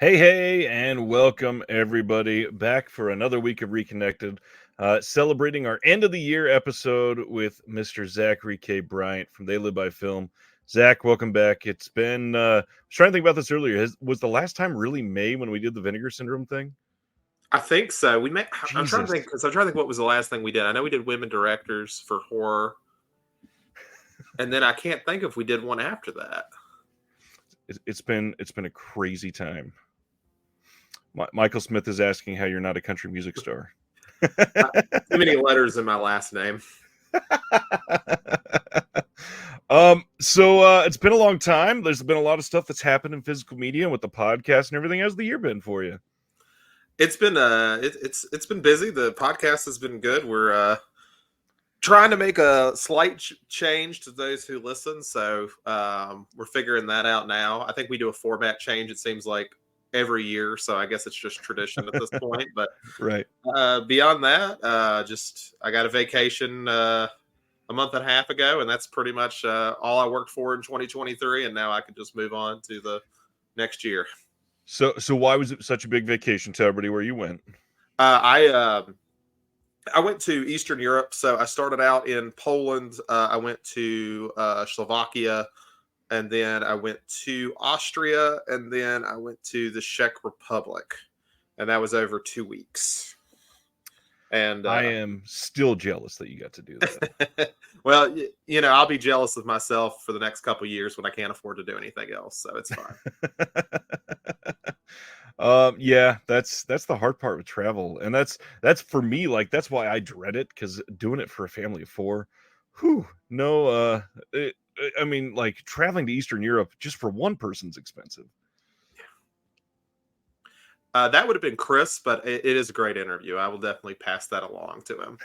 Hey, and welcome everybody back for another week of Reconnected, celebrating our end of the year episode with Mr. Zachary Bryant from They Live by Film. Zach, welcome back. It's been, I was trying to think about this earlier. Was the last time really May when we did the Vinegar Syndrome thing? I think so. I'm trying to Jesus. think because I'm trying to think what was the last thing we did. I know we did women directors for horror, and then I can't think if we did one after that. It's been a crazy time. Michael Smith is asking how you're not a country music star. Too many letters in my last name. So it's been a long time. There's been a lot of stuff that's happened in physical media with the podcast and everything. How's the year been for you? It's been it's been busy. The podcast has been good. We're trying to make a slight change to those who listen, so we're figuring that out now. I think we do a format change. It seems like every year, so I guess it's just tradition at this point. But Right. beyond that, just I got a vacation a month and a half ago, and that's pretty much all I worked for in 2023. And now I can just move on to the next year. So why was it such a big vacation? Tell everybody where you went. I went to Eastern Europe. So I started out in Poland. I went to Slovakia, and then I went to Austria, and then I went to the Czech Republic, and that was over 2 weeks. And I am still jealous that you got to do that. Well, I'll be jealous of myself for the next couple of years when I can't afford to do anything else. So it's fine. Yeah, that's the hard part with travel, and that's for me. Like that's why I dread it, because doing it for a family of four, no. I mean, like traveling to Eastern Europe just for one person's expensive. That would have been Chris, but it is a great interview. I will definitely pass that along to him.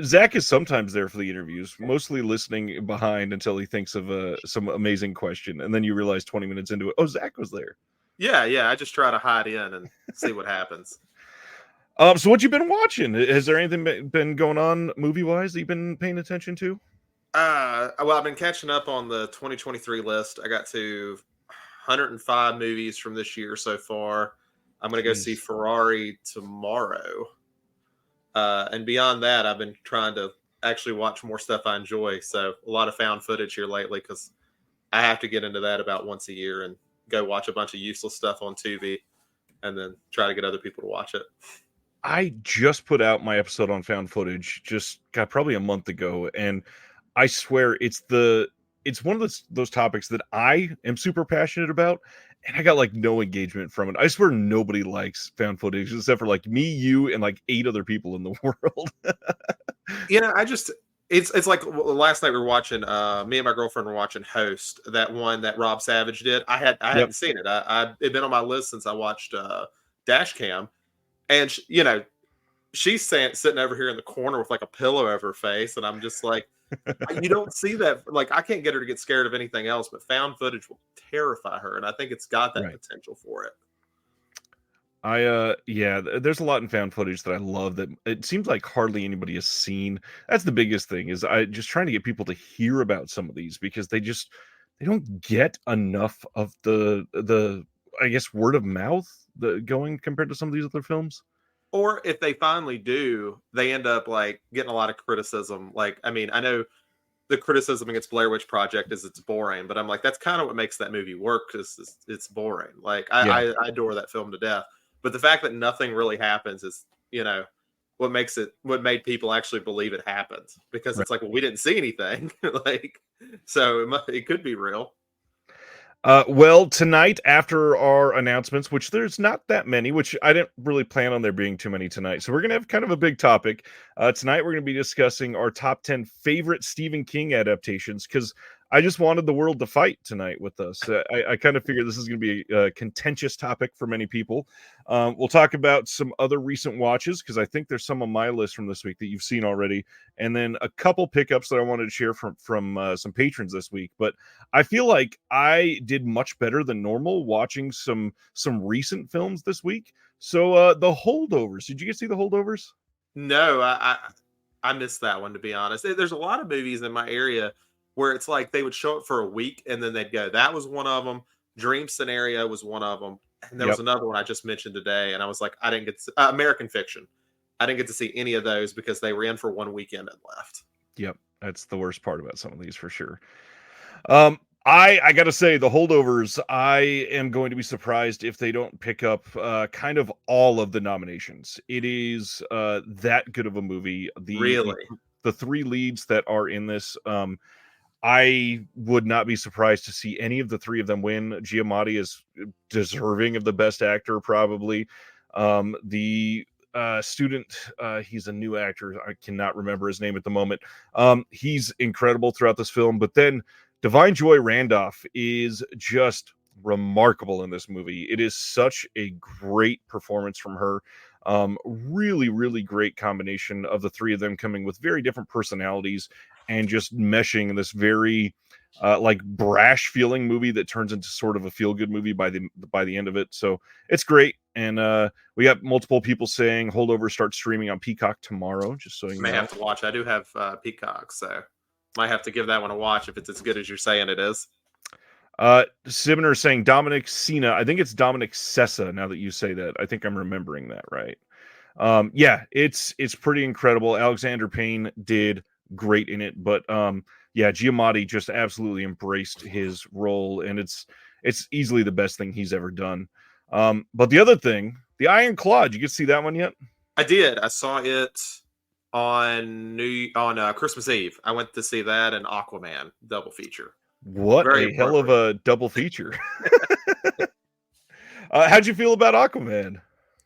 Zach is sometimes there for the interviews, mostly listening behind until he thinks of some amazing question, and then you realize 20 minutes into it, oh, Zach was there. Yeah. I just try to hide in and see what happens. So what you been watching? Has there anything been going on movie-wise that you've been paying attention to? Well, I've been catching up on the 2023 list. I got to 105 movies from this year so far. I'm going to go see Ferrari tomorrow. And beyond that, I've been trying to actually watch more stuff I enjoy. So a lot of found footage here lately because I have to get into that about once a year and go watch a bunch of useless stuff on Tubi and then try to get other people to watch it. I just put out my episode on found footage probably a month ago, and I swear it's one of those topics that I am super passionate about, and I got like no engagement from it. I swear nobody likes found footage except for like me, you, and like 8 other people in the world. It's like last night we were watching. Me and my girlfriend were watching Host, that one that Rob Savage did. I hadn't seen it. It'd been on my list since I watched Dashcam, and she's sitting over here in the corner with like a pillow over her face, and I'm just like, you don't see that. Like, I can't get her to get scared of anything else, but found footage will terrify her, and I think it's got that potential for it. There's a lot in found footage that I love that it seems like hardly anybody has seen. That's the biggest thing, is I just trying to get people to hear about some of these, because they don't get enough of the I guess word of mouth going compared to some of these other films. Or if they finally do, they end up like getting a lot of criticism. Like, I mean, I know the criticism against Blair Witch Project is it's boring, but I'm like, that's kind of what makes that movie work, because it's boring. Like, I adore that film to death. But the fact that nothing really happens is, what made people actually believe it happened, because it's like, well, we didn't see anything. Like, so it could be real. Well, tonight, after our announcements, which there's not that many, which I didn't really plan on there being too many tonight, so we're going to have kind of a big topic. Tonight, we're going to be discussing our top 10 favorite Stephen King adaptations, because I just wanted the world to fight tonight with us. I kind of figured this is going to be a contentious topic for many people. We'll talk about some other recent watches, because I think there's some on my list from this week that you've seen already, and then a couple pickups that I wanted to share from some patrons this week. But I feel like I did much better than normal watching some recent films this week. So The Holdovers. Did you guys see The Holdovers? No, I missed that one, to be honest. There's a lot of movies in my area where it's like they would show up for a week and then they'd go. That was one of them. Dream Scenario was one of them, and there was Yep. another one I just mentioned today, and I was like, I didn't get to, American Fiction. I didn't get to see any of those because they were in for one weekend and left. Yep. That's the worst part about some of these for sure. I gotta say, The Holdovers, I am going to be surprised if they don't pick up kind of all of the nominations. It is that good of a movie. Really? The three leads that are in this, I would not be surprised to see any of the three of them win. Giamatti is deserving of the best actor, probably. The student, he's a new actor. I cannot remember his name at the moment. He's incredible throughout this film. But then Divine Joy Randolph is just remarkable in this movie. It is such a great performance from her. Really, really great combination of the three of them coming with very different personalities and just meshing in this very like brash feeling movie that turns into sort of a feel good movie by the end of it. So it's great. And we got multiple people saying Holdover starts streaming on Peacock tomorrow, just so you May know. have to watch. I do have Peacock, so might have to give that one a watch if it's as good as you're saying it is. Sibner saying Dominic Sena. I think it's Dominic Sessa now that you say that. I think I'm remembering that right. Yeah, it's pretty incredible. Alexander Payne did great in it, but yeah, Giamatti just absolutely embraced his role, and it's easily the best thing he's ever done. But the other thing, the Iron Claw, did you get to see that one yet? I did. I saw it on Christmas Eve. I went to see that and Aquaman double feature. What Very a hell of a double feature. How'd you feel about Aquaman?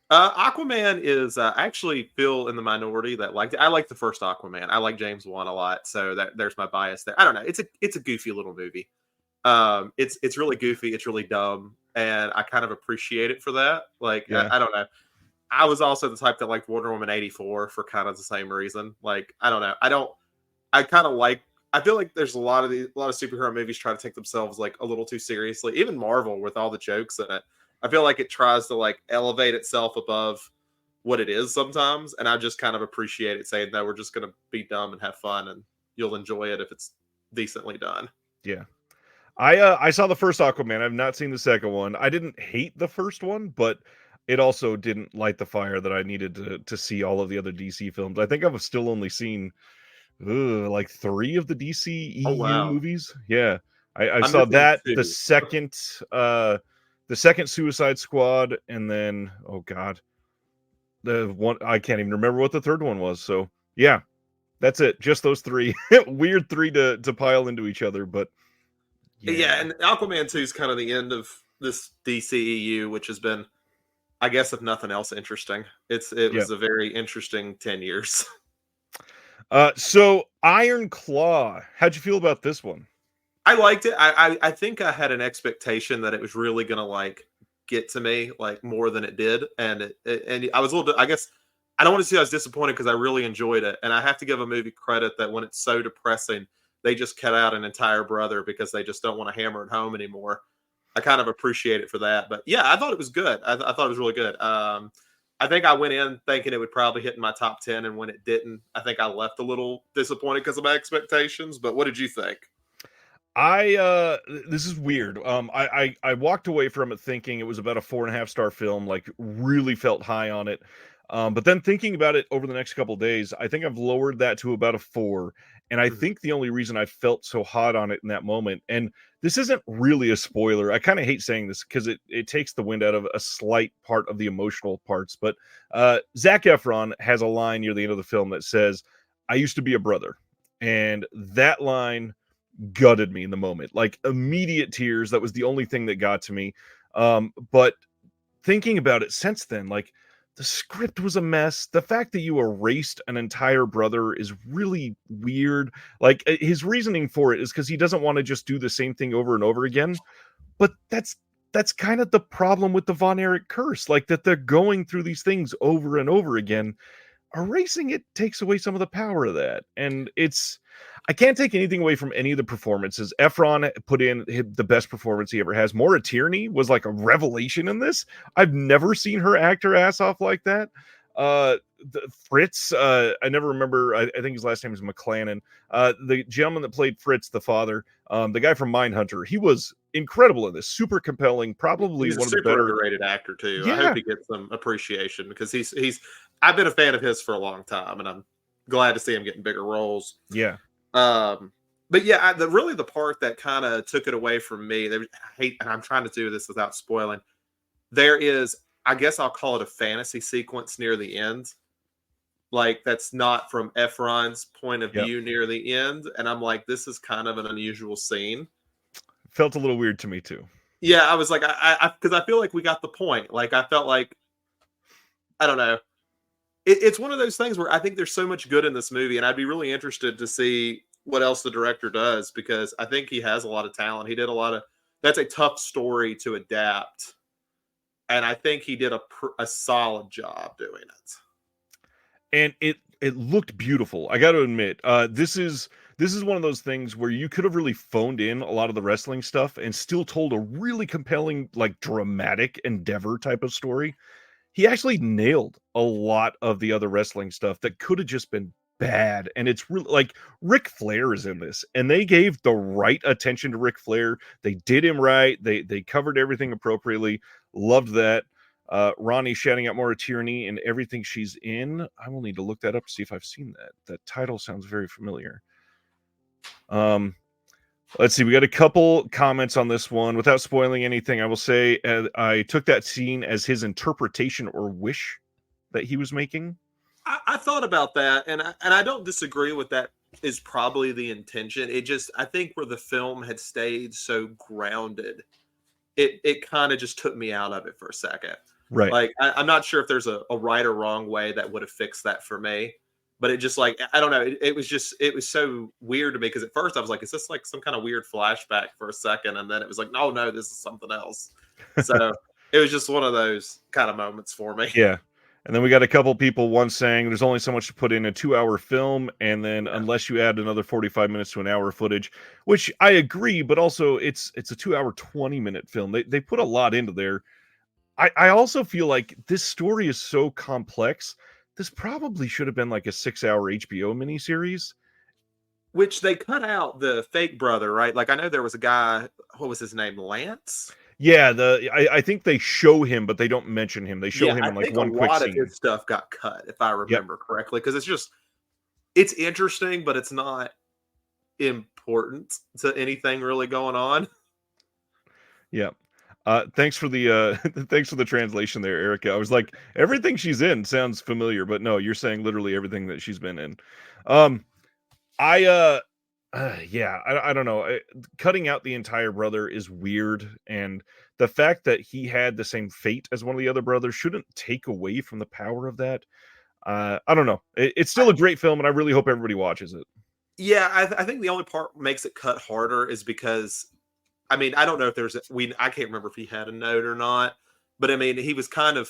Aquaman is I actually feel in the minority that liked it. I like the first Aquaman. I like James Wan a lot, so there's my bias there. I don't know. It's a goofy little movie. It's really goofy. It's really dumb, and I kind of appreciate it for that. Like Yeah. I don't know. I was also the type that liked Wonder Woman 84 for kind of the same reason. Like I don't know. I kind of like. I feel like there's a lot of superhero movies try to take themselves like a little too seriously. Even Marvel with all the jokes in it. I feel like it tries to like elevate itself above what it is sometimes, and I just kind of appreciate it saying, "No, we're just going to be dumb and have fun, and you'll enjoy it if it's decently done." Yeah. I saw the first Aquaman. I've not seen the second one. I didn't hate the first one, but it also didn't light the fire that I needed to see all of the other DC films. I think I've still only seen like 3 of the DC Oh EU wow, movies. Yeah. I I'm saw missing that, two. the second Suicide Squad, and then oh god, the one I can't even remember what the third one was. So yeah, that's it. Just those 3. Weird 3 to pile into each other, but Yeah, yeah. and Aquaman 2 is kind of the end of this DCEU, which has been, I guess, if nothing else, interesting. It Yeah. was a very interesting 10 years. So Iron Claw, how'd you feel about this one? I liked it. I think I had an expectation that it was really gonna like get to me like more than it did, and and I was a little bit. I guess I don't want to say I was disappointed because I really enjoyed it, and I have to give a movie credit that when it's so depressing, they just cut out an entire brother because they just don't want to hammer it home anymore. I kind of appreciate it for that, but yeah, I thought it was good. I thought it was really good. I think I went in thinking it would probably hit in my top 10, and when it didn't, I think I left a little disappointed because of my expectations. But what did you think? This is weird. I walked away from it thinking it was about a 4.5 star film, like really felt high on it. But then thinking about it over the next couple days, I think I've lowered that to about a 4. And I Mhm. think the only reason I felt so hot on it in that moment, and this isn't really a spoiler. I kind of hate saying this because it takes the wind out of a slight part of the emotional parts. But Zac Efron has a line near the end of the film that says, "I used to be a brother," and that line gutted me in the moment, like immediate tears. That was the only thing that got to me. But thinking about it since then, like the script was a mess. The fact that you erased an entire brother is really weird. Like his reasoning for it is because he doesn't want to just do the same thing over and over again. But that's kind of the problem with the Von Erich curse, like that they're going through these things over and over again. Erasing it takes away some of the power of that. And I can't take anything away from any of the performances. Efron put in the best performance he ever has. Maura Tierney was like a revelation in this. I've never seen her act her ass off like that. Fritz, I never remember. I think his last name is McClannon. The gentleman that played Fritz, the father, the guy from Mindhunter, he was incredible in this. Super compelling. Probably He's a one of the super better. underrated actor too. I hope Yeah, he gets some appreciation because he's. I've been a fan of his for a long time, and I'm glad to see him getting bigger roles. yeah, Um, but yeah, really the part that kind of took it away from me. I hate, and I'm trying to do this without spoiling. There is, I guess I'll call it a fantasy sequence near the end. Like that's not from Efron's point of yeah. view near the end, and I'm like, this is kind of an unusual scene. Felt a little weird to me too. Yeah, I was like, because I feel like we got the point. Like I felt like I don't know. It's one of those things where I think there's so much good in this movie, and I'd be really interested to see what else the director does because I think he has a lot of talent. He did a lot of. That's a tough story to adapt, and I think he did a solid job doing it. And it looked beautiful. I got to admit, this is one of those things where you could have really phoned in a lot of the wrestling stuff and still told a really compelling, like dramatic endeavor type of story. He actually nailed a lot of the other wrestling stuff that could have just been bad. And it's really like Ric Flair is in this, and they gave the right attention to Ric Flair. They did him right. They covered everything appropriately. Loved that. Ronnie shouting out more tyranny in everything she's in. I will need to look that up to see if I've seen that. That title sounds very familiar. Um, let's see. We got a couple comments on this one. Without spoiling anything, I will say I took that scene as his interpretation or wish that he was making. I thought about that, and I don't disagree with that. Is probably the intention. It just I think where the film had stayed so grounded, it kind of just took me out of it for a second. Right. Like I'm not sure if there's a right or wrong way that would have fixed that for me, but it just like I don't know. It was just it was so weird to me because at first I was like, is this like some kind of weird flashback for a second, and then it was like, no, this is something else. So it was just one of those kind of moments for me. Yeah. And then we got a couple people, one saying there's only so much to put in a 2-hour film, and then Yeah. unless you add another 45 minutes to an hour of footage, which I agree, but also it's a 2-hour 20-minute film. They put a lot into there. I also feel like this story is so complex. This probably should have been like a 6-hour HBO miniseries. Which they cut out the fake brother, right? Like I know there was a guy. What was his name? Lance. Yeah, I think they show him, but they don't mention him. They show Yeah, him I in like think a one quick lot of scene. his stuff got cut, if I Yep. remember correctly, because it's interesting, but it's not important to anything really going on. Yeah. Thanks for the thanks for the translation there, Erica. I was like, everything she's in sounds familiar, but no, you're saying literally everything that she's been in. Um, I yeah, I don't know. Cutting out the entire brother is weird, and the fact that he had the same fate as one of the other brothers shouldn't take away from the power of that. I don't know. It's still a great film, and I really hope everybody watches it. Yeah, I think the only part makes it cut harder is because I mean I don't know if I can't remember if he had a note or not, but I mean he was kind of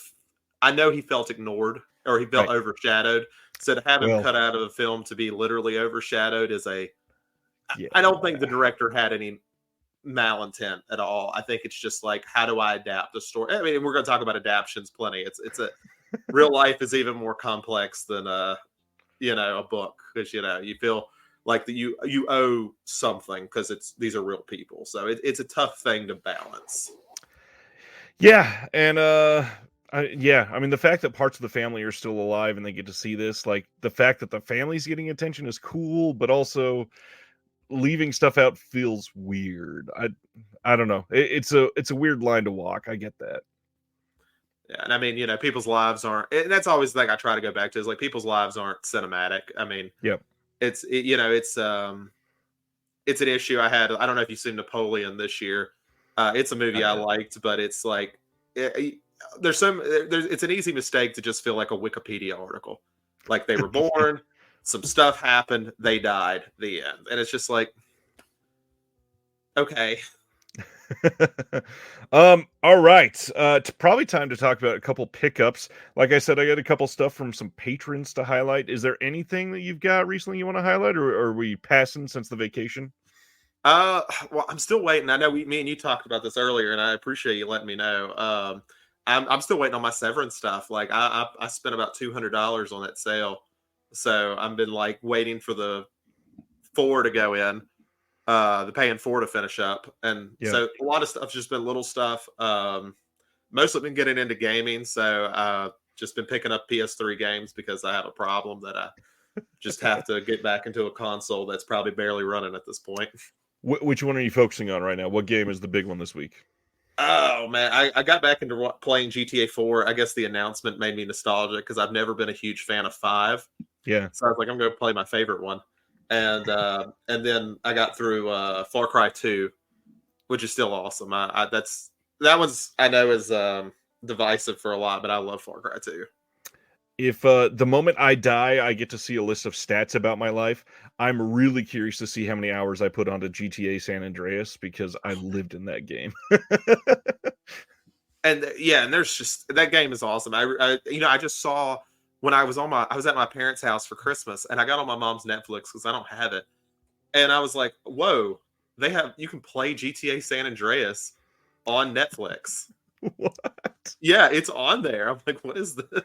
I know he felt ignored or he felt Right. overshadowed. So to have him Well, cut out of a film to be literally overshadowed is yeah. I don't think the director had any malintent at all. I think it's just like, how do I adapt a story? I mean, we're going to talk about adaptations plenty. It's a real life is even more complex than a book because you feel like that you owe something because these are real people. So it's a tough thing to balance. Yeah, and yeah, I mean the fact that parts of the family are still alive and they get to see this, like the fact that the family's getting attention is cool, but also leaving stuff out feels weird. I don't know. It's a weird line to walk. I get that. Yeah, and I mean, people's lives aren't. And that's always the thing I try to go back to is like people's lives aren't cinematic. I mean, Yep. it's an issue I had. I don't know if you've seen Napoleon this year. It's a movie Not I yet. liked, but it's like it's an easy mistake to just feel like a Wikipedia article. Like they were born, some stuff happened, they died, the end, and it's just like okay. All right. It's probably time to talk about a couple pickups. Like I said, I got a couple stuff from some patrons to highlight. Is there anything that you've got recently you want to highlight, or are we passing since the vacation? Well, I'm still waiting. I know me and you talked about this earlier, and I appreciate you letting me know. I'm still waiting on my Severance stuff. Like I spent about $200 on that sale, so I've been like waiting for the 4 to go in, the paying 4 to finish up, and Yeah. so a lot of stuff's just been little stuff. Mostly been getting into gaming, so just been picking up PS3 games because I have a problem that I just have to get back into a console that's probably barely running at this point. Which one are you focusing on right now? What game is the big one this week? Oh man, I got back into playing GTA 4. I guess the announcement made me nostalgic because I've never been a huge fan of 5. Yeah. So I was like, I'm going to play my favorite one, and then I got through Far Cry 2, which is still awesome. That one's I know is divisive for a lot, but I love Far Cry 2. If the moment I die, I get to see a list of stats about my life, I'm really curious to see how many hours I put onto GTA San Andreas because I lived in that game. And yeah, and there's just that game is awesome. I just saw when I was at my parents' house for Christmas, and I got on my mom's Netflix because I don't have it, and I was like, whoa, you can play GTA San Andreas on Netflix. What? Yeah, it's on there. I'm like, what is this?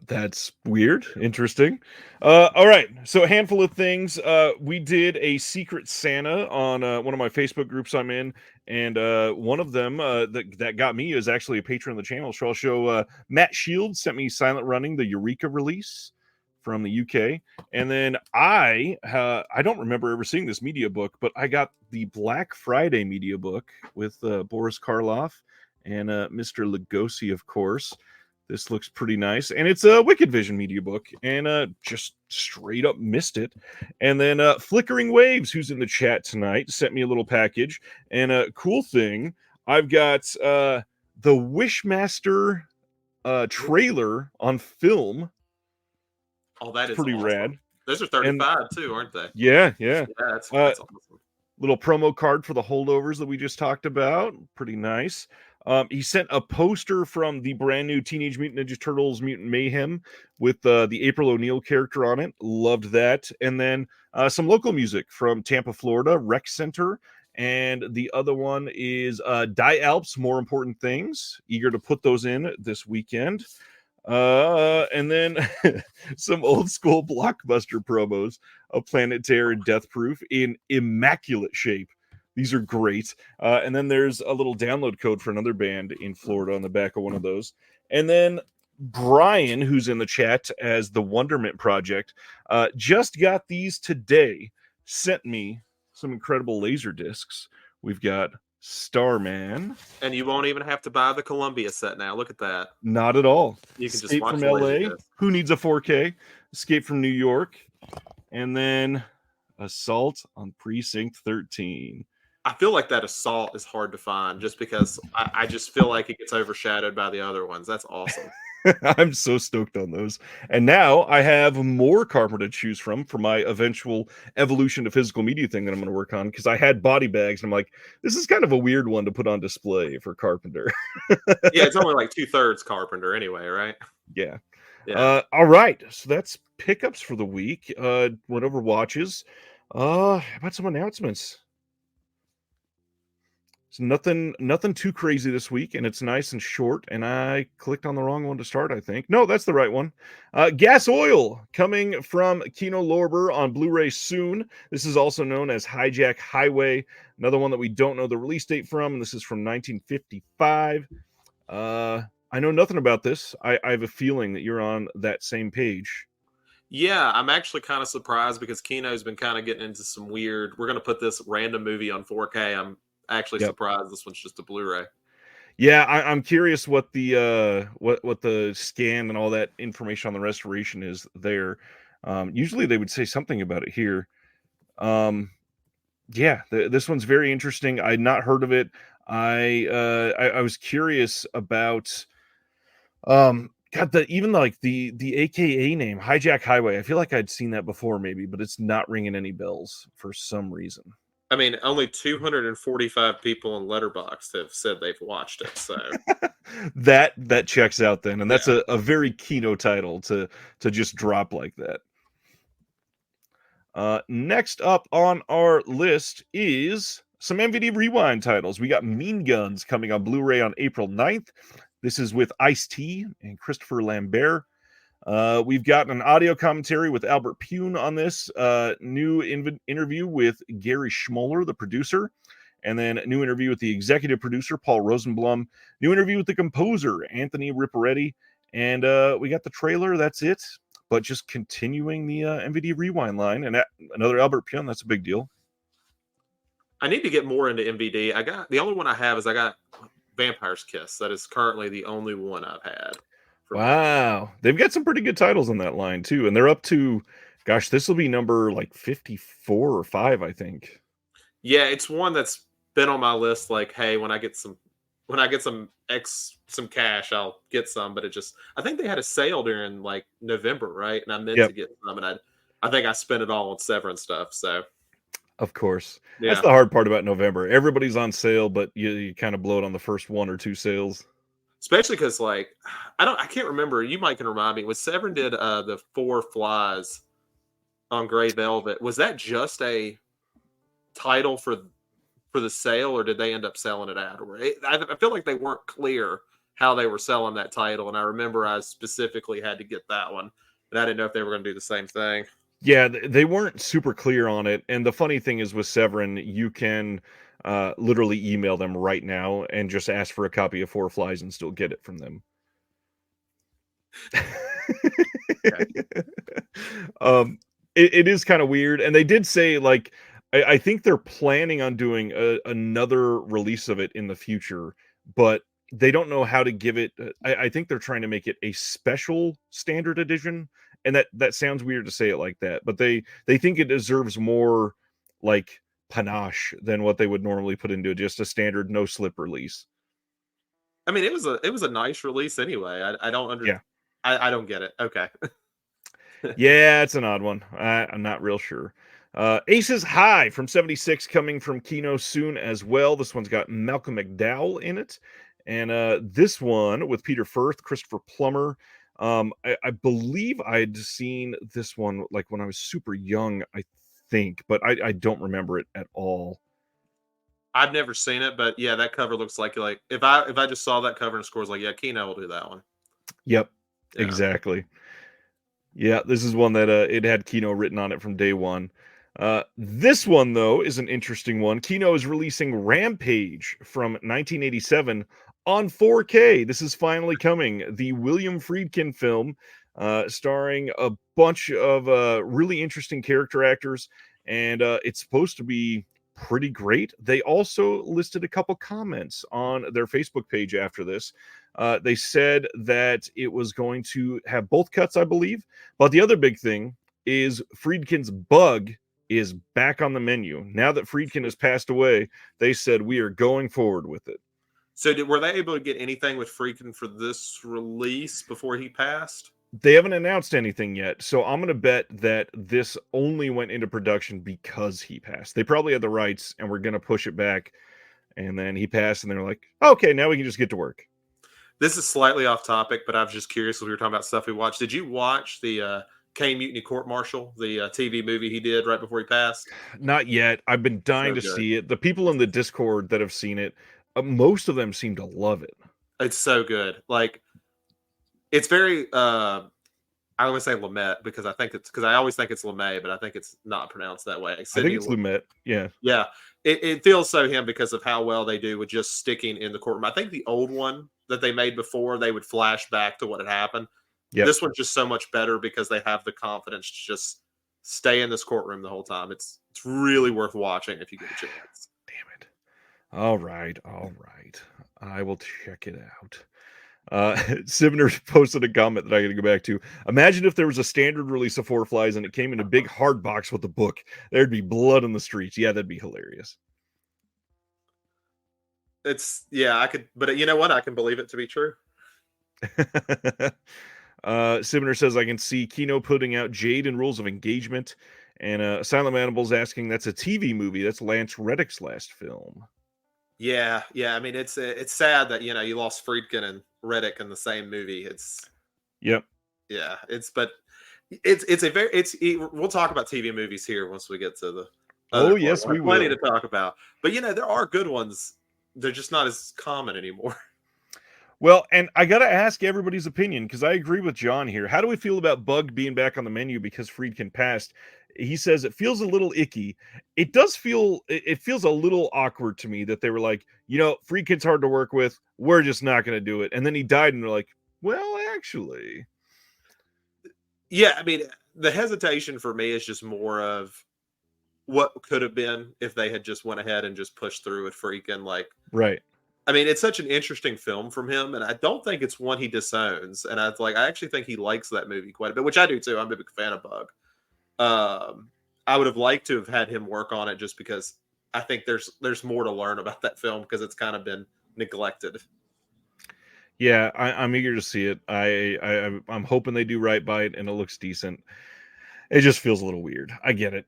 That's weird. Interesting. All right. So a handful of things. We did a Secret Santa on one of my Facebook groups I'm in, and one of them that got me is actually a patron of the channel. So I'll show Matt Shields sent me Silent Running, the Eureka release from the UK, and then I don't remember ever seeing this media book, but I got the Black Friday media book with Boris Karloff and Mr. Lugosi, of course. This looks pretty nice, and it's a Wicked Vision media book, and just straight up missed it. And then Flickering Waves, who's in the chat tonight, sent me a little package, and a cool thing, I've got the Wishmaster trailer on film. Oh, that It's is pretty awesome. rad. Those are And 35 too, aren't they? yeah. Yeah, that's awesome. Little promo card for the holdovers that we just talked about. Pretty nice. He sent a poster from the brand new Teenage Mutant Ninja Turtles Mutant Mayhem with the April O'Neil character on it. Loved that. And then some local music from Tampa, Florida, Rec Center. And the other one is Die Alps, More Important Things. Eager to put those in this weekend. And then some old school Blockbuster promos of Planet Terror and Death Proof in immaculate shape. These are great. And then there's a little download code for another band in Florida on the back of one of those. And then Brian, who's in the chat as the Wonderment Project, just got these today, sent me some incredible laser discs. We've got Starman. And you won't even have to buy the Columbia set now. Look at that. Not at all. You can just Escape watch from the LA. Laserdisc. Who needs a 4K? Escape from New York. And then Assault on Precinct 13. I feel like that Assault is hard to find just because I just feel like it gets overshadowed by the other ones. That's awesome. I'm so stoked on those. And now I have more Carpenter to choose from for my eventual evolution to physical media thing that I'm going to work on, because I had body bags and I'm like, this is kind of a weird one to put on display for Carpenter. Yeah, it's only like 2/3 Carpenter anyway, right? Yeah. Yeah. All right. So that's pickups for the week. Went over watches. How about some announcements? So nothing too crazy this week, and it's nice and short, and I clicked on the wrong one to start, I think. No, that's the right one. Gas Oil, coming from Kino Lorber on Blu-ray soon. This is also known as Hijack Highway, another one that we don't know the release date from, and this is from 1955. I know nothing about this. I have a feeling that you're on that same page. Yeah, I'm actually kind of surprised because Kino's been kind of getting into some weird. We're going to put this random movie on 4K. I'm actually surprised this one's just a Blu-ray. Yeah, I'm curious what the what the scan and all that information on the restoration is there. Usually they would say something about it here. Yeah, this one's very interesting. I'd not heard of it. I was curious about God, even like the AKA name, Hijack Highway. I feel like I'd seen that before, maybe, but it's not ringing any bells for some reason. I mean, only 245 people in Letterboxd have said they've watched it, so that checks out then, and that's a very Kino title to just drop like that. Next up on our list is some MVD Rewind titles. We got Mean Guns coming on Blu-ray on April 9th. This is with Ice-T and Christopher Lambert. We've got an audio commentary with Albert Pune on this. New interview with Gary Schmoller, the producer. And then a new interview with the executive producer, Paul Rosenblum. New interview with the composer, Anthony Ripperetti. And we got the trailer. That's it. But just continuing the MVD Rewind line. And another Albert Pune. That's a big deal. I need to get more into MVD. The only one I have is I got Vampire's Kiss. That is currently the only one I've had. Wow. They've got some pretty good titles on that line, too. And they're up to, gosh, this will be number like 54 or 5, I think. Yeah, it's one that's been on my list. Like, hey, when I get some cash, I'll get some. But I think they had a sale during like November, right? And I meant to get some, and I think I spent it all on Severin stuff. So, of course, yeah. That's the hard part about November. Everybody's on sale, but you kind of blow it on the first 1 or 2 sales. Especially because, like, I can't remember. You might can remind me. When Severin did the 4 Flies on Gray Velvet, was that just a title for the sale, or did they end up selling it afterward? I feel like they weren't clear how they were selling that title, and I remember I specifically had to get that one, and I didn't know if they were going to do the same thing. Yeah, they weren't super clear on it, and the funny thing is with Severin, you can literally email them right now and just ask for a copy of 4 Flies and still get it from them. It is kind of weird, and they did say, like, I think they're planning on doing another release of it in the future, but they don't know how to give it. I think they're trying to make it a special standard edition, and that sounds weird to say it like that, but they think it deserves more like panache than what they would normally put into just a standard no slip release. I mean, it was a nice release anyway. I don't I don't get it. Okay. Yeah, it's an odd one. I'm not real sure. Aces High from 76 coming from Kino soon as well. This one's got Malcolm McDowell in it. And this one with Peter Firth, Christopher Plummer. I believe I'd seen this one like when I was super young, I think, but I don't remember it at all. I've never seen it, but yeah, that cover looks like if I just saw that cover and scores, like, yeah, Kino will do that one. Yep, yeah. Exactly. Yeah, this is one that it had Kino written on it from day one. This one, though, is an interesting one. Kino is releasing Rampage from 1987 on 4K. This is finally coming. The William Friedkin film, starring a bunch of really interesting character actors, and it's supposed to be pretty great. They also listed a couple comments on their Facebook page after this. They said that it was going to have both cuts, I believe. But the other big thing is Friedkin's Bug is back on the menu. Now that Friedkin has passed away, they said we are going forward with it. So were they able to get anything with Friedkin for this release before he passed? They haven't announced anything yet, so I'm going to bet that this only went into production because he passed. They probably had the rights and were going to push it back, and then he passed, and they're like, okay, now we can just get to work. This is slightly off topic, but I was just curious when we were talking about stuff we watched. Did you watch the Kane Mutiny Court Martial, the TV movie he did right before he passed? Not yet. I've been dying to see it. The people in the Discord that have seen it, most of them seem to love it. It's so good. Like, it's very I always say Lumet because I always think it's LeMay, but I think it's not pronounced that way. I think it's Lumet. Yeah. Yeah. It feels so him because of how well they do with just sticking in the courtroom. I think the old one that they made before, they would flash back to what had happened. Yep. This one's just so much better because they have the confidence to just stay in this courtroom the whole time. It's really worth watching if you get a chance. Damn it. All right. I will check it out. Sivner posted a comment that I got to go back to. Imagine if there was a standard release of 4 Flies and it came in a big hard box with a book. There'd be blood on the streets. Yeah, that'd be hilarious. I could, but you know what? I can believe it to be true. Sivner says, I can see Kino putting out Jade and Rules of Engagement, and Silent Animals asking, that's a TV movie. That's Lance Reddick's last film. Yeah. I mean, it's sad that you lost Friedkin and Reddick in the same movie. Yep. Yeah. We'll talk about TV movies here once we get to the. Yes, we will. Plenty to talk about, but there are good ones. They're just not as common anymore. Well, and I got to ask everybody's opinion because I agree with John here. How do we feel about Bug being back on the menu because Friedkin passed? He says it feels a little icky. It does feel, it feels a little awkward to me that they were like, Friedkin's hard to work with. We're just not going to do it. And then he died, and they're like, well, actually. Yeah, I mean, the hesitation for me is just more of what could have been if they had just went ahead and just pushed through with Friedkin. Like, Right. I mean, it's such an interesting film from him, and I don't think it's one he disowns. And I actually think he likes that movie quite a bit, which I do too. I'm a big fan of Bug. I would have liked to have had him work on it just because I think there's more to learn about that film because it's kind of been neglected. Yeah, I'm eager to see it. I'm hoping they do right by it and it looks decent. It just feels a little weird. I get it.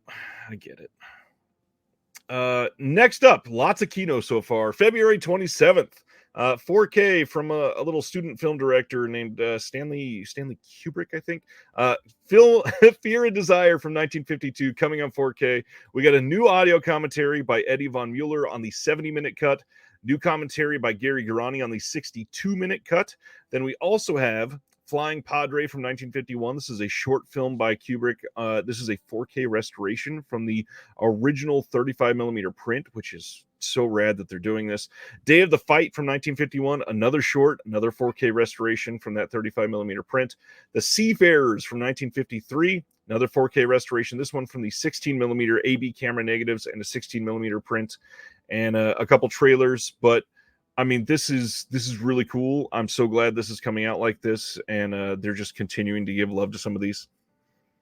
Next up, lots of Kino so far. February 27th, 4K from a little student film director named Stanley Kubrick, I think. Film Fear and Desire from 1952 coming on 4K. We got a new audio commentary by Eddie Von Mueller on the 70-minute cut. New commentary by Gary Garani on the 62-minute cut. Then we also have Flying Padre from 1951. This is a short film by Kubrick. This is a 4K restoration from the original 35 millimeter print, which is so rad that they're doing this. Day of the Fight from 1951, another short, another 4K restoration from that 35 millimeter print. The Seafarers from 1953, another 4K restoration. This one from the 16 millimeter AB camera negatives and a 16 millimeter print, and a couple trailers. But I mean, this is really cool. I'm so glad this is coming out like this, and they're just continuing to give love to some of these.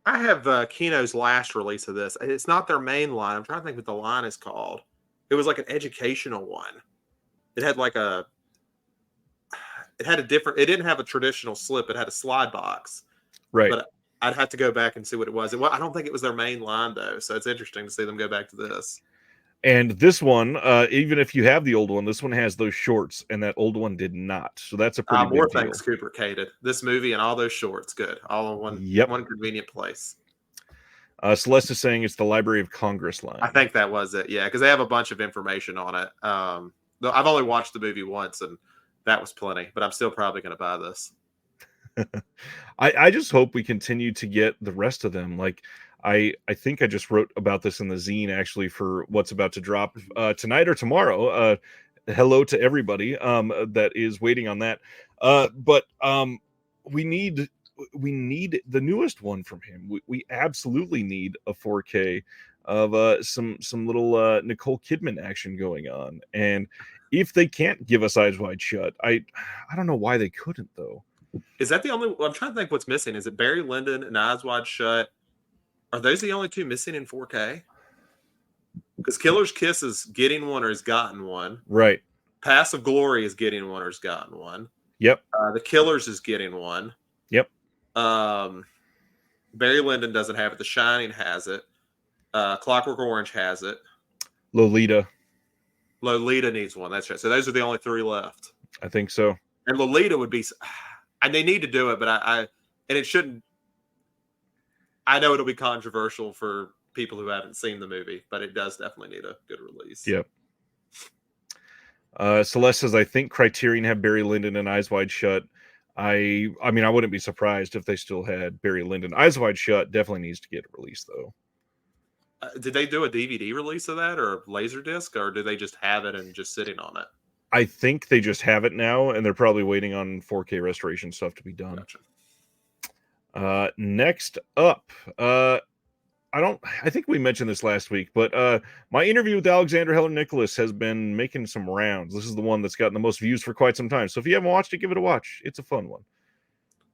I have Kino's last release of this. It's not their main line. I'm trying to think what the line is called. It was like an educational one. It had like it didn't have a traditional slip. It had a slide box. Right. But I'd have to go back and see what it was. I don't think it was their main line though. So it's interesting to see them go back to this. And this one, even if you have the old one, this one has those shorts, and that old one did not. So that's a pretty big More deal. thanks, Cooper Cated. This movie and all those shorts, good. All in one convenient place. Celeste is saying it's the Library of Congress line. I think that was it, yeah, because they have a bunch of information on it. I've only watched the movie once, and that was plenty, but I'm still probably going to buy this. I just hope we continue to get the rest of them. Like, I think I just wrote about this in the zine, actually, for what's about to drop tonight or tomorrow. Hello to everybody that is waiting on that. But we need the newest one from him. We absolutely need a 4K of some little Nicole Kidman action going on. And if they can't give us Eyes Wide Shut, I don't know why they couldn't, though. Is that the only? I'm trying to think what's missing. Is it Barry Lyndon and Eyes Wide Shut? Are those the only two missing in 4K? Because Killer's Kiss is getting one or has gotten one. Right. Pass of Glory is getting one or has gotten one. Yep. The Killers is getting one. Yep. Barry Lyndon doesn't have it. The Shining has it. Clockwork Orange has it. Lolita needs one. That's right. So those are the only three left. I think so. And Lolita would be, and they need to do it, but and it shouldn't. I know it'll be controversial for people who haven't seen the movie, but it does definitely need a good release. Yep. Celeste says, I think Criterion have Barry Lyndon and Eyes Wide Shut. I mean, I wouldn't be surprised if they still had Barry Lyndon. Eyes Wide Shut definitely needs to get a release, though. Did they do a DVD release of that or a Laserdisc, or do they just have it and just sitting on it? I think they just have it now, and they're probably waiting on 4K restoration stuff to be done. Gotcha. Next up, I think we mentioned this last week, but my interview with Alexander Heller Nicholas has been making some rounds. This is the one that's gotten the most views for quite some time. So if you haven't watched it, give it a watch. It's a fun one.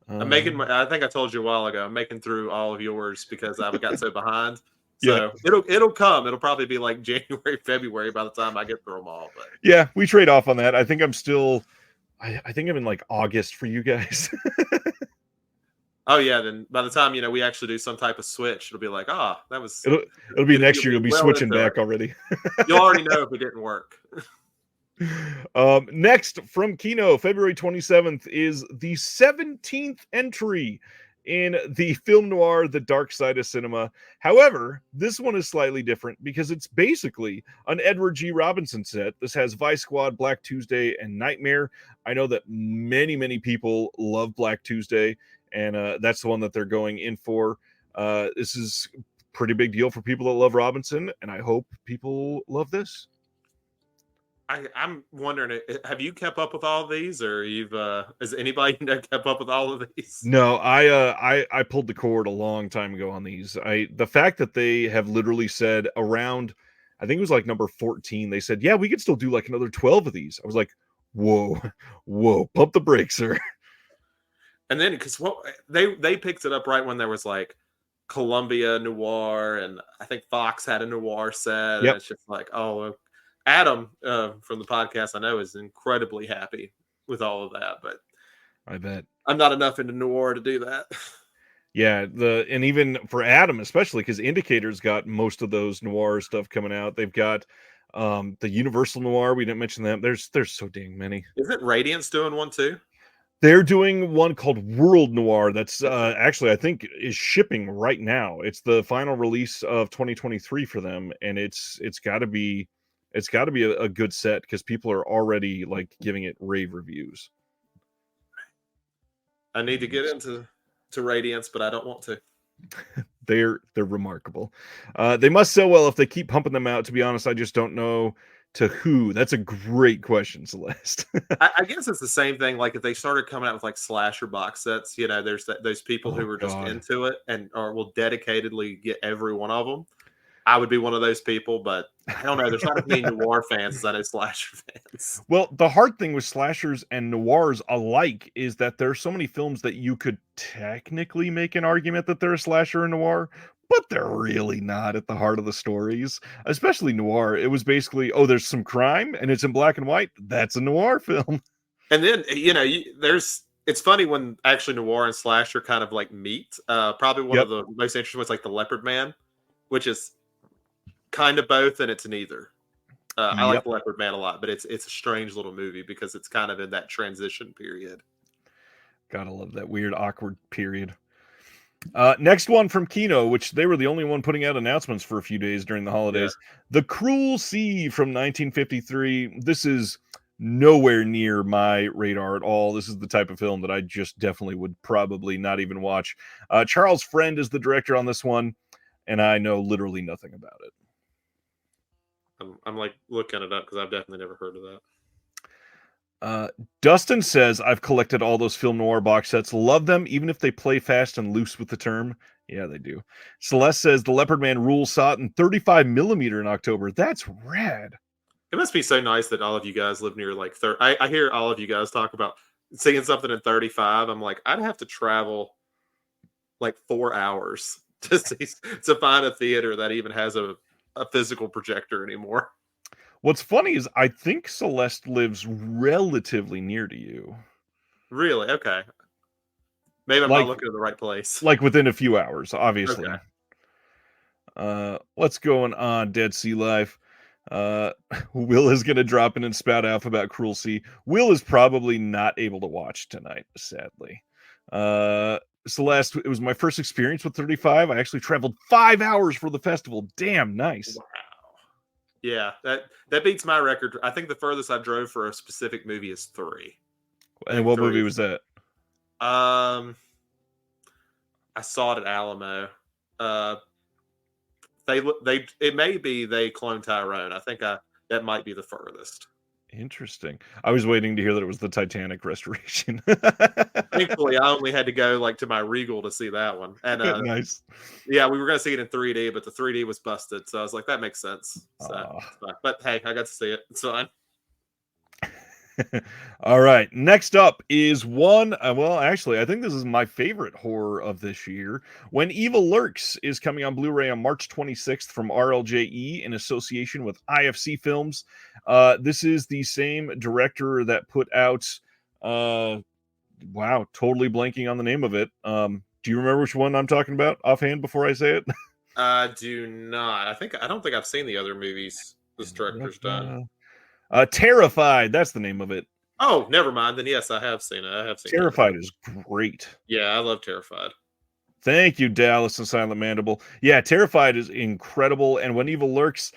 I think I told you a while ago, I'm making through all of yours because I got so behind. So it'll come. It'll probably be like January, February by the time I get through them all. But yeah, we trade off on that. I think I'm still, I think I'm in like August for you guys. Oh yeah, then by the time we actually do some type of switch, it'll be like, that was. It'll be next year. You'll be switching back already. You'll already know if it didn't work. Next from Kino, February 27th is the 17th entry in the film noir The Dark Side of Cinema. However, this one is slightly different because it's basically an Edward G. Robinson set. This has Vice Squad, Black Tuesday, and Nightmare. I know that many people love Black Tuesday, and that's the one that they're going in for. This is a pretty big deal for people that love Robinson, and I hope people love this. I'm wondering, have you kept up with all of these, or has anybody kept up with all of these? No, I pulled the cord a long time ago on these. The fact that they have literally said around, I think it was like number 14, they said, yeah, we could still do like another 12 of these. I was like, whoa, pump the brakes, sir. And then because they picked it up right when there was like Columbia Noir, and I think Fox had a noir set, and it's just like, oh, Adam from the podcast I know is incredibly happy with all of that, but I bet I'm not enough into noir to do that. Yeah, and even for Adam, especially because Indicator's got most of those noir stuff coming out. They've got the Universal Noir. We didn't mention that. There's so dang many. Isn't Radiance doing one too? They're doing one called World Noir. That's actually, I think, is shipping right now. It's the final release of 2023 for them, and it's got to be a good set because people are already like giving it rave reviews. I need to get into Radiance, but I don't want to. They're remarkable. They must sell well if they keep pumping them out. To be honest, I just don't know to who. That's a great question, Celeste. I guess it's the same thing. Like if they started coming out with like slasher box sets, there's those people who are just into it and will dedicatedly get every one of them. I would be one of those people, but I don't know. There's not as many noir fans as I know slasher fans. Well, the hard thing with slashers and noirs alike is that there's so many films that you could technically make an argument that they're a slasher and noir, but they're really not at the heart of the stories, especially noir. It was basically, oh, there's some crime and it's in black and white. That's a noir film. And then, it's funny when actually noir and slasher kind of like meet. Probably one of the most interesting ones, like The Leopard Man, which is kind of both, and it's neither. I like Leopard Man a lot, but it's a strange little movie because it's kind of in that transition period. Gotta love that weird, awkward period. Next one from Kino, which they were the only one putting out announcements for a few days during the holidays. Yeah. The Cruel Sea from 1953. This is nowhere near my radar at all. This is the type of film that I just definitely would probably not even watch. Charles Friend is the director on this one, and I know literally nothing about it. I'm like looking it up because I've definitely never heard of that. Dustin says, I've collected all those film noir box sets. Love them, even if they play fast and loose with the term. Yeah, they do. Celeste says, The Leopard Man rules, saw it in 35 millimeter in October. That's rad. It must be so nice that all of you guys live near like 30. I hear all of you guys talk about seeing something in 35. I'm like, I'd have to travel like 4 hours to find a theater that even has a physical projector anymore. What's funny is I think Celeste lives relatively near to you. Really? Okay. Maybe I'm not looking at the right place. Like within a few hours, obviously. Okay. What's going on, Dead Sea Life? Will is going to drop in and spout off about Cruel Sea. Will is probably not able to watch tonight, sadly. Celeste, it was my first experience with 35. I actually traveled 5 hours for the festival. Damn, nice. Wow. Yeah, that beats my record. I think the furthest I drove for a specific movie is 3. And what movie was that? I saw it at Alamo. It may be They Cloned Tyrone. I think that might be the furthest. Interesting. I was waiting to hear that it was the Titanic restoration. Thankfully, I only had to go like to my Regal to see that one. And nice. Yeah, we were going to see it in 3D, but the 3D was busted. So I was like, that makes sense. So, but hey, I got to see it. It's fine. All right. Next up is one. Well, actually, I think this is my favorite horror of this year. When Evil Lurks is coming on Blu-ray on March 26th from RLJE in association with IFC Films. This is the same director that put out. Wow, totally blanking on the name of it. Do you remember which one I'm talking about offhand before I say it? I do not. I don't think I've seen the other movies this director's done. Terrified, that's the name of it. Oh, never mind. Then yes, I have seen it. Terrified is great. Yeah, I love Terrified. Thank you, Dallas and Silent Mandible. Yeah, Terrified is incredible, and When Evil Lurks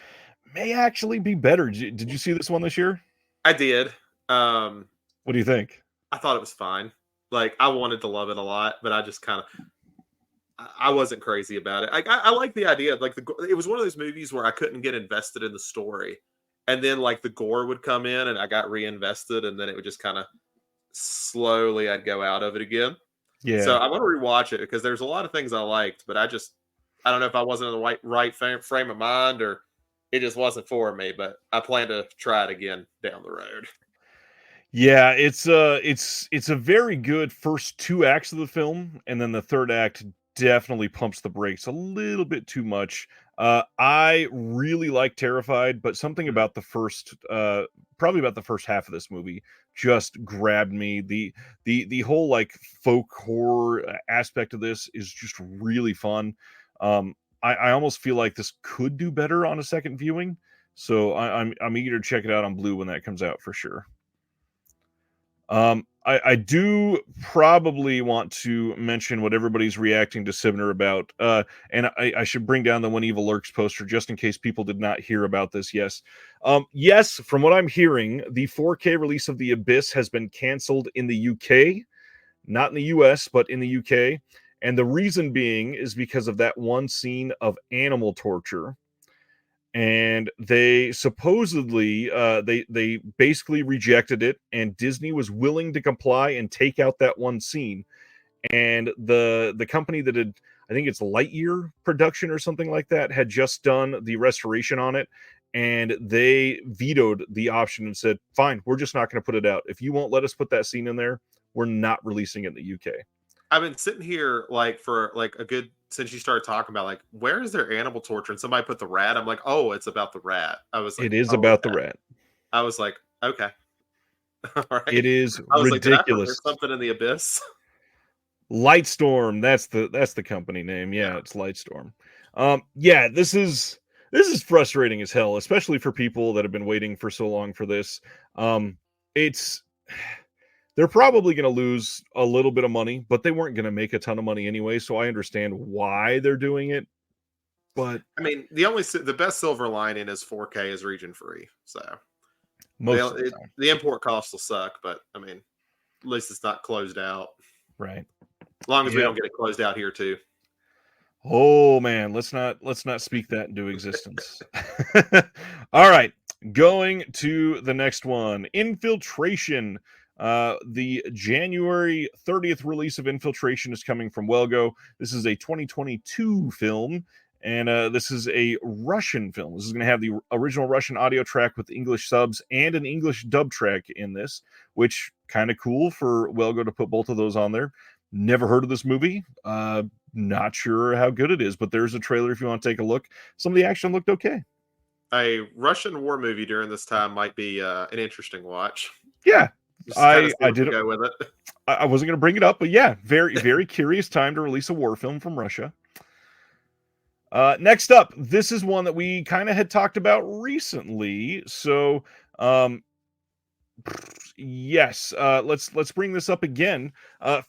may actually be better. Did you see this one this year? I did. Um, What do you think? I thought it was fine. Like I wanted to love it a lot, but I just kind of I wasn't crazy about it. I like the idea of like it was one of those movies where I couldn't get invested in the story, and then like the gore would come in, and I got reinvested, and then it would just kind of slowly I'd go out of it again. So Yeah. I want to rewatch it because there's a lot of things I liked, but I don't know if I wasn't in the right frame of mind or it just wasn't for me. But I plan to try it again down the road. Yeah, it's a very good first 2 acts of the film, and then the 3rd act definitely pumps the brakes a little bit too much. I really like Terrified, but something Mhm. about the first, probably about the first half of this movie just grabbed me. The whole, like, folk horror aspect of this is just really fun. I almost feel like this could do better on a second viewing, so I'm eager to check it out on Blue when that comes out for sure. I do probably want to mention what everybody's reacting to Sivner about, and I should bring down the When Evil Lurks poster just in case people did not hear about this. Yes, from what I'm hearing, the 4K release of The Abyss has been canceled in the UK, not in the US, but in the UK, and the reason being is because of that one scene of animal torture, and they supposedly they basically rejected it, and Disney was willing to comply and take out that one scene, and the company that had, I think it's Lightyear production or something like that, had just done the restoration on it, and they vetoed the option and said, fine, we're just not going to put it out. If you won't let us put that scene in there, we're not releasing it in the UK. I've been sitting here like for like a good since you started talking about like where is there animal torture and somebody put the rat. I'm like, oh, it's about the rat. I was like, It is oh, about the okay. rat. I was like, okay, all right. It is I was like, did I ridiculous. forget something in the abyss? Lightstorm, that's the company name. Yeah, Yeah. it's Lightstorm. Yeah, this is frustrating as hell, especially for people that have been waiting for so long for this. It's they're probably going to lose a little bit of money, but they weren't going to make a ton of money anyway, so I understand why they're doing it, but I mean, the best silver lining is 4K is region free. So most of the time, the import costs will suck, but I mean, at least it's not closed out. right? As long as we Yeah. don't get it closed out here too. Oh man, let's not speak that into existence. All right, going to the next one. Infiltration. The January 30th release of Infiltration is coming from Welgo. This is a 2022 film, and this is a Russian film. This is going to have the original Russian audio track with English subs and an English dub track in this, which kind of cool for Welgo to put both of those on there. Never heard of this movie. Not sure how good it is, but there's a trailer if you want to take a look. Some of the action looked okay. A Russian war movie during this time might be an interesting watch. Yeah, Just kind of I see I where we didn't go with it. I wasn't going to bring it up, but yeah, very very curious time to release a war film from Russia. Next up, this is one that we kind of had talked about recently. So, um, yes, let's bring this up again.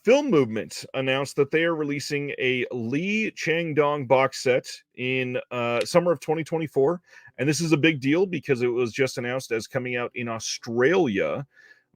Film Movement announced that they are releasing a Lee Chang-dong box set in summer of 2024, and this is a big deal because it was just announced as coming out in Australia.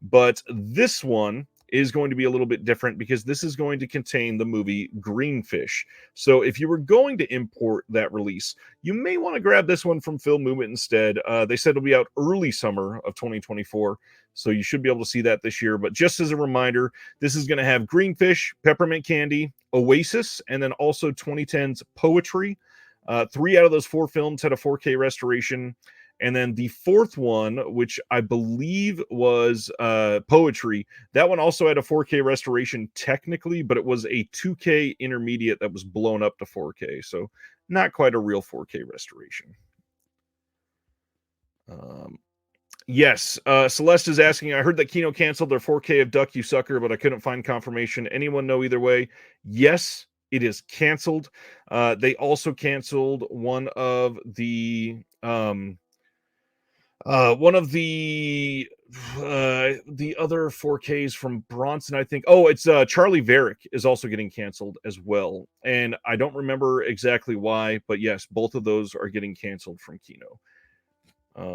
But this one is going to be a little bit different because this is going to contain the movie Greenfish. So if you were going to import that release, you may want to grab this one from Film Movement instead. They said it'll be out early summer of 2024. So you should be able to see that this year. But just as a reminder, this is going to have Greenfish, Peppermint Candy, Oasis, and then also 2010's Poetry. 3 out of those 4 films had a 4K restoration. And then the 4th one, which I believe was Poetry, that one also had a 4K restoration technically, but it was a 2K intermediate that was blown up to 4K. So not quite a real 4K restoration. Yes, Celeste is asking, I heard that Kino canceled their 4K of Duck You Sucker, but I couldn't find confirmation. Anyone know either way? Yes, it is canceled. They also canceled one of the The other 4Ks from Bronson, I think. Oh, it's Charlie Varick is also getting canceled as well, and I don't remember exactly why, but yes, both of those are getting canceled from Kino.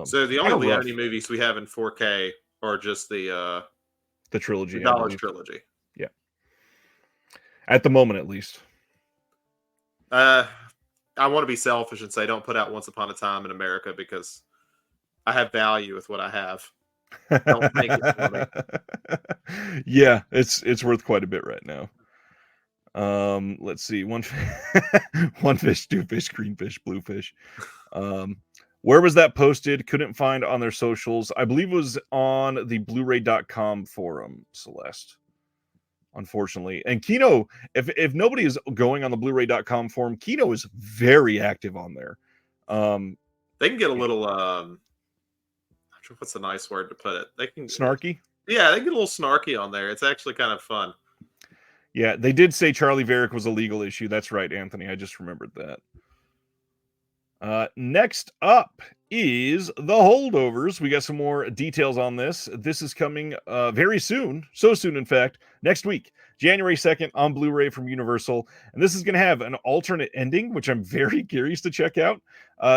So the Kind only of rough. Leone movies we have in 4K are just the Trilogy, I Dollars believe. trilogy. Yeah, at the moment, at least. I want to be selfish and say don't put out Once Upon a Time in America because I have value with what I have. Don't make it for me. Yeah, it's worth quite a bit right now. Let's see. One fish, two fish, green fish, blue fish. Where was that posted? Couldn't find on their socials. I believe it was on the blu-ray.com forum, Celeste. Unfortunately. And Kino, if nobody is going on the blu-ray.com forum, Kino is very active on there. They can get a little what's a nice word to put it? They can snarky. Yeah, they get a little snarky on there. It's actually kind of fun. Yeah, they did say Charlie Varick was a legal issue. That's right, Anthony. I just remembered that. Next up is The Holdovers. We got some more details on this. This is coming very soon. So soon, in fact, next week, January 2nd on Blu-ray from Universal. And this is going to have an alternate ending, which I'm very curious to check out.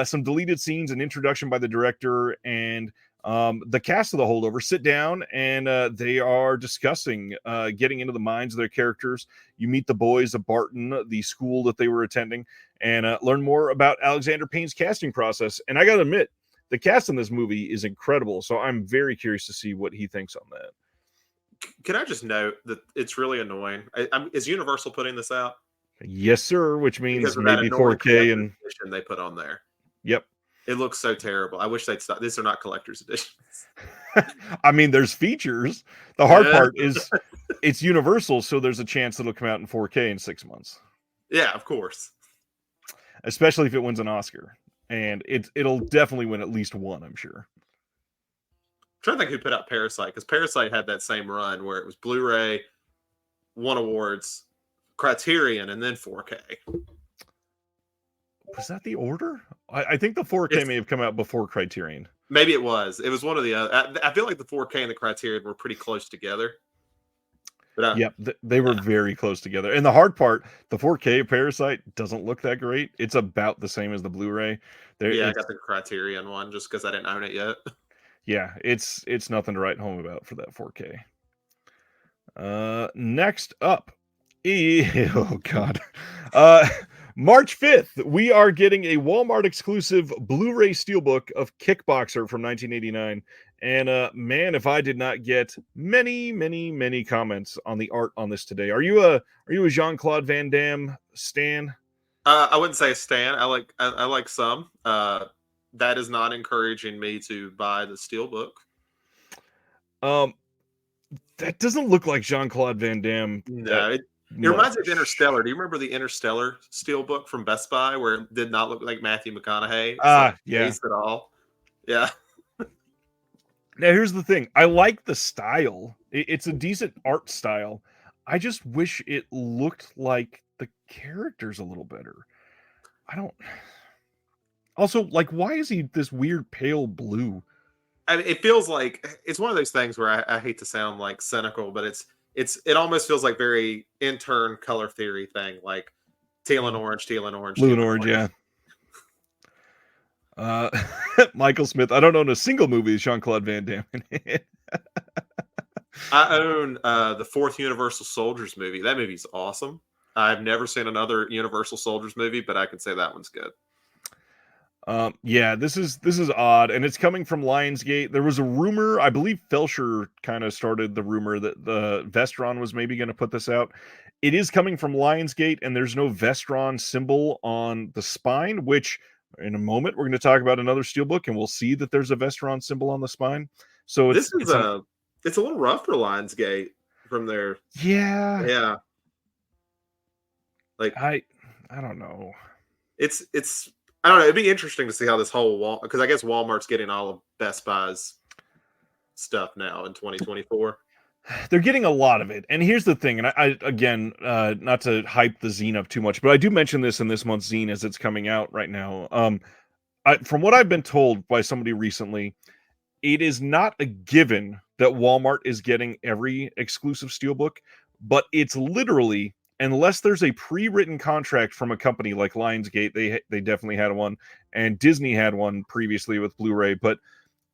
Some deleted scenes, an introduction by the director, and the cast of The Holdover sit down and they are discussing getting into the minds of their characters. You meet the boys of Barton, the school that they were attending, and learn more about Alexander Payne's casting process. And I got to admit, the cast in this movie is incredible. So I'm very curious to see what he thinks on that. Can I just note that it's really annoying? Is Universal putting this out? Yes, sir. Which means because of maybe that annoying 4K and edition they put on there. Yep. It looks so terrible. I wish they'd stop. These are not collector's editions. I mean, there's features. The hard part is it's Universal, so there's a chance it'll come out in 4K in 6 months. Yeah, of course. Especially if it wins an Oscar. And it'll definitely win at least one, I'm sure. I'm trying to think who put out Parasite, because Parasite had that same run where it was Blu-ray, won awards, Criterion, and then 4K. Was that the order? I think the 4K may have come out before Criterion. Maybe it was. It was one of the other. I feel like the 4K and the Criterion were pretty close together. But yep, they were very close together. And the hard part, the 4K Parasite doesn't look that great. It's about the same as the Blu-ray. I got the Criterion one just because I didn't own it yet. Yeah, it's nothing to write home about for that 4K. Next up, oh god, March 5th, we are getting a Walmart exclusive Blu-ray steelbook of Kickboxer from 1989. And man, if I did not get many comments on the art on this today. Are you a Jean-Claude Van Damme stan? I wouldn't say a stan. I like some. That is not encouraging me to buy the steelbook. That doesn't look like Jean-Claude Van Damme. No, it reminds me of Interstellar. Do you remember the Interstellar steelbook from Best Buy where it did not look like Matthew McConaughey? Yeah. At all. Yeah. Now, here's the thing. I like the style. It's a decent art style. I just wish it looked like the characters a little better. I don't... Also, like, why is he this weird pale blue? I mean, it feels like it's one of those things where I hate to sound like cynical, but it almost feels like very intern color theory thing, like teal and orange, blue and orange, yeah. Michael Smith. I don't own a single movie with Jean-Claude Van Damme in it. I own the fourth Universal Soldiers movie. That movie's awesome. I've never seen another Universal Soldiers movie, but I can say that one's good. Yeah, this is odd, and it's coming from Lionsgate. There was a rumor, I believe Felsher kind of started the rumor that the Vestron was maybe going to put this out. It is coming from Lionsgate, and there's no Vestron symbol on the spine, which in a moment we're going to talk about another steelbook, and we'll see that there's a Vestron symbol on the spine. So it's a little rough for Lionsgate from their yeah. Like I don't know. It's I don't know. It'd be interesting to see how this whole because I guess Walmart's getting all of Best Buy's stuff now in 2024. They're getting a lot of it. And here's the thing, and I again, not to hype the zine up too much, but I do mention this in this month's zine as it's coming out right now. From what I've been told by somebody recently, it is not a given that Walmart is getting every exclusive Steelbook, but it's literally, unless there's a pre-written contract from a company like Lionsgate, they definitely had one, and Disney had one previously with Blu-ray, but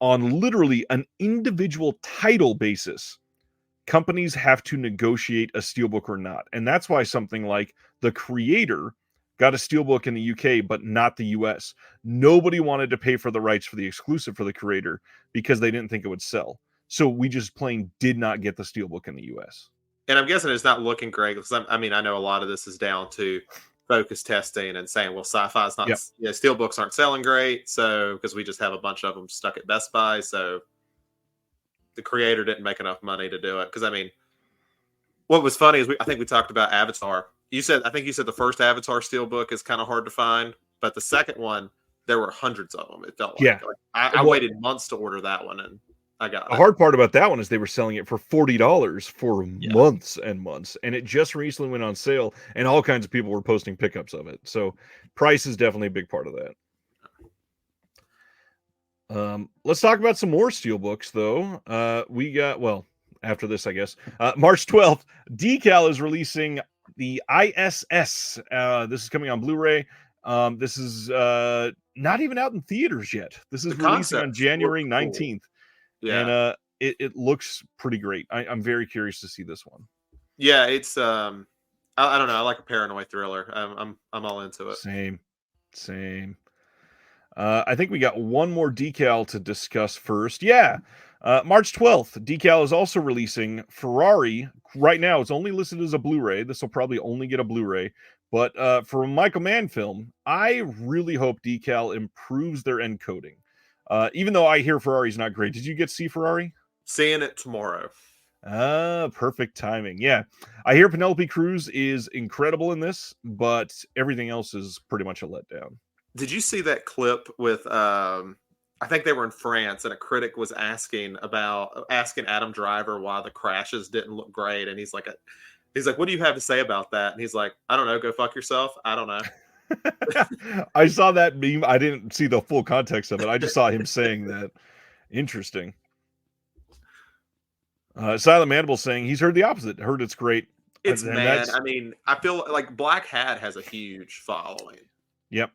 on literally an individual title basis, companies have to negotiate a steelbook or not. And that's why something like The Creator got a steelbook in the UK, but not the US. Nobody wanted to pay for the rights for the exclusive for The Creator because they didn't think it would sell. So we just plain did not get the steelbook in the US. And I'm guessing it's not looking great because I mean, I know a lot of this is down to focus testing and saying, well, sci-fi's not, Yep. steelbooks aren't selling great. So, because we just have a bunch of them stuck at Best Buy. So The Creator didn't make enough money to do it. Because I mean, what was funny is I think we talked about Avatar. I think you said the first Avatar steelbook is kind of hard to find, but the second one, there were hundreds of them. It felt like, Yeah. I waited months to order that one, and I got The it. hard part about that one is they were selling it for $40 for Yeah. months and months, and it just recently went on sale, and all kinds of people were posting pickups of it. So price is definitely a big part of that. Let's talk about some more steelbooks, though. We got, well, after this, I guess. March 12th, Decal is releasing the ISS. This is coming on Blu-ray. This is not even out in theaters yet. This is The releasing on concept January looks cool. 19th. Yeah. And it looks pretty great. I'm very curious to see this one. Yeah, it's I don't know. I like a paranoid thriller. I'm all into it. Same. I think we got one more Decal to discuss first. Yeah. March 12th, Decal is also releasing Ferrari. Right now, it's only listed as a Blu-ray. This will probably only get a Blu-ray. But for a Michael Mann film, I really hope Decal improves their encoding. Even though I hear Ferrari's not great. Did you get to see Ferrari? Seeing it tomorrow. Perfect timing. Yeah. I hear Penelope Cruz is incredible in this, but everything else is pretty much a letdown. Did you see that clip with I think they were in France and a critic was asking Adam Driver why the crashes didn't look great, and he's like, what do you have to say about that? And he's like, I don't know, go fuck yourself. I don't know. I saw that meme. I didn't see the full context of it. I just saw him saying that. Interesting. Silent Mandible saying he's heard the opposite. Heard it's great. It's mad. I mean, I feel like Black Hat has a huge following. Yep.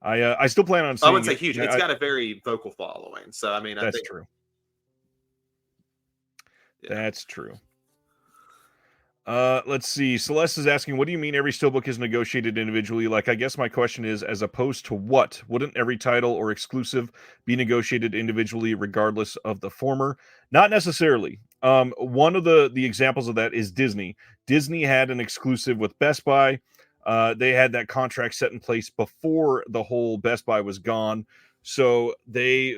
I still plan on seeing. I wouldn't say huge. It's got a very vocal following. So I mean, that's true. Yeah. That's true. Let's see. Celeste is asking, what do you mean every steelbook is negotiated individually? Like, I guess my question is, as opposed to what? Wouldn't every title or exclusive be negotiated individually regardless of the former? Not necessarily. One of the examples of that is Disney. Disney had an exclusive with Best Buy. They had that contract set in place before the whole Best Buy was gone. So they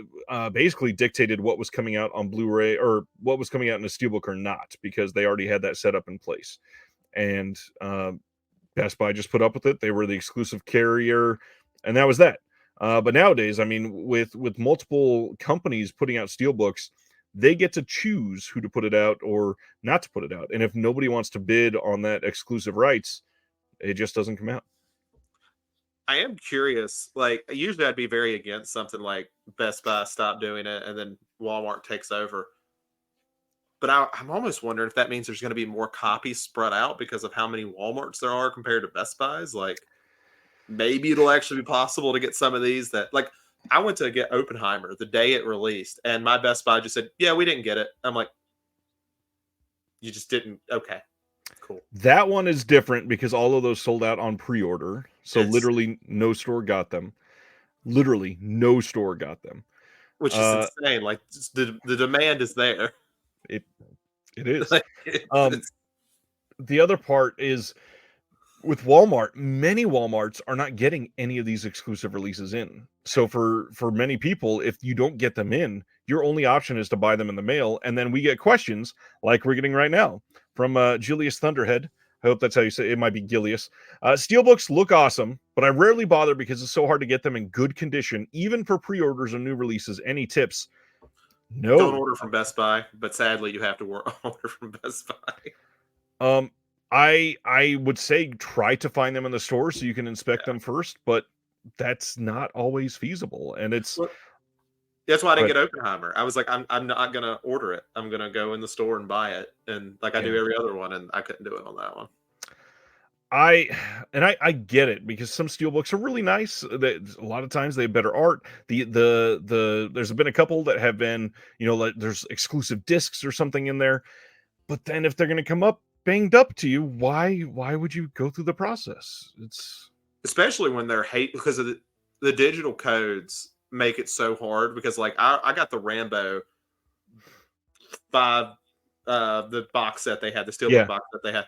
basically dictated what was coming out on Blu-ray or what was coming out in a steelbook or not, because they already had that set up in place. And Best Buy just put up with it. They were the exclusive carrier, and that was that. But nowadays, I mean, with multiple companies putting out steelbooks, they get to choose who to put it out or not to put it out. And if nobody wants to bid on that exclusive rights, it just doesn't come out. I am curious. Like, usually I'd be very against something like Best Buy stopped doing it and then Walmart takes over. But I'm almost wondering if that means there's going to be more copies spread out because of how many Walmarts there are compared to Best Buys. Like, maybe it'll actually be possible to get some of these that, like, I went to get Oppenheimer the day it released, and my Best Buy just said, yeah, we didn't get it. I'm like, you just didn't? Okay. Cool. That one is different because all of those sold out on pre-order. So literally no store got them. Literally no store got them. Which is insane. Like, the demand is there. It is. The other part is with Walmart, many Walmarts are not getting any of these exclusive releases in. So for many people, if you don't get them in, your only option is to buy them in the mail. And then we get questions like we're getting right now from Julius Thunderhead. I hope that's how you say it. It might be Gilius. Steelbooks look awesome, but I rarely bother because it's so hard to get them in good condition, even for pre-orders and new releases. Any tips? No. Don't order from Best Buy, but sadly you have to order from Best Buy. I would say try to find them in the store so you can inspect them first, but that's not always feasible. And it's That's why I didn't But get Oppenheimer. I was like, I'm not gonna order it. I'm gonna go in the store and buy it, and like I do yeah. every other one, and I couldn't do it on that one. I I get it because some steelbooks are really nice. A lot of times they have better art. There's been a couple that have been, like there's exclusive discs or something in there. But then if they're going to come up banged up to you, why would you go through the process? It's Especially when they're hate because of the digital codes make it so hard because like I got the Rambo 5 the box set they had, the steelbook yeah, box that they had.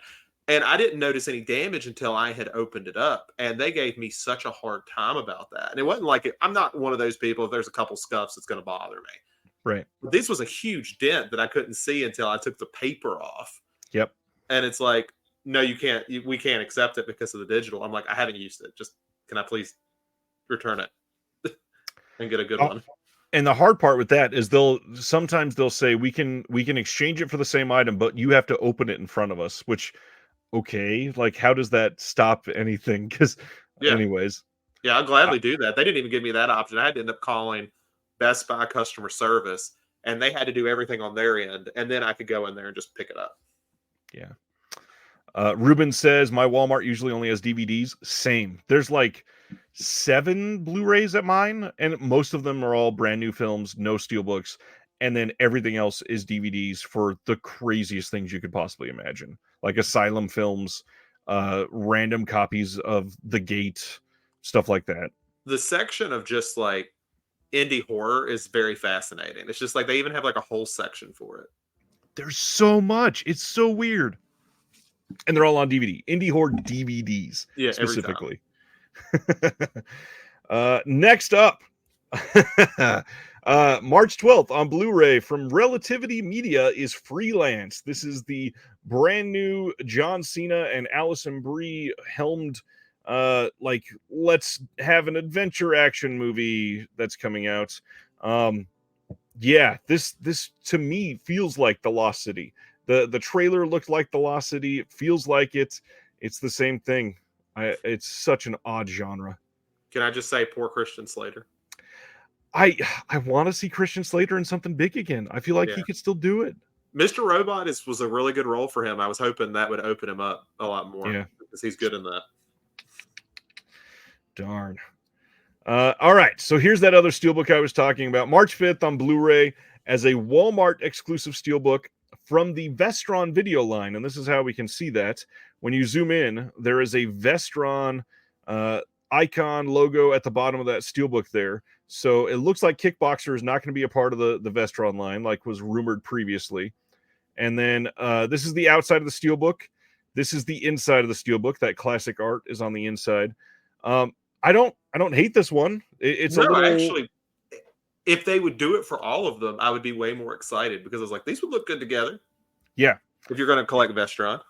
And I didn't notice any damage until I had opened it up. And they gave me such a hard time about that. And it wasn't like I'm not one of those people, if there's a couple scuffs, it's going to bother me. right. But this was a huge dent that I couldn't see until I took the paper off. Yep. And it's like, no, you can't, we can't accept it because of the digital. I'm like, I haven't used it. Just, can I please return it and get a good one? And the hard part with that is sometimes they'll say we can exchange it for the same item, but you have to open it in front of us, which okay, like how does that stop anything? Because Yeah. anyways, Yeah, I'll gladly do that. They didn't even give me that option. I had to end up calling Best Buy customer service, and they had to do everything on their end, and then I could go in there and just pick it up. yeah. Ruben says my Walmart usually only has DVDs. Same. There's like 7 Blu-rays at mine, and most of them are all brand new films, no steelbooks, and then everything else is DVDs for the craziest things you could possibly imagine, like Asylum films, random copies of The Gate, stuff like that. The section of just like indie horror is very fascinating. It's just like they even have like a whole section for it. There's so much. It's so weird. And they're all on DVD. Indie horror DVDs, Yeah, every time. specifically. Next up, March 12th on Blu-ray from Relativity Media is Freelance. This is the brand new John Cena and Alison Brie helmed like let's have an adventure action movie that's coming out. Yeah, this to me feels like The Lost City. The trailer looked like The Lost City. It feels like it's the same thing. It's such an odd genre. Can I just say poor Christian Slater? I want to see Christian Slater in something big again. I feel like he Yeah. could still do it. Mr. Robot was a really good role for him. I was hoping that would open him up a lot more. Yeah. Because he's good in that. Darn. All right, so here's that other steelbook I was talking about. March 5th on Blu-ray as a Walmart exclusive steelbook from the Vestron video line. And this is how we can see that. When you zoom in, there is a Vestron icon logo at the bottom of that steelbook there. So it looks like Kickboxer is not going to be a part of the Vestron line like was rumored previously. And then this is the outside of the steelbook. This is the inside of the steelbook. That classic art is on the inside. I don't hate this one. It's no, a little actually, if they would do it for all of them, I would be way more excited because I was like, these would look good together. Yeah. If you're going to collect Vestron.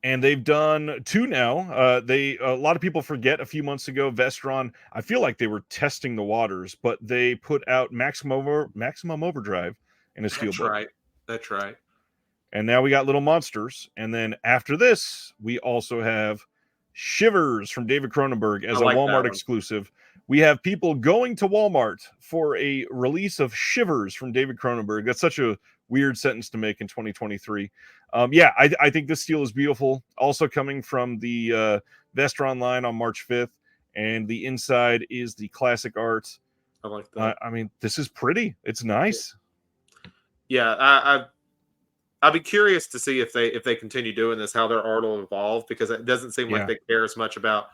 And they've done 2 now. A lot of people forget a few months ago, Vestron, I feel like they were testing the waters, but they put out Maximum Overdrive in a steelbook. That's right. And now we got Little Monsters. And then after this, we also have Shivers from David Cronenberg as a Walmart exclusive. We have people going to Walmart for a release of Shivers from David Cronenberg. That's such a weird sentence to make in 2023. Yeah, I think this steel is beautiful. Also coming from the Vestron line on March 5th. And the inside is the classic art. I like that. I mean, this is pretty. It's nice. Yeah, I'd be curious to see if they continue doing this, how their art will evolve, because it doesn't seem like they care as much about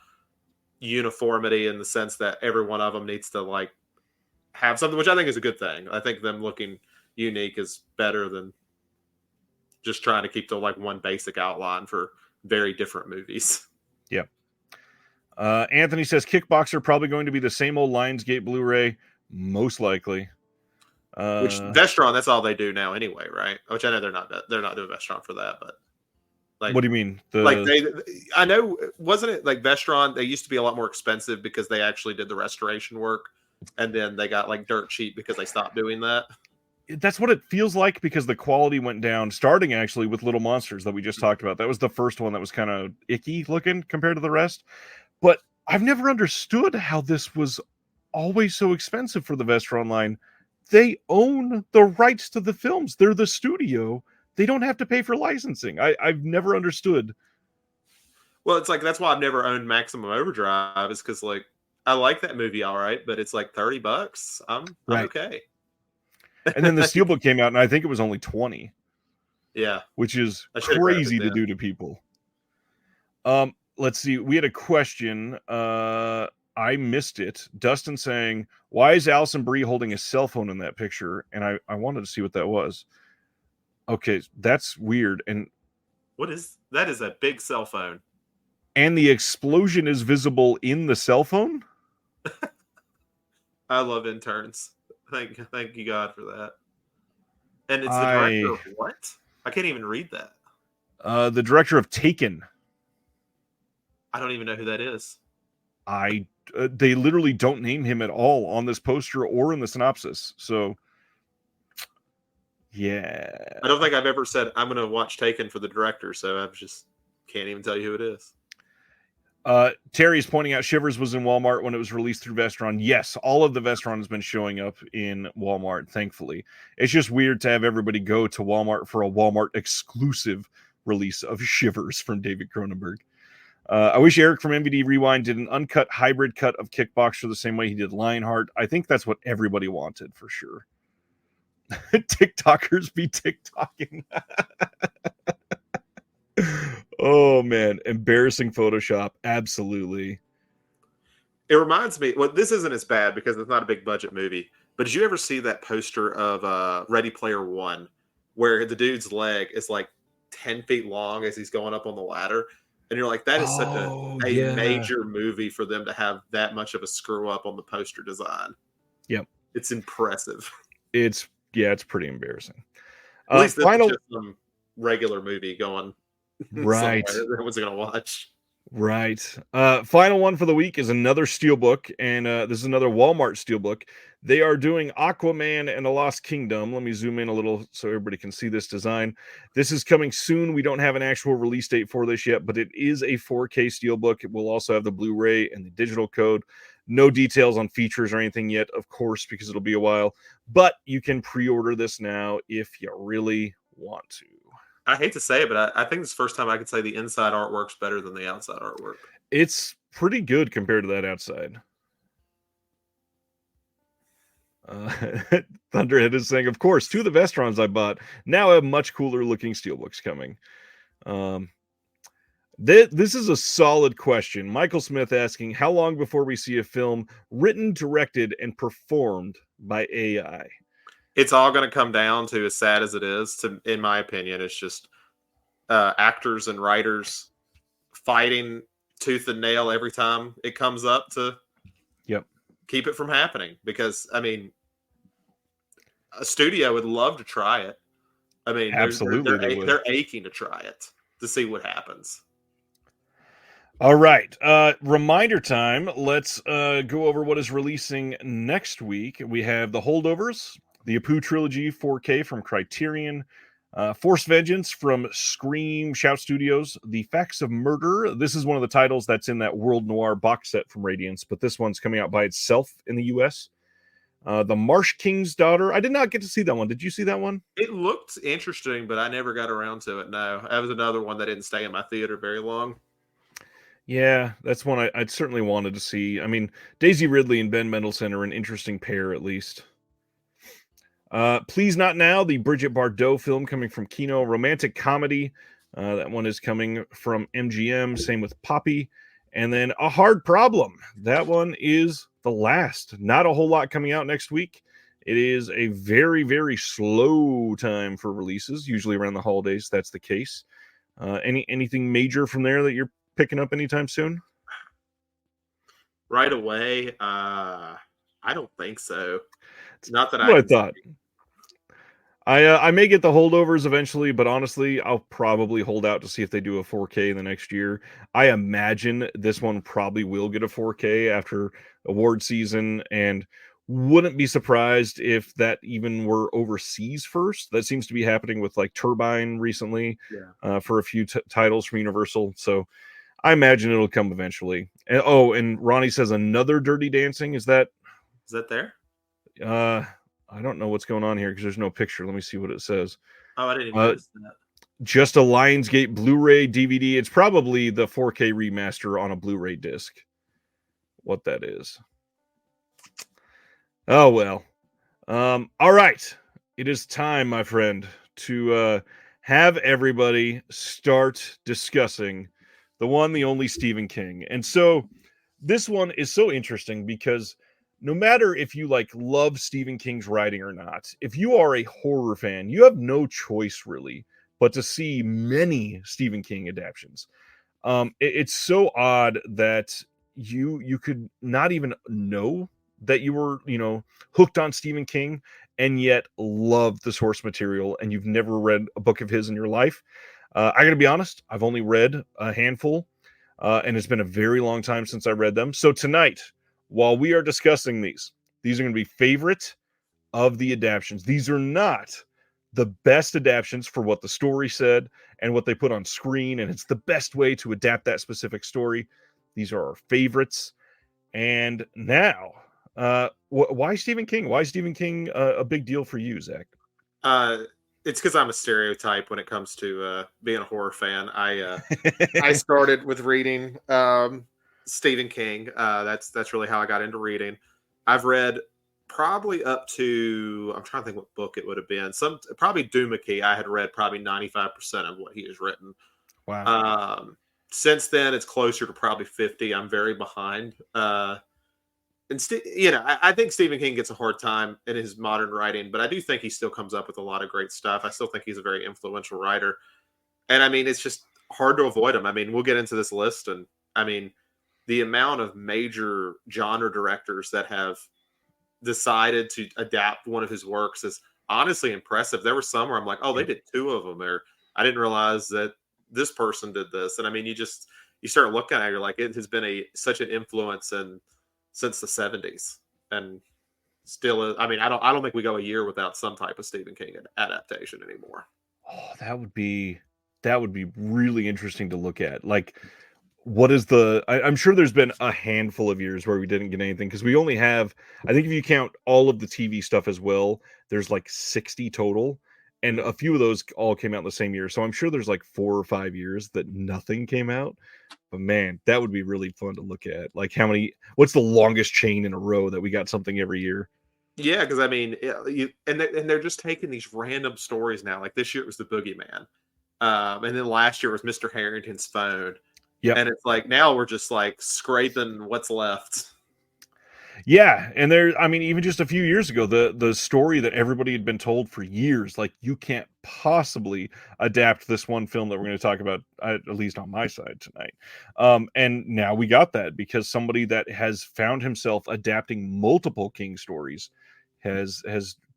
uniformity in the sense that every one of them needs to like have something, which I think is a good thing. I think them looking unique is better than just trying to keep to like one basic outline for very different movies. Yep. Anthony says Kickboxer probably going to be the same old Lionsgate Blu-ray, most likely. Which Vestron, that's all they do now anyway, right? Which I know they're not doing Vestron for that, but like, what do you mean? I know, wasn't it like Vestron? They used to be a lot more expensive because they actually did the restoration work, and then they got like dirt cheap because they stopped doing that. That's what it feels like because the quality went down, starting actually with Little Monsters that we just talked about. That was the first one that was kind of icky looking compared to the rest. But I've never understood how this was always so expensive for the Vestron line They own the rights to the films. They're the studio. They don't have to pay for licensing. I've never understood. Well, it's like that's why I've never owned Maximum Overdrive, is because like I like that movie all right, but it's like $30. I'm Right. okay. And then the Steelbook came out, and I think it was only 20, Yeah, which is I should have grabbed crazy it to then. do to people. Let's see. We had a question. I missed it. Dustin saying, "Why is Allison Brie holding a cell phone in that picture?" And I wanted to see what that was. Okay, that's weird. And What is that? Is a big cell phone. the explosion is visible in the cell phone. I love interns. Thank you God for that. And it's the director I of what? I can't even read that. the director of Taken. I don't even know who that is. They literally don't name him at all on this poster or in the synopsis. So yeah. I don't think I've ever said I'm going to watch Taken for the director, so I just can't even tell you who it is. Terry's pointing out Shivers was in Walmart when it was released through Vestron. Yes, all of the Vestron has been showing up in Walmart, thankfully. It's just weird to have everybody go to Walmart for a Walmart exclusive release of Shivers from David Cronenberg. I wish Eric from MVD Rewind did an uncut hybrid cut of Kickboxer the same way he did Lionheart. I think that's what everybody wanted for sure. TikTokers be TikToking. Oh man, embarrassing Photoshop. Absolutely. It reminds me, well, this isn't as bad because it's not a big budget movie, but did you ever see that poster of Ready Player One where the dude's leg is like 10 feet long as he's going up on the ladder? And you're like, that is such Oh a yeah. major movie for them to have that much of a screw up on the poster design. Yep. It's impressive. It's pretty embarrassing. At least this is Final just some regular movie going right. somewhere that everyone's going to watch. Right. Final one for the week is another steelbook, and this is another Walmart steelbook. They are doing Aquaman and the Lost Kingdom. Let me zoom in a little so everybody can see this design. This is coming soon. We don't have an actual release date for this yet, but it is a 4K steelbook. It will also have the Blu-ray and the digital code. No details on features or anything yet, of course, because it'll be a while. But you can pre-order this now if you really want to. I hate to say it, but I think it's the first time I could say the inside artwork's better than the outside artwork. It's pretty good compared to that outside. Thunderhead is saying, of course, two of the Vestrons I bought now have much cooler looking steelbooks coming. This is a solid question. Michael Smith asking, how long before we see a film written, directed, and performed by AI? It's all going to come down to, as sad as it is, in my opinion, it's just actors and writers fighting tooth and nail every time it comes up to keep it from happening. Because, I mean, a studio would love to try it. I mean, absolutely, they're aching to try it to see what happens. All right. Reminder time. Let's go over what is releasing next week. We have The Holdovers, the Apu Trilogy 4K from Criterion, Force Vengeance from Scream Shout Studios, The Facts of Murder. This is one of the titles that's in that World Noir box set from Radiance, but this one's coming out by itself in the US. The Marsh King's Daughter. I did not get to see that one. Did you see that one? It looked interesting, but I never got around to it. No, that was another one that didn't stay in my theater very long. Yeah, that's one I'd certainly wanted to see. I mean, Daisy Ridley and Ben Mendelsohn are an interesting pair, at least. Please Not Now, the Bridget Bardot film coming from Kino, romantic comedy. That one is coming from MGM. Same with Poppy. And then A Hard Problem. That one is the last. Not a whole lot coming out next week. It is a very, very slow time for releases. Usually around the holidays, that's the case. Anything major from there that you're picking up anytime soon? Right away, I don't think so. It's not that I thought. I may get the Holdovers eventually, but honestly, I'll probably hold out to see if they do a 4K in the next year. I imagine this one probably will get a 4K after award season, and wouldn't be surprised if that even were overseas first. That seems to be happening with like Turbine recently, for a few titles from Universal. So I imagine it'll come eventually. And Ronnie says another Dirty Dancing. Is that there? I don't know what's going on here because there's no picture. Let me see what it says. Oh, I didn't even Uh, notice that. just a Lionsgate Blu-ray DVD. It's probably the 4K remaster on a Blu-ray disc. What that is. Oh well. All right. It is time, my friend, to have everybody start discussing the one, the only Stephen King. And so this one is so interesting because no matter if you like love Stephen King's writing or not, if you are a horror fan, you have no choice really but to see many Stephen King adaptations. It's so odd that you could not even know that you were, hooked on Stephen King and yet love the source material and you've never read a book of his in your life. I got to be honest, I've only read a handful, and it's been a very long time since I read them. So tonight, while we are discussing these are going to be favorite of the adaptions. These are not the best adaptions for what the story said and what they put on screen, and it's the best way to adapt that specific story. These are our favorites. And now, why Stephen King? Why is Stephen King a big deal for you, Zach? Uh, it's because I'm a stereotype when it comes to being a horror fan. I started with reading Stephen King. That's really how I got into reading. I've read probably up to, I'm trying to think what book it would have been. Probably Doomickey. I had read probably 95% of what he has written. Wow. Since then, it's closer to probably 50. I'm very behind. I think Stephen King gets a hard time in his modern writing, but I do think he still comes up with a lot of great stuff. I still think he's a very influential writer. And I mean, it's just hard to avoid him. I mean, we'll get into this list, and I mean, the amount of major genre directors that have decided to adapt one of his works is honestly impressive. There were some where I'm like, oh, they did two of them, or I didn't realize that this person did this. And I mean, you start looking at it, you're like, it has been such an influence since the 70s, and still is. I mean, I don't think we go a year without some type of Stephen King adaptation anymore. Oh, that would be really interesting to look at. Like, what is I'm sure there's been a handful of years where we didn't get anything because we only have, I think if you count all of the TV stuff as well, there's like 60 total, and a few of those all came out in the same year. So I'm sure there's like 4 or 5 years that nothing came out. But man, that would be really fun to look at. Like, what's the longest chain in a row that we got something every year? Yeah, because I mean, they're just taking these random stories now. Like this year it was the Boogeyman, and then last year was Mr. Harrington's phone, Yep. and it's like now we're just like scraping what's left. Yeah, and I mean, even just a few years ago, the story that everybody had been told for years, like you can't possibly adapt this one film that we're going to talk about, at least on my side tonight. And now we got that because somebody that has found himself adapting multiple King stories has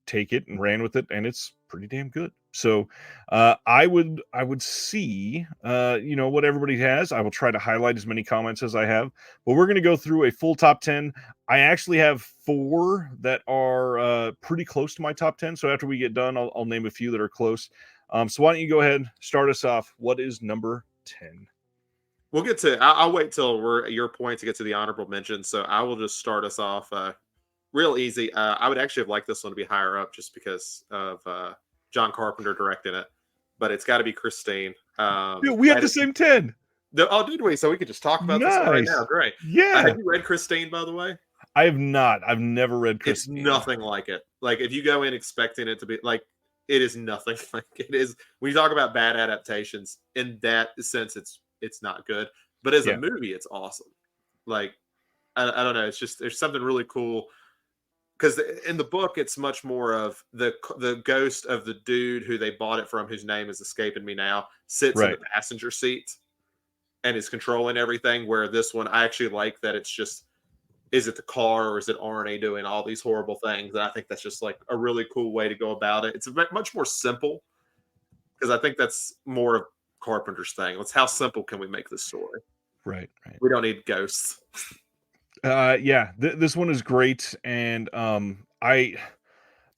take it and ran with it, and it's pretty damn good. So I would see what everybody has. I will try to highlight as many comments as I have, but we're going to go through a full top 10. I actually have 4 that are pretty close to my top 10. So after we get done, I'll name a few that are close. So why don't you go ahead, start us off? What is number 10? We'll get to. I'll wait till we're at your point to get to the honorable mention. So I will just start us off real easy. I would actually have liked this one to be higher up just because of John Carpenter directing it, but it's got to be Christine. Dude, we have the same 10. Oh, did we? So we could just talk about this one right Nice. now. Great. Yeah. Have you read Christine, by the way? I have not. I've never read Christine. It's nothing like it. Like if you go in expecting it to be like, it is nothing like it is. When you talk about bad adaptations, in that sense, it's not good. But as a movie, it's awesome. Like I don't know. It's just there's something really cool because in the book, it's much more of the ghost of the dude who they bought it from, whose name is escaping me now, sits in the passenger seat and is controlling everything. Where this one, I actually like that it's just, is it the car or is it Arnie doing all these horrible things? And I think that's just like a really cool way to go about it. It's much more simple because I think that's more of Carpenter's thing. It's how simple can we make this story? Right. We don't need ghosts. This one is great, and the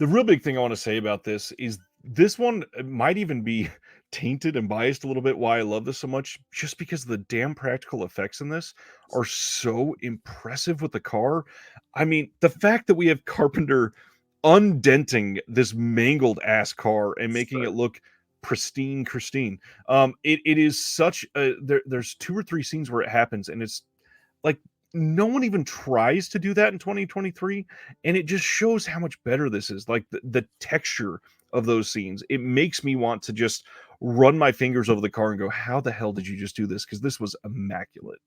real big thing I want to say about this is this one might even be tainted and biased a little bit why I love this so much, just because the damn practical effects in this are so impressive with the car. I mean, the fact that we have Carpenter undenting this mangled ass car and making it So, look pristine. It is such a there's 2 or 3 scenes where it happens, and it's like no one even tries to do that in 2023, and it just shows how much better this is. Like the texture of those scenes, it makes me want to just run my fingers over the car and go, "How the hell did you just do this?" Because this was immaculate.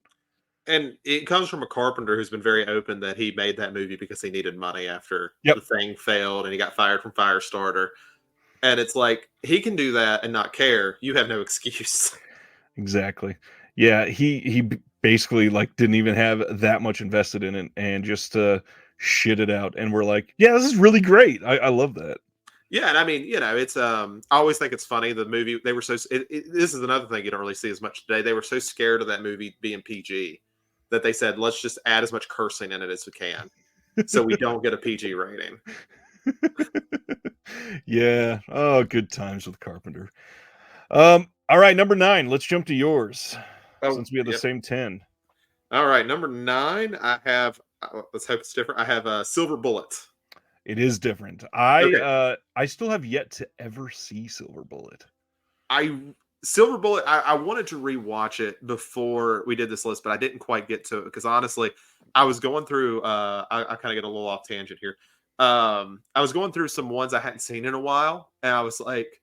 and it comes from a carpenter who's been very open that he made that movie because he needed money after Yep, the thing failed and he got fired from Firestarter. And it's like he can do that and not care. You have no excuse. exactly. Yeah, basically like didn't even have that much invested in it and just shit it out. And we're like, yeah, this is really great. I love that. Yeah, and I mean, it's I always think it's funny the movie they were so this is another thing you don't really see as much today. They were so scared of that movie being PG that they said let's just add as much cursing in it as we can so we don't get a PG rating. Yeah. Oh, good times with Carpenter. All right, number 9. Let's jump to yours Oh, since we have the yep. same 10. All right, number 9, I have let's hope it's different. I have a Silver Bullet. It is different. Okay. I still have yet to ever see Silver Bullet. I Silver Bullet. I wanted to rewatch it before we did this list, but I didn't quite get to it because honestly, I was going through. I kind of get a little off tangent here. I was going through some ones I hadn't seen in a while, and I was like,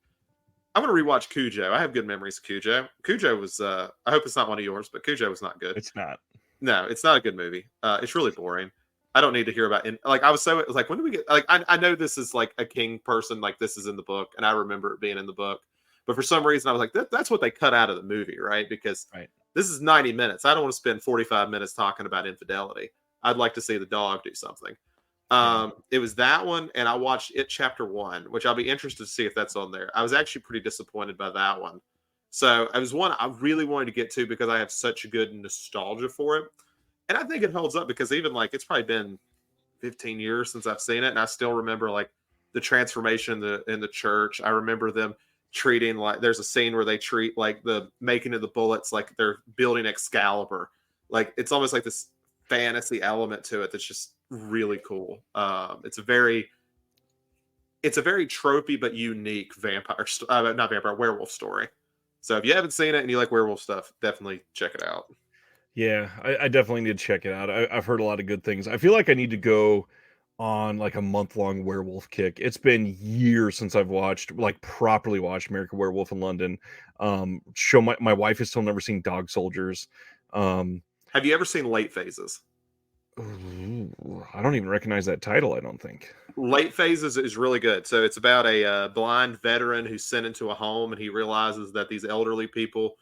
I'm going to rewatch Cujo. I have good memories of Cujo. Cujo was. I hope it's not one of yours, but Cujo was not good. It's not. No, it's not a good movie. It's really boring. I don't need to hear about it. Like I was so it was like when do we get like I know this is like a king person, like this is in the book, and I remember it being in the book. But for some reason I was like, that's what they cut out of the movie, right? Because Right. this is 90 minutes. I don't want to spend 45 minutes talking about infidelity. I'd like to see the dog do something. Yeah. It was that one, and I watched it chapter 1, which I'll be interested to see if that's on there. I was actually pretty disappointed by that one. So it was one I really wanted to get to because I have such a good nostalgia for it. And I think it holds up because even like it's probably been 15 years since I've seen it, and I still remember like the transformation in the church. I remember them treating like there's a scene where they treat like the making of the bullets like they're building Excalibur. Like it's almost like this fantasy element to it that's just really cool. It's a very tropey but unique not vampire werewolf story. So if you haven't seen it and you like werewolf stuff, definitely check it out. Yeah, I definitely need to check it out. I've heard a lot of good things. I feel like I need to go on like a month-long werewolf kick. It's been years since I've watched, like properly watched American Werewolf in London. Show my wife has still never seen Dog Soldiers. Um, Have you ever seen Late Phases? I don't even recognize that title, I don't think. Late Phases is really good. So it's about a blind veteran who's sent into a home, and he realizes that these elderly people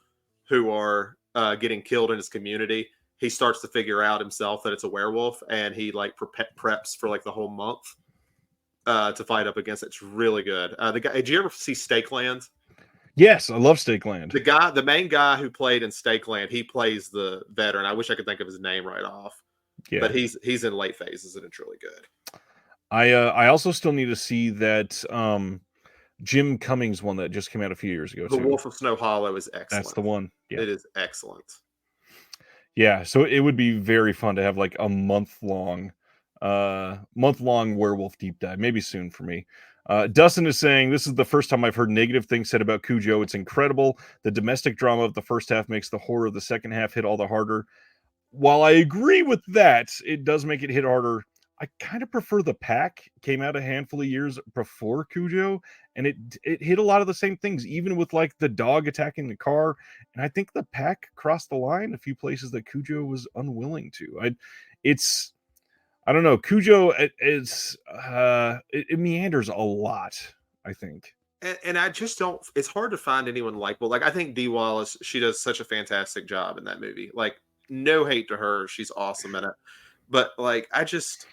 who are getting killed in his community, he starts to figure out himself that it's a werewolf, and he like preps for like the whole month to fight up against it. It's really good. The guy, did you ever see Stakeland? Yes, I love Stakeland. The main guy who played in Stakeland, he plays the veteran. I wish I could think of his name right off, Yeah. but he's in Late Phases, and it's really good. I also still need to see that Jim Cummings one that just came out a few years ago The too. Wolf of Snow Hollow is That's the excellent. one. Yeah. It is excellent. Yeah, so it would be very fun to have like a month long werewolf deep dive, maybe soon for me. Dustin is saying this is the first time I've heard negative things said about Cujo. It's incredible. The domestic drama of the first half makes the horror of the second half hit all the harder. While I agree with that, it does make it hit harder. I kind of prefer the Pack. Came out a handful of years before Cujo, and it hit a lot of the same things, even with like the dog attacking the car. And I think the Pack crossed the line a few places that Cujo was unwilling to. It's I don't know. Cujo it meanders a lot, I think. And I just don't. It's hard to find anyone likable. Like I think Dee Wallace, she does such a fantastic job in that movie. Like no hate to her, she's awesome in it. But I just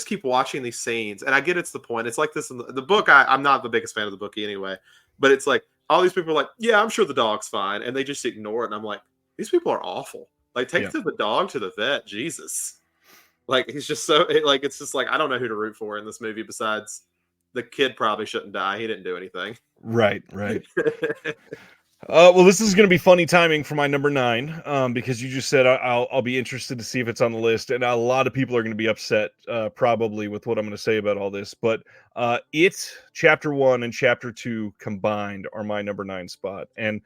keep watching these scenes, and I get it's the point. It's like this in the book. I'm not the biggest fan of the book anyway, but it's like all these people are like, yeah, I'm sure the dog's fine, and they just ignore it. And I'm like, these people are awful. Like take Yeah. the dog to the vet, Jesus. Like he's just so like it's just like I don't know who to root for in this movie besides the kid probably shouldn't die. He didn't do anything. Right. Well, this is going to be funny timing for my number 9, because you just said I'll be interested to see if it's on the list, and a lot of people are going to be upset, probably with what I'm going to say about all this. But it chapter 1 and chapter 2 combined are my number 9 spot, and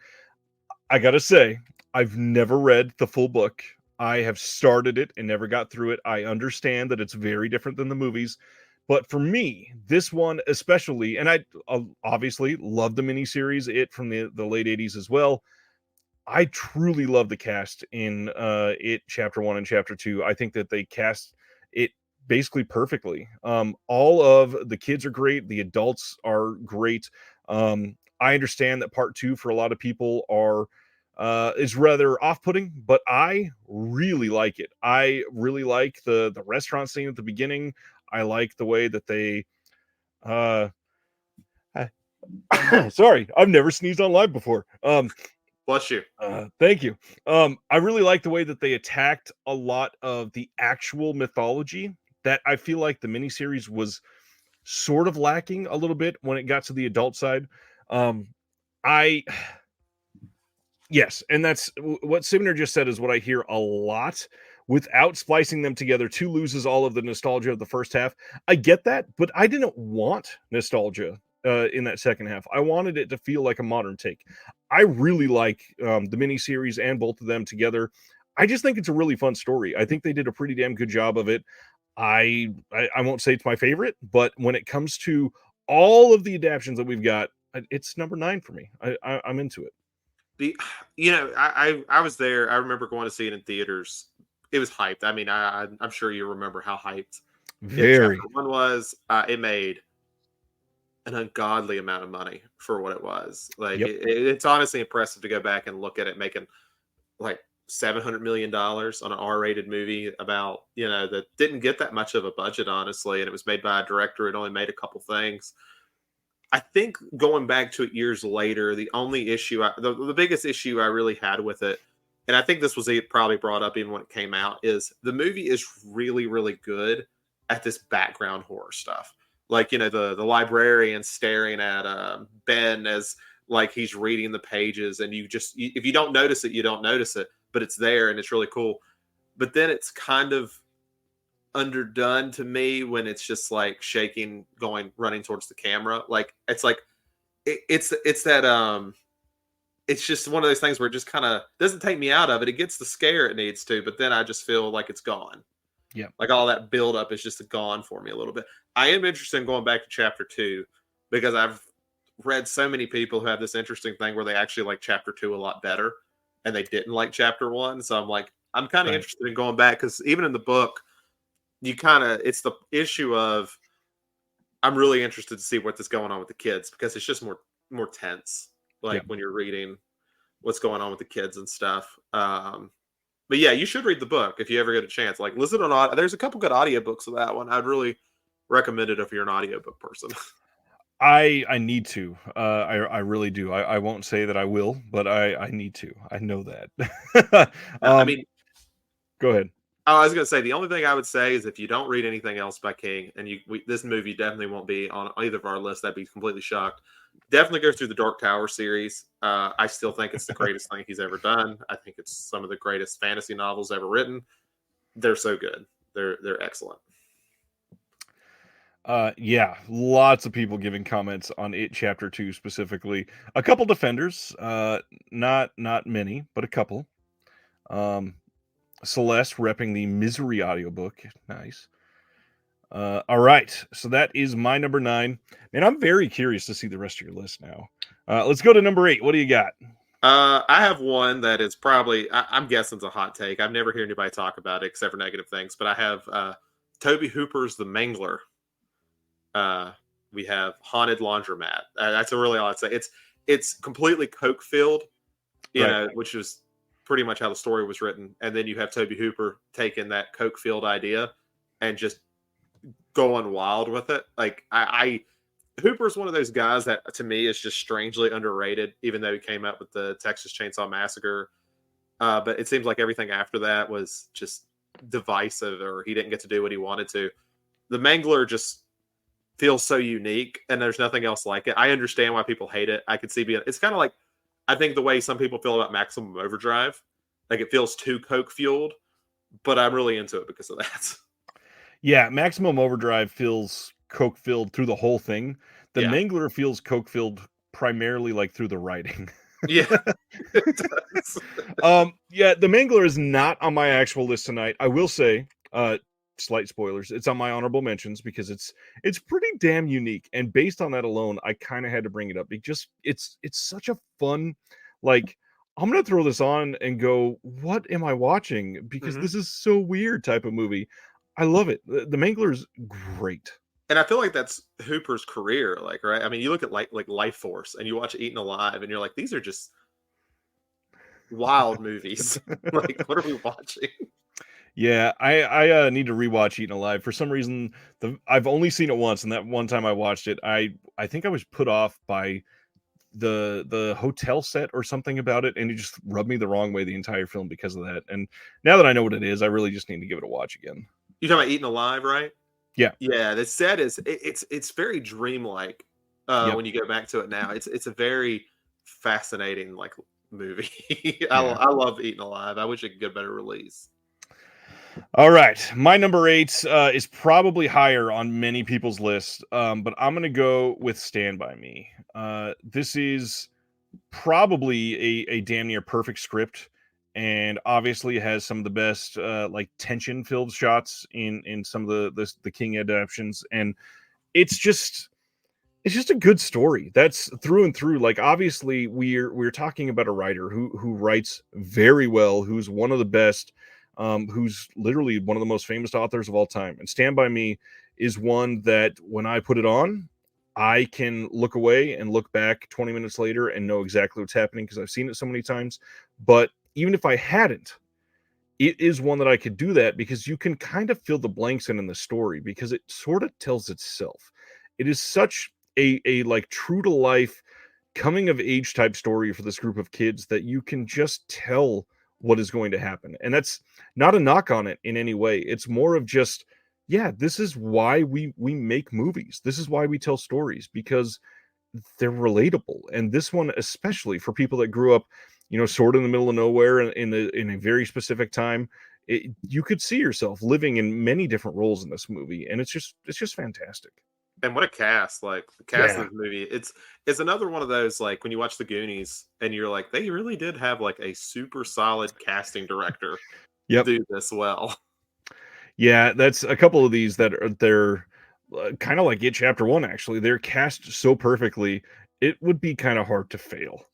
I gotta say, I've never read the full book. I have started it and never got through it. I understand that it's very different than the movies, but for me, this one especially, and I obviously love the miniseries, it from the late '80s as well. I truly love the cast in it chapter 1 and chapter 2. I think that they cast it basically perfectly. All of the kids are great, the adults are great. I understand that part 2 for a lot of people are is rather off-putting, but I really like it. I really like the restaurant scene at the beginning. I like the way that they uh sorry, I've never sneezed on live before. Bless you. Thank you. I really like the way that they attacked a lot of the actual mythology that I feel like the miniseries was sort of lacking a little bit when it got to the adult side. Um, I Yes, and that's what Sivner just said is what I hear a lot. Without splicing them together, 2 loses all of the nostalgia of the first half. I get that, but I didn't want nostalgia in that second half. I wanted it to feel like a modern take. I really like the miniseries and both of them together. I just think it's a really fun story. I think they did a pretty damn good job of it. I won't say it's my favorite, but when it comes to all of the adaptations that we've got, it's number 9 for me. I'm into it. The you know, I was there. I remember going to see it in theaters. It was hyped. I mean, I'm sure you remember how hyped chapter Very. 1 was. It made an ungodly amount of money for what it was. Like Yep. it's honestly impressive to go back and look at it making like $700 million on an R-rated movie about that didn't get that much of a budget, honestly, and it was made by a director. It only made a couple things. I think going back to it years later, the only issue, the biggest issue I really had with it, and I think this was probably brought up even when it came out, is the movie is really, really good at this background horror stuff. Like, the librarian staring at Ben as like he's reading the pages, and if you don't notice it, you don't notice it, but it's there and it's really cool. But then it's kind of underdone to me when it's just like shaking, running towards the camera. Like it's like it's that it's just one of those things where it just kind of doesn't take me out of it. It gets the scare it needs to, but then I just feel like it's gone. Yeah. Like all that build up is just gone for me a little bit. I am interested in going back to chapter 2 because I've read so many people who have this interesting thing where they actually like chapter 2 a lot better and they didn't like chapter 1. So I'm kind of Right. interested in going back because even in the book, it's the issue of I'm really interested to see what's going on with the kids because it's just more tense. Yeah. Like when you're reading what's going on with the kids and stuff. But yeah, you should read the book if you ever get a chance. Like listen on there's a couple good audiobooks of that one. I'd really recommend it if you're an audiobook person. I need to. I really do. I won't say that I will, but I need to. I know that. I um, mean, Go ahead. I was going to say the only thing I would say is if you don't read anything else by King, and this movie definitely won't be on either of our lists, I'd be completely shocked. Definitely go through the Dark Tower series. I still think it's the greatest thing he's ever done. I think it's some of the greatest fantasy novels ever written. They're so good. They're excellent. Yeah, lots of people giving comments on it chapter 2 specifically. A couple defenders, not many, but a couple. Um, Celeste repping the Misery audiobook. Nice. All right, so that is my number 9. And I'm very curious to see the rest of your list now. Let's go to number 8. What do you got? I have one that is probably I'm guessing it's a hot take. I've never heard anybody talk about it except for negative things, but I have Toby Hooper's The Mangler. We have Haunted Laundromat. That's really all I'd say. It's completely coke filled, Right. which is pretty much how the story was written. And then you have Toby Hooper taking that coke filled idea and just going wild with it. Like I Hooper's one of those guys that to me is just strangely underrated, even though he came out with the Texas Chainsaw Massacre. But it seems like everything after that was just divisive, or he didn't get to do what he wanted to. The Mangler just feels so unique, and there's nothing else like it. I understand why people hate it. I could see it's kind of like I think the way some people feel about Maximum Overdrive, like it feels too coke fueled, but I'm really into it because of that. Yeah, Maximum Overdrive feels coke filled through the whole thing. The Yeah. Mangler feels coke filled primarily like through the writing. Yeah. It does. Yeah, The Mangler is not on my actual list tonight. I will say, slight spoilers, it's on my honorable mentions because it's pretty damn unique. And based on that alone, I kind of had to bring it up because it's such a fun, like, I'm gonna throw this on and go, what am I watching? Because Mhm. this is so weird type of movie. I love it. The Mangler is great. And I feel like that's Hooper's career, like, right? I mean, you look at like Life Force and you watch Eaten Alive and you're like, these are just wild movies. Like, what are we watching? Yeah, I need to rewatch Eaten Alive. For some reason, I've only seen it once, and that one time I watched it, I think I was put off by the hotel set or something about it, and it just rubbed me the wrong way the entire film because of that. And now that I know what it is, I really just need to give it a watch again. You talking about Eaten Alive, right? Yeah, Yeah, the set is it's very dreamlike yep, when you go back to it now. It's a very fascinating like movie. yeah. I love Eaten Alive. I wish it could get a better release. All right, my number 8 is probably higher on many people's list, but I'm gonna go with Stand By Me. This is probably a damn near perfect script, and obviously has some of the best like tension filled shots in some of the King adaptations, and it's just it's just a good story. That's through and through. Like, obviously we're talking about a writer who writes very well, who's one of the best, who's literally one of the most famous authors of all time. And Stand By Me is one that when I put it on, I can look away and look back 20 minutes later and know exactly what's happening because I've seen it so many times. But even if I hadn't, it is one that I could do that because you can kind of fill the blanks in the story because it sort of tells itself. It is such a like true to life coming of age type story for this group of kids that you can just tell what is going to happen. And that's not a knock on it in any way. It's more of just, yeah, this is why we make movies. This is why we tell stories because they're relatable. And this one, especially for people that grew up, sort of in the middle of nowhere in a very specific time, you could see yourself living in many different roles in this movie, and it's just fantastic. And what a cast! Like the cast of Yeah. this movie, it's another one of those like when you watch The Goonies and you're like, they really did have like a super solid casting director Yep. do this well. Yeah, that's a couple of these that are they're kind of like it chapter one. Actually, they're cast so perfectly, it would be kind of hard to fail.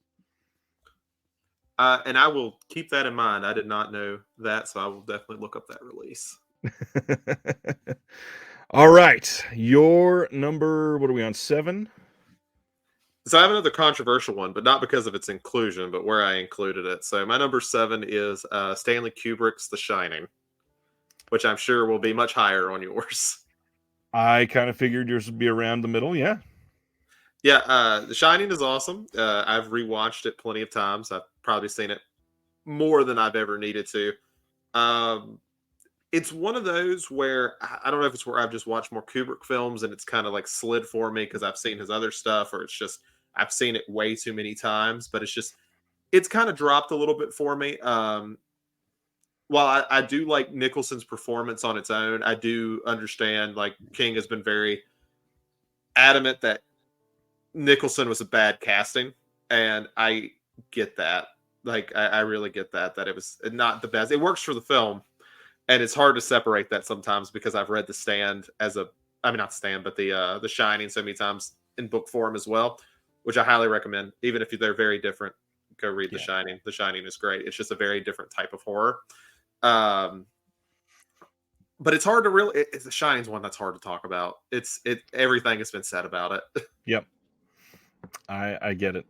And I will keep that in mind. I did not know that, so I will definitely look up that release. All right, your number. What are we on 7? So I have another controversial one, but not because of its inclusion, but where I included it. So my number 7 is Stanley Kubrick's The Shining, which I'm sure will be much higher on yours. I kind of figured yours would be around the middle. Yeah. Yeah, The Shining is awesome. I've rewatched it plenty of times. I've probably seen it more than I've ever needed to. Um, it's one of those where I don't know if it's where I've just watched more Kubrick films and it's kind of like slid for me because I've seen his other stuff, or it's just I've seen it way too many times. But it's kind of dropped a little bit for me. While I do like Nicholson's performance on its own, I do understand like King has been very adamant that Nicholson was a bad casting, and I get that. Like I really get that it was not the best. It works for the film, and it's hard to separate that sometimes because I've read The Stand I mean not Stand, but the Shining so many times in book form as well, which I highly recommend. Even if they're very different, go read The Yeah. Shining. The Shining is great. It's just a very different type of horror. Um, but it's hard to really. It's The Shining's one that's hard to talk about. Everything has been said about it. Yep. I get it.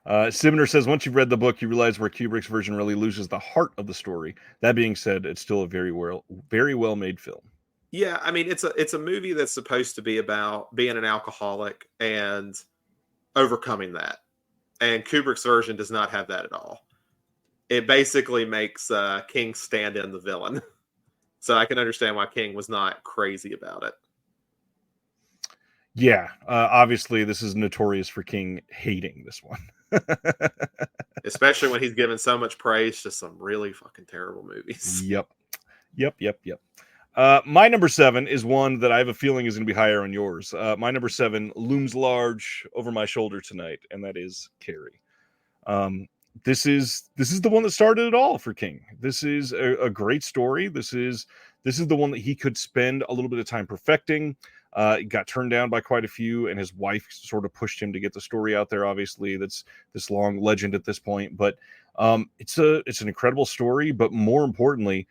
Sibner says once you've read the book, you realize where Kubrick's version really loses the heart of the story. That being said, it's still a very well made film. Yeah, I mean it's a movie that's supposed to be about being an alcoholic and overcoming that. And Kubrick's version does not have that at all. It basically makes King stand in the villain. So I can understand why King was not crazy about it. Yeah, obviously this is notorious for King hating this one. especially when he's given so much praise to some really fucking terrible movies. Yep. My number 7 is one that I have a feeling is going to be higher on yours. My number 7 looms large over my shoulder tonight, and that is Carrie. This is the one that started it all for King. This is a great story. This is the one that he could spend a little bit of time perfecting. It got turned down by quite a few, and his wife sort of pushed him to get the story out there. Obviously, that's this long legend at this point, but it's an incredible story. But more importantly,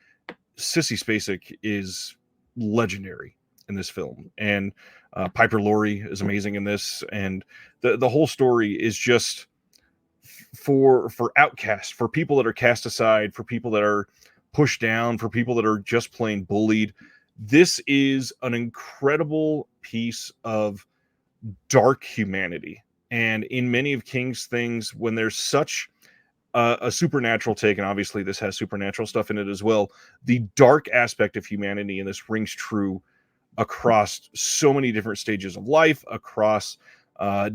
Sissy Spacek is legendary in this film, and Piper Laurie is amazing in this, and the whole story is just for outcasts, for people that are cast aside, for people that are pushed down, for people that are just plain bullied. This is an incredible piece of dark humanity. And in many of King's things, when there's such a supernatural take, and obviously this has supernatural stuff in it as well, the dark aspect of humanity in this rings true across so many different stages of life, across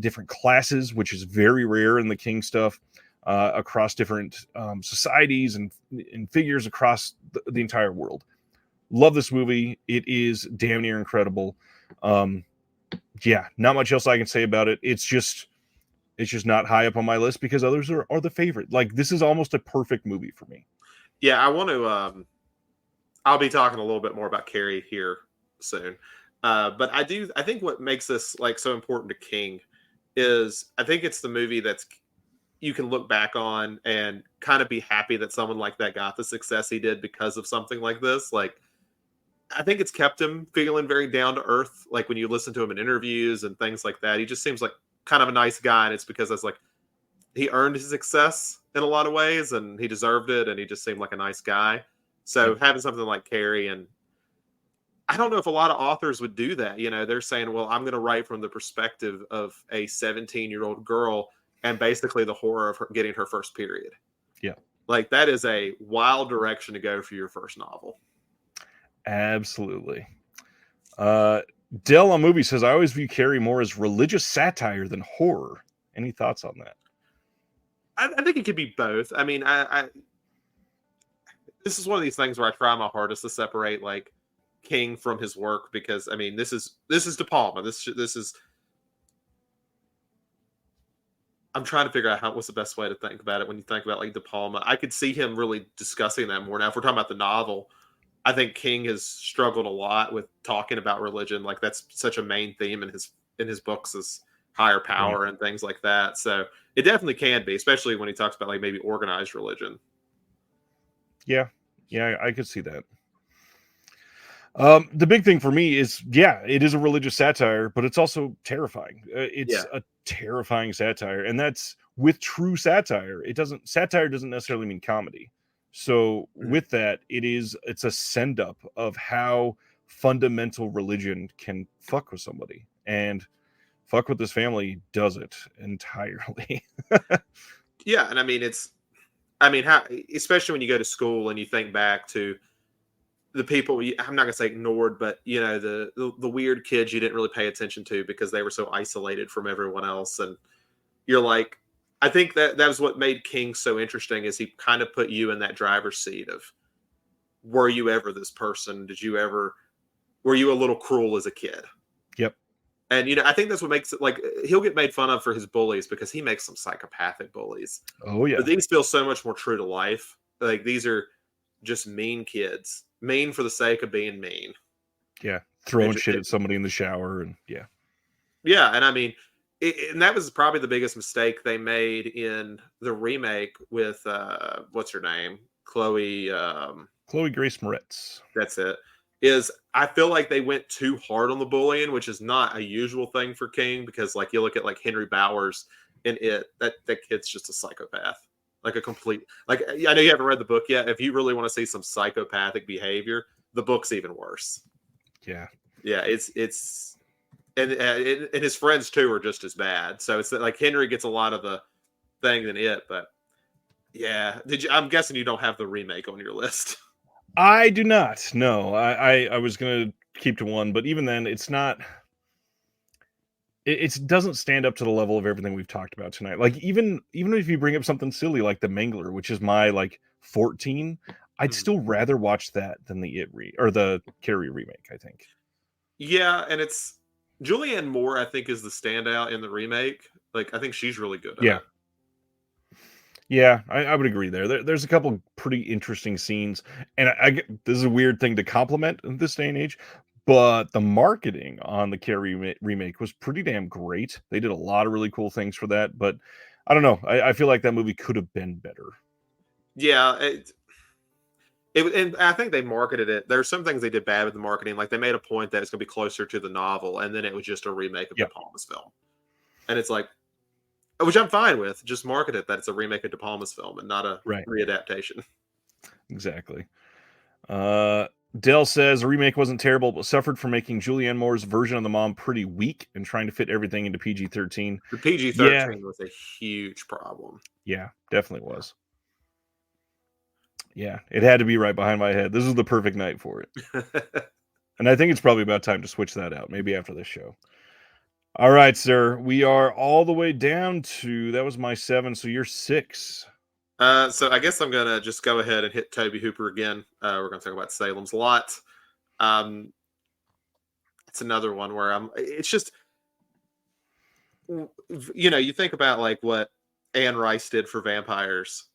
different classes, which is very rare in the King stuff, across different societies and figures across the entire world. Love this movie. It is damn near incredible. Yeah, not much else I can say about it. It's just not high up on my list because others are the favorite. Like, this is almost a perfect movie for me. Yeah, I want to. I'll be talking a little bit more about Carrie here soon, but I think what makes this like so important to King is I think it's the movie that's you can look back on and kind of be happy that someone like that got the success he did because of something like this. Like, I think it's kept him feeling very down to earth. Like when you listen to him in interviews and things like that, he just seems like kind of a nice guy. And it's because that's like, he earned his success in a lot of ways and he deserved it. And he just seemed like a nice guy. So having something like Carrie, and I don't know if a lot of authors would do that. You know, they're saying, well, I'm going to write from the perspective of a 17-year-old girl and basically the horror of her getting her first period. Yeah. Like that is a wild direction to go for your first novel. Absolutely. Dell on Movie says, I always view Carrie more as religious satire than horror. Any thoughts on that? I think it could be both. I mean, I this is one of these things where I try my hardest to separate like King from his work because I mean this is De Palma. This is I'm trying to figure out what's the best way to think about it when you think about like De Palma. I could see him really discussing that more. Now, if we're talking about the novel, I think King has struggled a lot with talking about religion. Like that's such a main theme in his books is higher power and things like that. So it definitely can be, especially when he talks about like maybe organized religion. Yeah, I could see that. The big thing for me is, it is a religious satire, but it's also terrifying. It's a terrifying satire, and that's with true satire. Satire doesn't necessarily mean comedy. So with that, it's a send up of how fundamental religion can fuck with somebody, and fuck with this family does it entirely. Yeah, and I mean how, especially when you go to school and you think back to the people I'm not gonna say ignored, but you know the weird kids you didn't really pay attention to because they were so isolated from everyone else, and you're like, I think that was what made King so interesting is he kind of put you in that driver's seat of, were you ever this person? Were you a little cruel as a kid? Yep. And you know, I think that's what makes it like he'll get made fun of for his bullies because he makes some psychopathic bullies. Oh yeah. But these feel so much more true to life. Like these are just mean kids. Mean for the sake of being mean. Yeah. Throwing shit at somebody in the shower and Yeah, and I mean, and that was probably the biggest mistake they made in the remake with what's her name? Chloe Grace Moretz. That's it. Is I feel like they went too hard on the bullying, which is not a usual thing for King because like you look at like Henry Bowers in that kid's just a psychopath. Like a complete, like I know you haven't read the book yet. If you really want to see some psychopathic behavior, the book's even worse. Yeah, it's and his friends too are just as bad. So it's like Henry gets a lot of the thing than it. But yeah, I'm guessing you don't have the remake on your list. I do not. No, I was gonna keep to one, but even then, it's not. it doesn't stand up to the level of everything we've talked about tonight. Like even if you bring up something silly like The Mangler, which is my like 14, I'd Mhm. still rather watch that than or the Carrie remake, I think. Yeah, and it's Julianne Moore, I think, is the standout in the remake. Like, I think she's really good in Yeah. it. Yeah, I would agree there's a couple pretty interesting scenes, and this is a weird thing to compliment in this day and age, but the marketing on the Carrie remake was pretty damn great. They did a lot of really cool things for that, but I don't know. I feel like that movie could have been better. Yeah, and I think they marketed it. There's some things they did bad with the marketing, like they made a point that it's going to be closer to the novel, and then it was just a remake of De Yeah, Palma's film, and it's like, which I'm fine with. Just market it that it's a remake of De Palma's film and not a right. readaptation. Exactly. Uh, Dell says a remake wasn't terrible, but suffered from making Julianne Moore's version of the mom pretty weak and trying to fit everything into PG-13. The Yeah, PG-13 was a huge problem. yeah, definitely was. Yeah, it had to be right behind my head. This is the perfect night for it. And I think it's probably about time to switch that out, maybe after this show. All right, sir. We are all the way down to that was my 7, so you're 6. So I guess I'm gonna just go ahead and hit Toby Hooper again. We're gonna talk about Salem's Lot. Um, it's another one where It's just you think about like what Anne Rice did for vampires.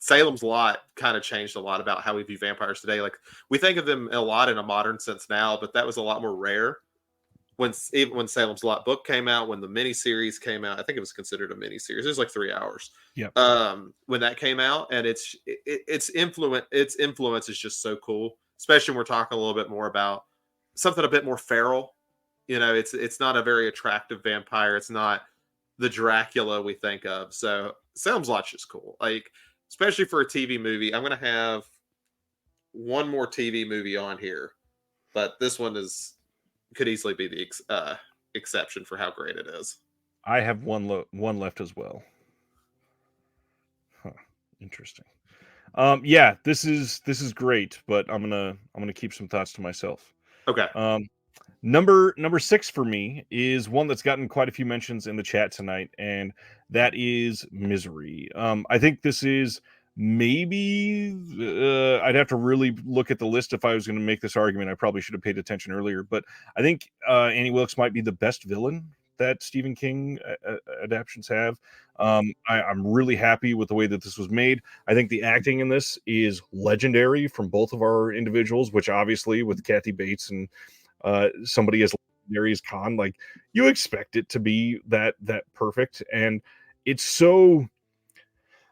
Salem's Lot kind of changed a lot about how we view vampires today. Like we think of them a lot in a modern sense now, but that was a lot more rare even when Salem's Lot book came out, when the miniseries came out. I think it was considered a miniseries. It was like 3 hours. Yep. When that came out, and its influence is just so cool. Especially when we're talking a little bit more about something a bit more feral. It's not a very attractive vampire. It's not the Dracula we think of. So Salem's Lot's just cool. Like, especially for a TV movie. I'm gonna have one more TV movie on here, but this one could easily be the exception for how great it is. I have one left as well. Huh. Interesting. Yeah, this is great, but I'm gonna keep some thoughts to myself. Okay. Um, number 6 for me is one that's gotten quite a few mentions in the chat tonight, and that is Misery. I think this is maybe I'd have to really look at the list if I was going to make this argument. I probably should have paid attention earlier, but I think Annie Wilkes might be the best villain that Stephen King adaptations have. I'm really happy with the way that this was made. I think the acting in this is legendary from both of our individuals, which obviously with Kathy Bates and somebody as legendary as Khan, like you expect it to be that perfect, and it's so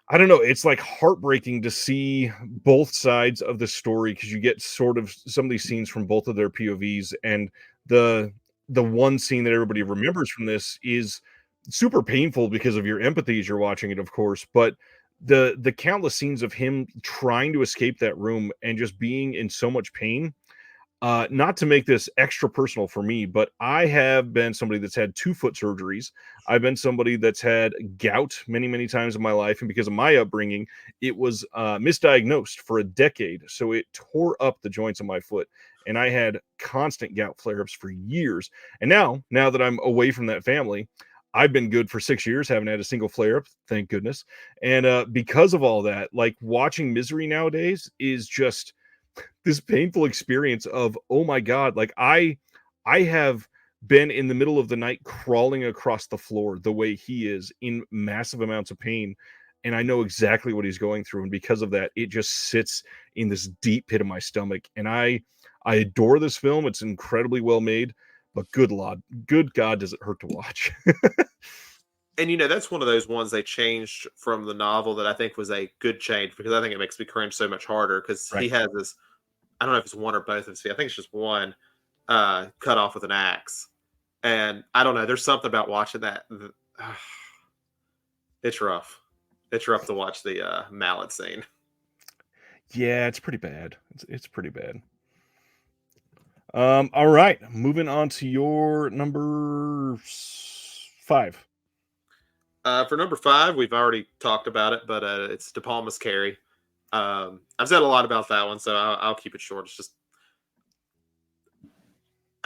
I don't know. It's like heartbreaking to see both sides of the story because you get sort of some of these scenes from both of their POVs, and the the one scene that everybody remembers from this is super painful because of your empathy as you're watching it, of course. But the countless scenes of him trying to escape that room and just being in so much pain, not to make this extra personal for me, but I have been somebody that's had 2 foot surgeries. I've been somebody that's had gout many, many times in my life. And because of my upbringing, it was misdiagnosed for a decade. So it tore up the joints of my foot. And I had constant gout flare ups for years. And now that I'm away from that family, I've been good for 6 years, haven't had a single flare up, thank goodness. And because of all that, like watching Misery nowadays is just this painful experience of oh my god, like I have been in the middle of the night crawling across the floor the way he is in massive amounts of pain, and I know exactly what he's going through, and because of that it just sits in this deep pit of my stomach. And I adore this film. It's incredibly well made, but good god does it hurt to watch. And that's one of those ones they changed from the novel that I think was a good change, because I think it makes me cringe so much harder because he Right. has this. I don't know if it's one or both of his feet. I think it's just one cut off with an axe. And I don't know. There's something about watching that. It's rough. It's rough to watch the mallet scene. Yeah, it's pretty bad. It's pretty bad. All right, moving on to your number 5. For number 5, we've already talked about it, but it's De Palma's Carrie. I've said a lot about that one, so I'll keep it short. It's just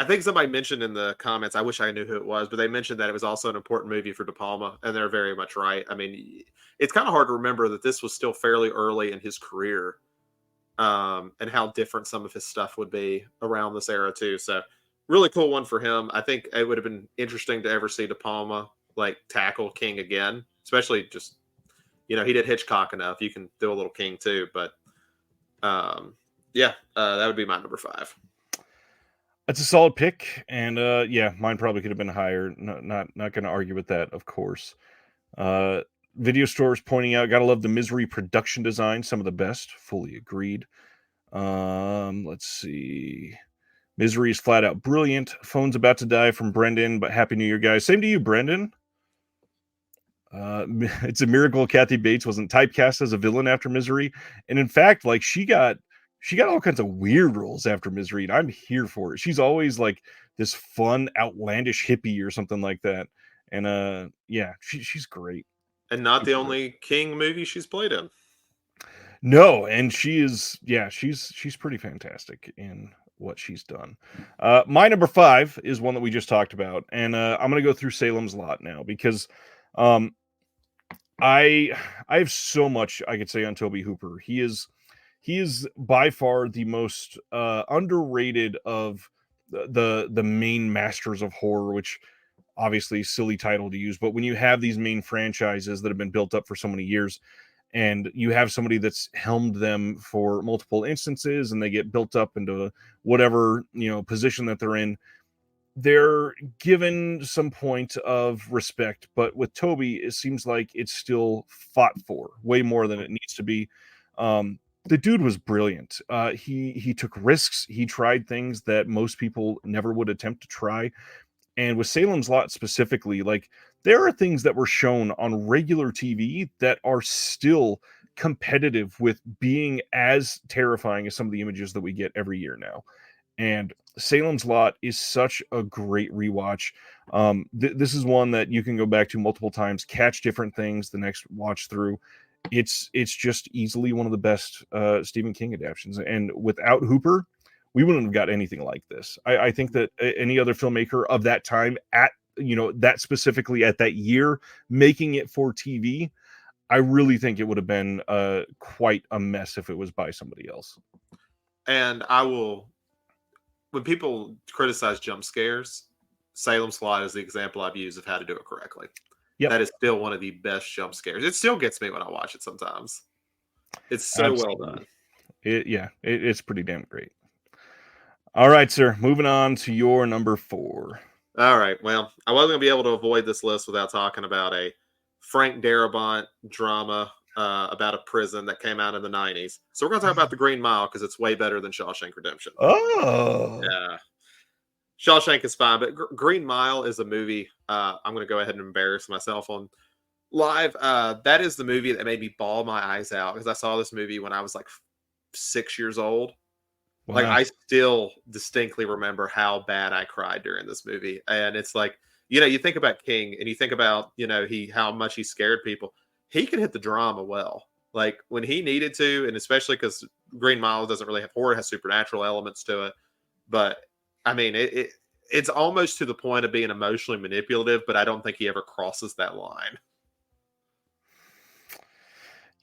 I think somebody mentioned in the comments, I wish I knew who it was, but they mentioned that it was also an important movie for De Palma, and they're very much right. I mean, it's kind of hard to remember that this was still fairly early in his career, and how different some of his stuff would be around this era too. So, really cool one for him. I think it would have been interesting to ever see De Palma like tackle King again, especially just he did Hitchcock enough. You can do a little King too, but yeah, that would be my number 5. That's a solid pick, and yeah, mine probably could have been higher. No, not going to argue with that, of course. Uh, Video stores pointing out, gotta love the Misery production design, some of the best. Fully agreed. Let's see. Misery is flat out brilliant. Phone's about to die from Brendan, but Happy New Year, guys. Same to you, Brendan. It's a miracle Kathy Bates wasn't typecast as a villain after Misery, and in fact, like she got all kinds of weird roles after Misery, and I'm here for it. She's always like this fun, outlandish hippie or something like that, and yeah, she's great. And not the only King movie she's played in. No, and she is, yeah, she's pretty fantastic in what she's done. My number 5 is one that we just talked about, and I'm gonna go through Salem's Lot now because um, I have so much I could say on Toby Hooper. He is by far the most underrated of the main masters of horror, which obviously silly title to use, but when you have these main franchises that have been built up for so many years, and you have somebody that's helmed them for multiple instances, and they get built up into whatever position that they're given some point of respect. But with Toby, it seems like it's still fought for way more than it needs to be. The dude was brilliant. He took risks. He tried things that most people never would attempt to try. And with Salem's Lot specifically, like there are things that were shown on regular TV that are still competitive with being as terrifying as some of the images that we get every year now. And Salem's Lot is such a great rewatch. This is one that you can go back to multiple times, catch different things the next watch through. It's just easily one of the best Stephen King adaptations. And without Hooper, we wouldn't have got anything like this. I think that any other filmmaker of that time at that specifically at that year making it for TV, I really think it would have been quite a mess if it was by somebody else. And when people criticize jump scares, Salem's Lot is the example I've used of how to do it correctly. Yep. That is still one of the best jump scares. It still gets me when I watch it sometimes. It's so Absolutely. Well done. It's pretty damn great. All right, sir. Moving on to your number 4. All right. Well, I wasn't going to be able to avoid this list without talking about a Frank Darabont drama about a prison that came out in the 90s. So we're going to talk about The Green Mile because it's way better than Shawshank Redemption. Oh. Yeah. Shawshank is fine, but Green Mile is a movie I'm going to go ahead and embarrass myself on live. That is the movie that made me bawl my eyes out because I saw this movie when I was like 6 years old. Wow. Like I still distinctly remember how bad I cried during this movie. And it's like, you think about King and you think about, how much he scared people. He could hit the drama well. Like when he needed to, and especially because Green Mile doesn't really have horror, it has supernatural elements to it. But I mean, it's almost to the point of being emotionally manipulative, but I don't think he ever crosses that line.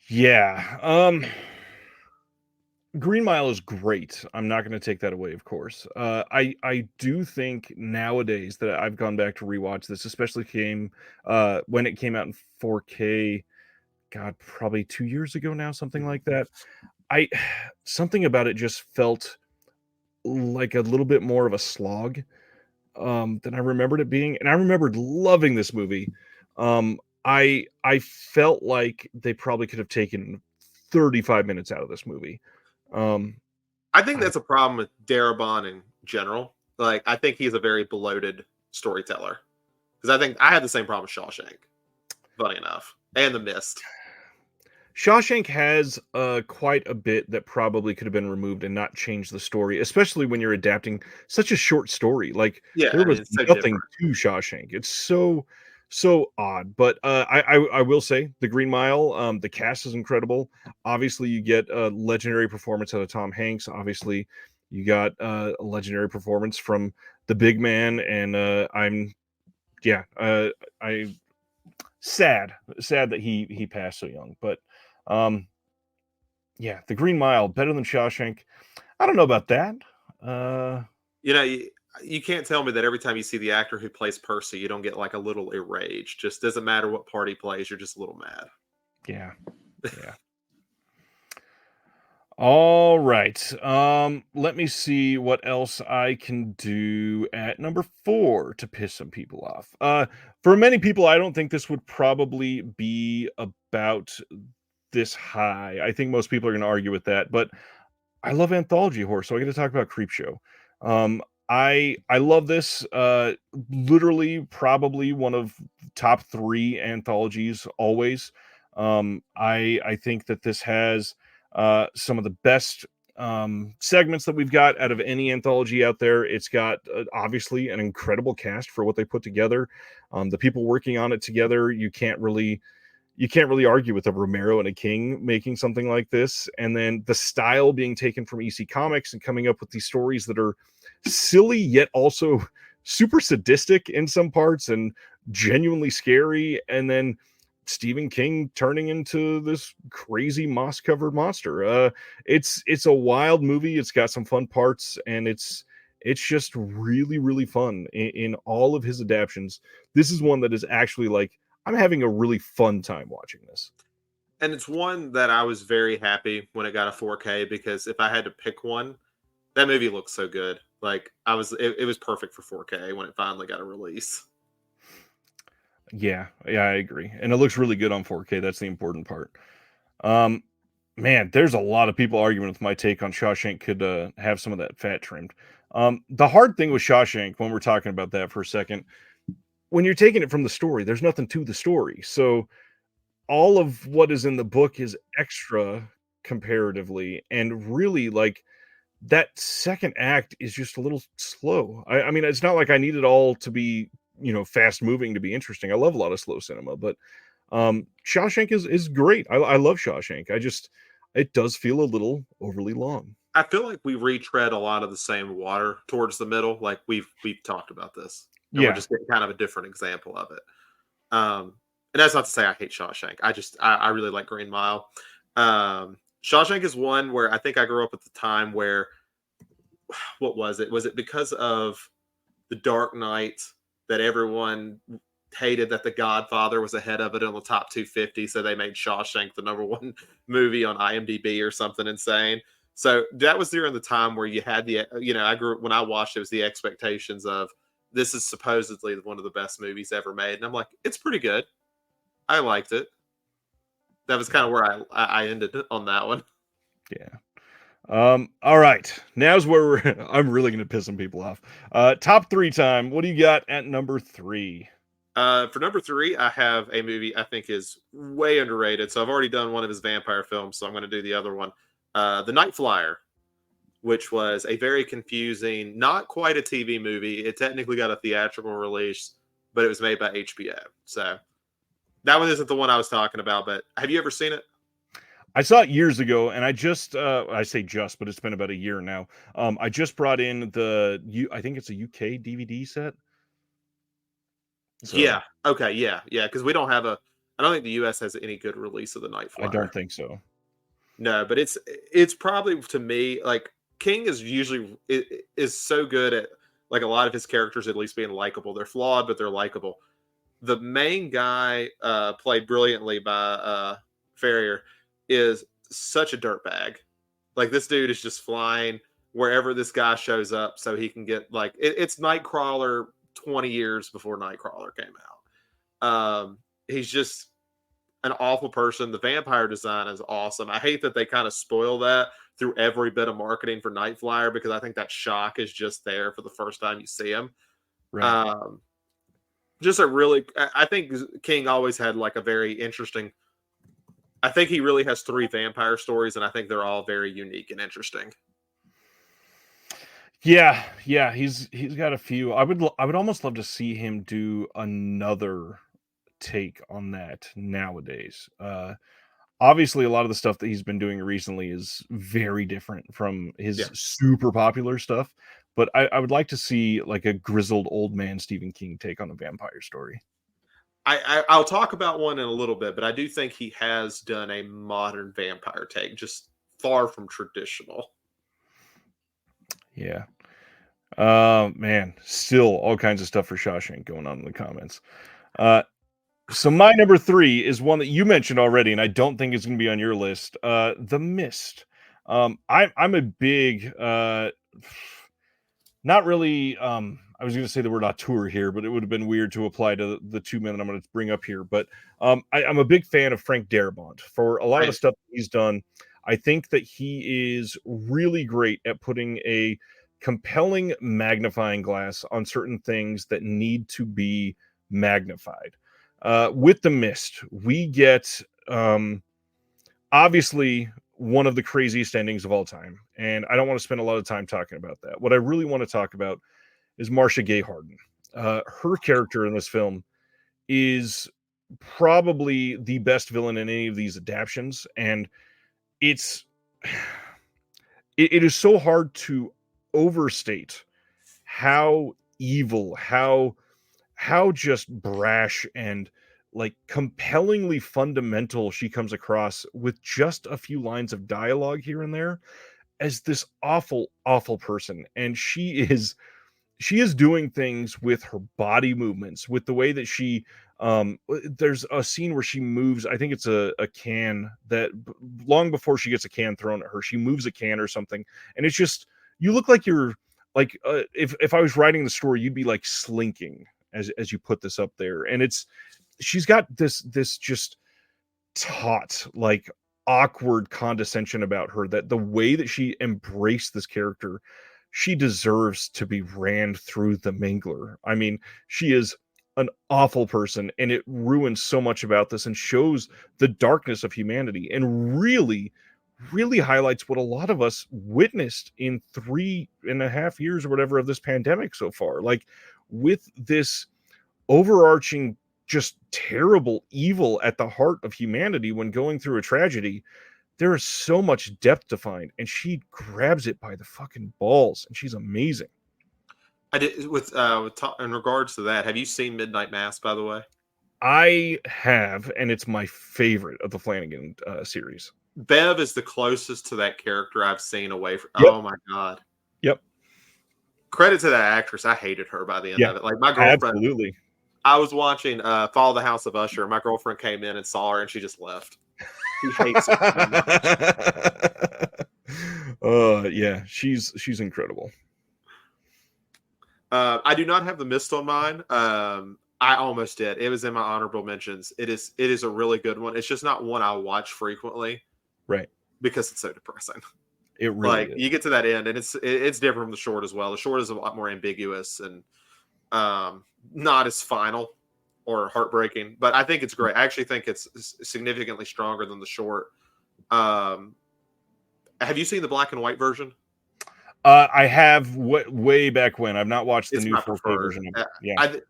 Yeah. Green Mile is great. I'm not going to take that away, of course. I do think nowadays that I've gone back to rewatch this, especially when it came out in 4K. God, probably 2 years ago now, something like that. Something about it just felt like a little bit more of a slog than I remembered it being, and I remembered loving this movie. I felt like they probably could have taken 35 minutes out of this movie. I think that's a problem with Darabont in general. Like, I think he's a very bloated storyteller. Because I think I had the same problem with Shawshank, funny enough, and The Mist. Shawshank has quite a bit that probably could have been removed and not change the story, especially when you're adapting such a short story. Like, there was nothing to Shawshank. It's so odd. But I will say The Green Mile, the cast is incredible. Obviously, you get a legendary performance out of Tom Hanks. Obviously, You got a legendary performance from the big man, and I sad that he passed so young. But um, yeah, The Green Mile better than Shawshank. I don't know about that. Uh, You know, you can't tell me that every time you see the actor who plays Percy, you don't get like a little enraged. Just doesn't matter what part he plays, you're just a little mad. yeah, yeah. All right. Let me see what else I can do at number 4 to piss some people off. For many people, I don't think this would probably be about this high. I think most people are going to argue with that, but I love anthology horror, so I get to talk about Creepshow. Um, I love this. Literally, probably one of top 3 anthologies always. I think that this has some of the best segments that we've got out of any anthology out there. It's got obviously an incredible cast for what they put together. The people working on it together, you can't really argue with a Romero and a King making something like this. And then the style being taken from EC Comics and coming up with these stories that are silly yet also super sadistic in some parts and genuinely scary. And then Stephen King turning into this crazy moss covered monster. It's a wild movie. It's got some fun parts, and it's just really really fun in all of his adaptions. This is one that is actually like I'm having a really fun time watching this. And it's one that I was very happy when it got a 4K because if I had to pick one, that movie looks so good. Like it was perfect for 4K when it finally got a release. Yeah, I agree. And it looks really good on 4K. That's the important part. Um, man, there's a lot of people arguing with my take on Shawshank could have some of that fat trimmed. The hard thing with Shawshank, when we're talking about that for a second, when you're taking it from the story, there's nothing to the story. So all of what is in the book is extra comparatively, and really like that second act is just a little slow. I mean, it's not like I need it all to be, fast moving to be interesting. I love a lot of slow cinema, but Shawshank is great. I love Shawshank. It does feel a little overly long. I feel like we retread a lot of the same water towards the middle. Like we've talked about this, and we're Yeah, just getting kind of a different example of it. And that's not to say I hate Shawshank. I really like Green Mile. Shawshank is one where I think I grew up at the time where what was it? Was it because of The Dark Knight that everyone hated that The Godfather was ahead of it on the top 250, so they made Shawshank the number one movie on IMDb or something insane. So that was during the time where you had I grew when I watched it was the expectations of this is supposedly one of the best movies ever made, and I'm like, it's pretty good. I liked it. That was kind of where I ended on that one. yeah. All right. Now's where I'm really gonna piss some people off. Top 3 time. What do you got at number 3? For number 3, I have a movie I think is way underrated. So I've already done one of his vampire films, so I'm going to do the other one. The Night Flyer, which was a very confusing, not quite a TV movie. It technically got a theatrical release, but it was made by HBO. So that one isn't the one I was talking about. But have you ever seen it? I saw it years ago, and I say just, but it's been about a year now. I just brought in I think it's a UK DVD set. So Yeah. Okay. Yeah. Yeah. Because we don't have I don't think the US has any good release of the Night I don't Flyer. think so. No, but it's probably to me like King is usually is so good at like a lot of his characters at least being likable. They're flawed, but they're likable. The main guy, played brilliantly by Ferrier, is such a dirtbag. Like this dude is just flying wherever this guy shows up, so he can get like it's Nightcrawler 20 years before Nightcrawler came out. He's just an awful person. The vampire design is awesome. I hate that they kind of spoil that through every bit of marketing for Night Flyer because I think that shock is just there for the first time you see him. Right. Um, just a really, I think King always had like a very interesting. I think he really has 3 vampire stories, and I think they're all very unique and interesting. Yeah, he's got a few. I would almost love to see him do another take on that nowadays. obviously a lot of the stuff that he's been doing recently is very different from his Yeah. super popular stuff. But I would like to see like a grizzled old man Stephen King take on a vampire story. I'll talk about one in a little bit, but I do think he has done a modern vampire take, just far from traditional. Yeah. Man, still all kinds of stuff for Shawshank going on in the comments. Uh, so my number 3 is one that you mentioned already, and I don't think it's going to be on your list. The Mist. I'm a big not really, I was gonna say the word auteur here, but it would have been weird to apply to the 2 men I'm gonna bring up here, but, I'm a big fan of Frank Darabont. For a lot of the Right. stuff that he's done, I think that he is really great at putting a compelling magnifying glass on certain things that need to be magnified. With The Mist, we get, obviously one of the craziest endings of all time, and I don't wanna spend a lot of time talking about that. What I really wanna talk about is Marcia Gay Harden. Her character in this film is probably the best villain in any of these adaptations, and it's it is so hard to overstate how evil, how just brash and like compellingly fundamental she comes across with just a few lines of dialogue here and there as this awful person. And she is doing things with her body movements, with the way that she there's a scene where she moves, I think it's a can that long before she gets a can thrown at her, she moves a can or something, and it's just you look like you're like if I was writing the story, you'd be like slinking as you put this up there. And it's she's got this just taut, like awkward condescension about her, that the way that she embraced this character, she deserves to be ran through the mangler. I mean, she is an awful person, and it ruins so much about this and shows the darkness of humanity, and really highlights what a lot of us witnessed in 3.5 years or whatever of this pandemic so far. Like with this overarching just terrible evil at the heart of humanity when going through a tragedy, there is so much depth to find, and she grabs it by the fucking balls, and she's amazing. I did in regards to that. Have you seen Midnight Mass, by the way? I have, and it's my favorite of the Flanagan series. Bev is the closest to that character I've seen away from. Yep. Oh my god! Yep. Credit to that actress. I hated her by the end Yeah. of it. Like my girlfriend, Absolutely. I was watching Follow the House of Usher. My girlfriend came in and saw her, and she just left. She hates it so much. Yeah, she's incredible. I do not have The Mist on mine. I almost did. It was in my honorable mentions. It is a really good one. It's just not one I watch frequently Right. because it's so depressing. It really Like is. you get to that end, and it's different from the short as well. The short is a lot more ambiguous and not as final or heartbreaking. But I think it's great. I actually think it's significantly stronger than the short. Have you seen the black and white version? I have way back when. I've not watched the It's new my 4K preferred. version of it. Yeah. I,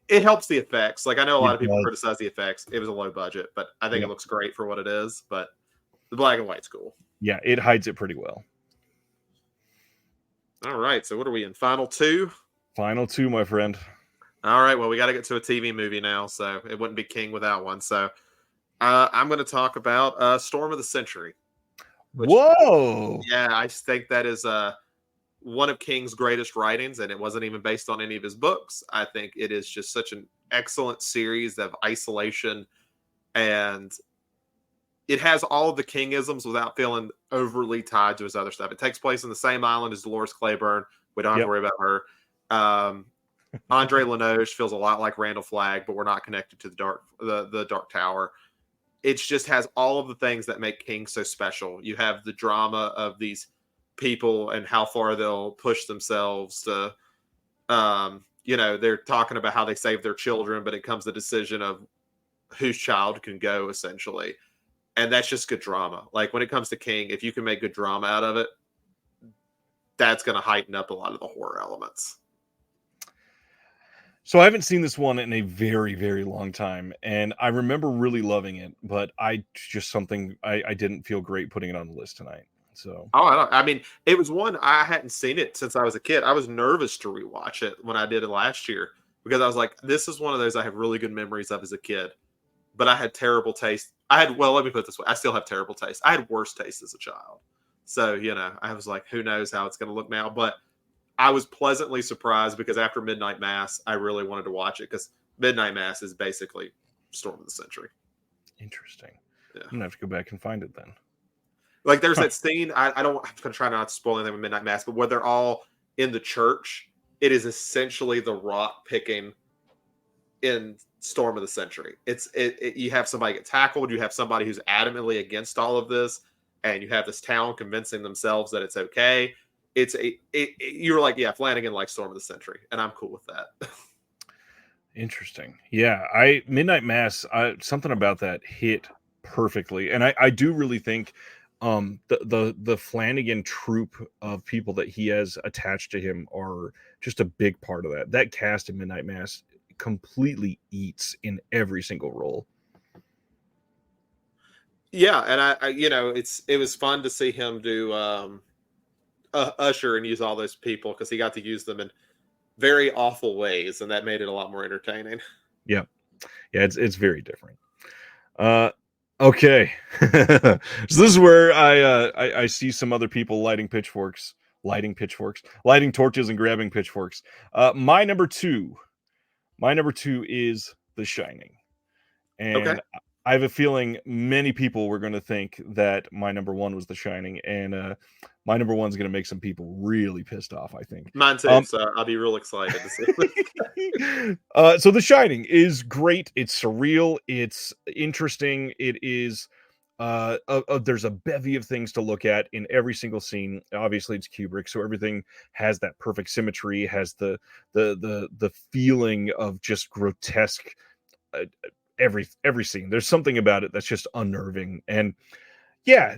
it helps the effects. Like I know a lot It of people does. criticize the effects. It was a low budget, but I think Yeah. it looks great for what it is. But the black and white's cool. Yeah, it hides it pretty well. All right. So what are we in? Final two? Final 2, my friend. All right. Well, we got to get to a TV movie now, so it wouldn't be King without one. So I'm going to talk about Storm of the Century. Which, Whoa! yeah, I just think that is one of King's greatest writings, and it wasn't even based on any of his books. I think it is just such an excellent series of isolation, and it has all of the Kingisms without feeling overly tied to his other stuff. It takes place in the same island as Dolores Claiborne. We don't have Yep. to worry about her. Andre Lenoche feels a lot like Randall Flagg, but we're not connected to the Dark Tower. It just has all of the things that make King so special. You have the drama of these people and how far they'll push themselves to, they're talking about how they save their children, but it comes the decision of whose child can go, essentially. And that's just good drama. Like when it comes to King, if you can make good drama out of it, that's going to heighten up a lot of the horror elements. So I haven't seen this one in a very, very long time, and I remember really loving it, but I just something I didn't feel great putting it on the list tonight. So Oh, I mean, it was one I hadn't seen it since I was a kid. I was nervous to rewatch it when I did it last year because I was like, this is one of those I have really good memories of as a kid, but I had terrible taste. Well, let me put it this way. I still have terrible taste. I had worse taste as a child. So, I was like, who knows how it's going to look now, but I was pleasantly surprised because after Midnight Mass, I really wanted to watch it because Midnight Mass is basically Storm of the Century. interesting. Yeah. I'm gonna have to go back and find it then. Like there's Huh. that scene. I'm going to try not to spoil anything with Midnight Mass, but where they're all in the church, it is essentially the rock picking in Storm of the Century. You have somebody get tackled, you have somebody who's adamantly against all of this, and you have this town convincing themselves that it's okay. You're like, yeah, Flanagan likes Storm of the Century, and I'm cool with that. Interesting. Yeah, I Midnight Mass, something about that hit perfectly. And I do really think the Flanagan troupe of people that he has attached to him are just a big part of that. That cast in Midnight Mass completely eats in every single role. Yeah, and it was fun to see him do Usher and use all those people because he got to use them in very awful ways, and that made it a lot more entertaining. Yeah. Yeah, it's very different. Uh okay. So this is where I see some other people lighting torches and grabbing pitchforks. My number two is The Shining. Okay. And I have a feeling many people were going to think that my number one was The Shining, and my number one is going to make some people really pissed off, I think. Mine too. So I'll be real excited to see. So The Shining is great. It's surreal. It's interesting. It is. There's a bevy of things to look at in every single scene. Obviously, it's Kubrick, so everything has that perfect symmetry. Has the feeling of just grotesque. Uh, every scene. There's something about it that's just unnerving. And yeah,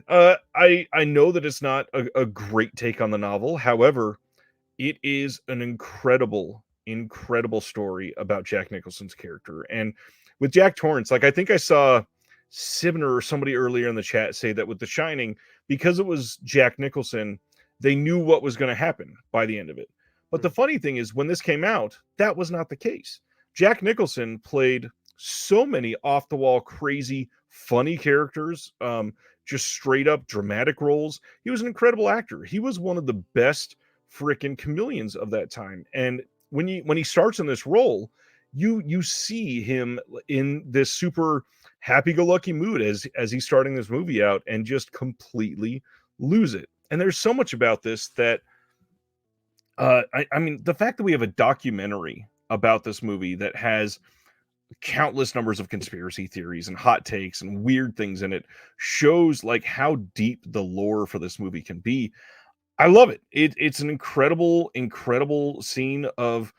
I know that it's not a great take on the novel. However, it is an incredible story about Jack Nicholson's character. And with Jack Torrance, like I think I saw Sibner or somebody earlier in the chat say that with The Shining, because it was Jack Nicholson, they knew what was going to happen by the end of it. But the funny thing is, when this came out, that was not the case. Jack Nicholson played so many off the wall, crazy, funny characters, just straight up dramatic roles. He was an incredible actor. He was one of the best freaking chameleons of that time. And when he starts in this role, you see him in this super happy-go-lucky mood as he's starting this movie out and just completely lose it. And there's so much about this that I mean, the fact that we have a documentary about this movie that has countless numbers of conspiracy theories and hot takes and weird things in it shows like how deep the lore for this movie can be. I love it. It's an incredible scene of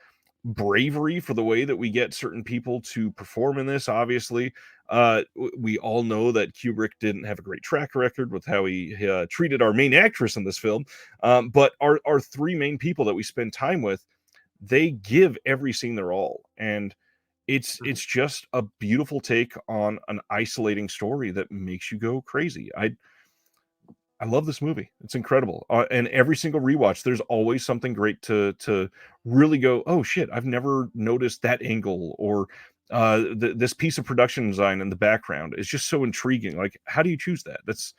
bravery for the way that we get certain people to perform in this. Obviously, we all know that Kubrick didn't have a great track record with how he treated our main actress in this film. But our three main people that we spend time with, they give every scene their all, and it's just a beautiful take on an isolating story that makes you go crazy. I love this movie. It's incredible. And every single rewatch, there's always something great to really go, oh shit, I've never noticed that angle, or this piece of production design in the background is just so intriguing. Like, how do you choose that? This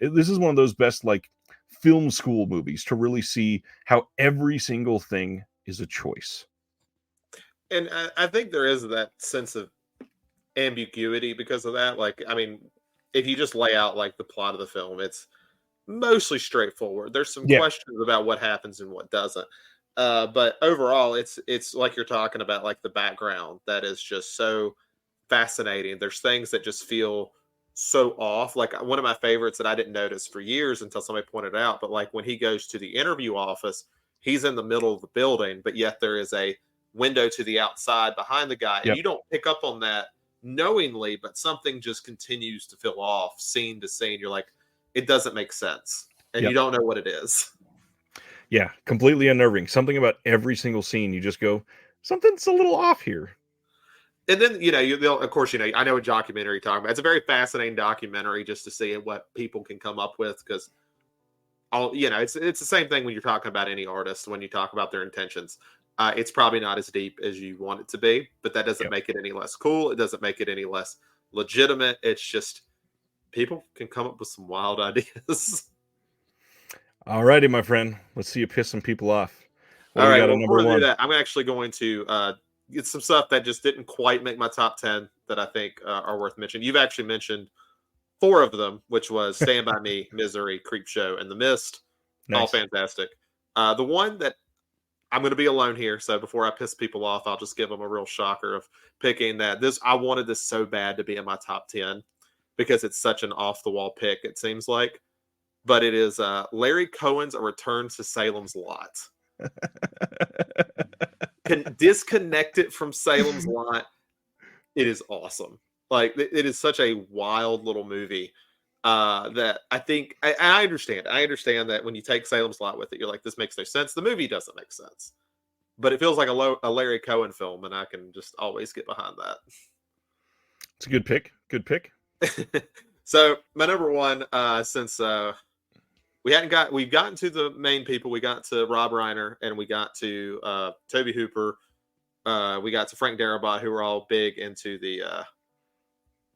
is one of those best like film school movies to really see how every single thing is a choice. And I think there is that sense of ambiguity because of that. Like, I mean, if you just lay out like the plot of the film, it's mostly straightforward. There's some Yeah. questions about what happens and what doesn't. But overall, it's like you're talking about, like the background that is just so fascinating. There's things that just feel so off. Like one of my favorites that I didn't notice for years until somebody pointed it out. But like when he goes to the interview office, he's in the middle of the building, but yet there is a window to the outside behind the guy, and Yep. you don't pick up on that knowingly, but something just continues to feel off scene to scene. You're like, it doesn't make sense, and you Yep. don't know what it is. Yeah. Completely unnerving. Something about every single scene, you just go, something's a little off here. And then of course, I know what documentary you're talking about. It's a very fascinating documentary just to see what people can come up with because it's the same thing when you're talking about any artist. When you talk about their intentions, it's probably not as deep as you want it to be, but that doesn't Yep. make it any less cool. It doesn't make it any less legitimate. It's just people can come up with some wild ideas. All righty, my friend. Let's see you piss some people off. What All do you right. got at Well, number before we do one? that, I'm actually going to get some stuff that just didn't quite make my top 10 that I think are worth mentioning. You've actually mentioned four of them, which was Stand By Me, Misery, Creepshow, and The Mist. All Nice. fantastic. The one that I'm going to be alone here, so before I piss people off, I'll just give them a real shocker of picking that. I wanted this so bad to be in my top 10 because it's such an off the wall pick, it seems like. But it is Larry Cohen's A Return to Salem's Lot. Can disconnect it from Salem's Lot. It is awesome. Like it is such a wild little movie that I think I understand. I understand that when you take Salem's Lot with it, you're like, this makes no sense. The movie doesn't make sense, but it feels like a Larry Cohen film, and I can just always get behind that. It's a good pick. Good pick. So my number one, since we've gotten to the main people, we got to Rob Reiner and we got to Toby Hooper, we got to Frank Darabont, who were all big into the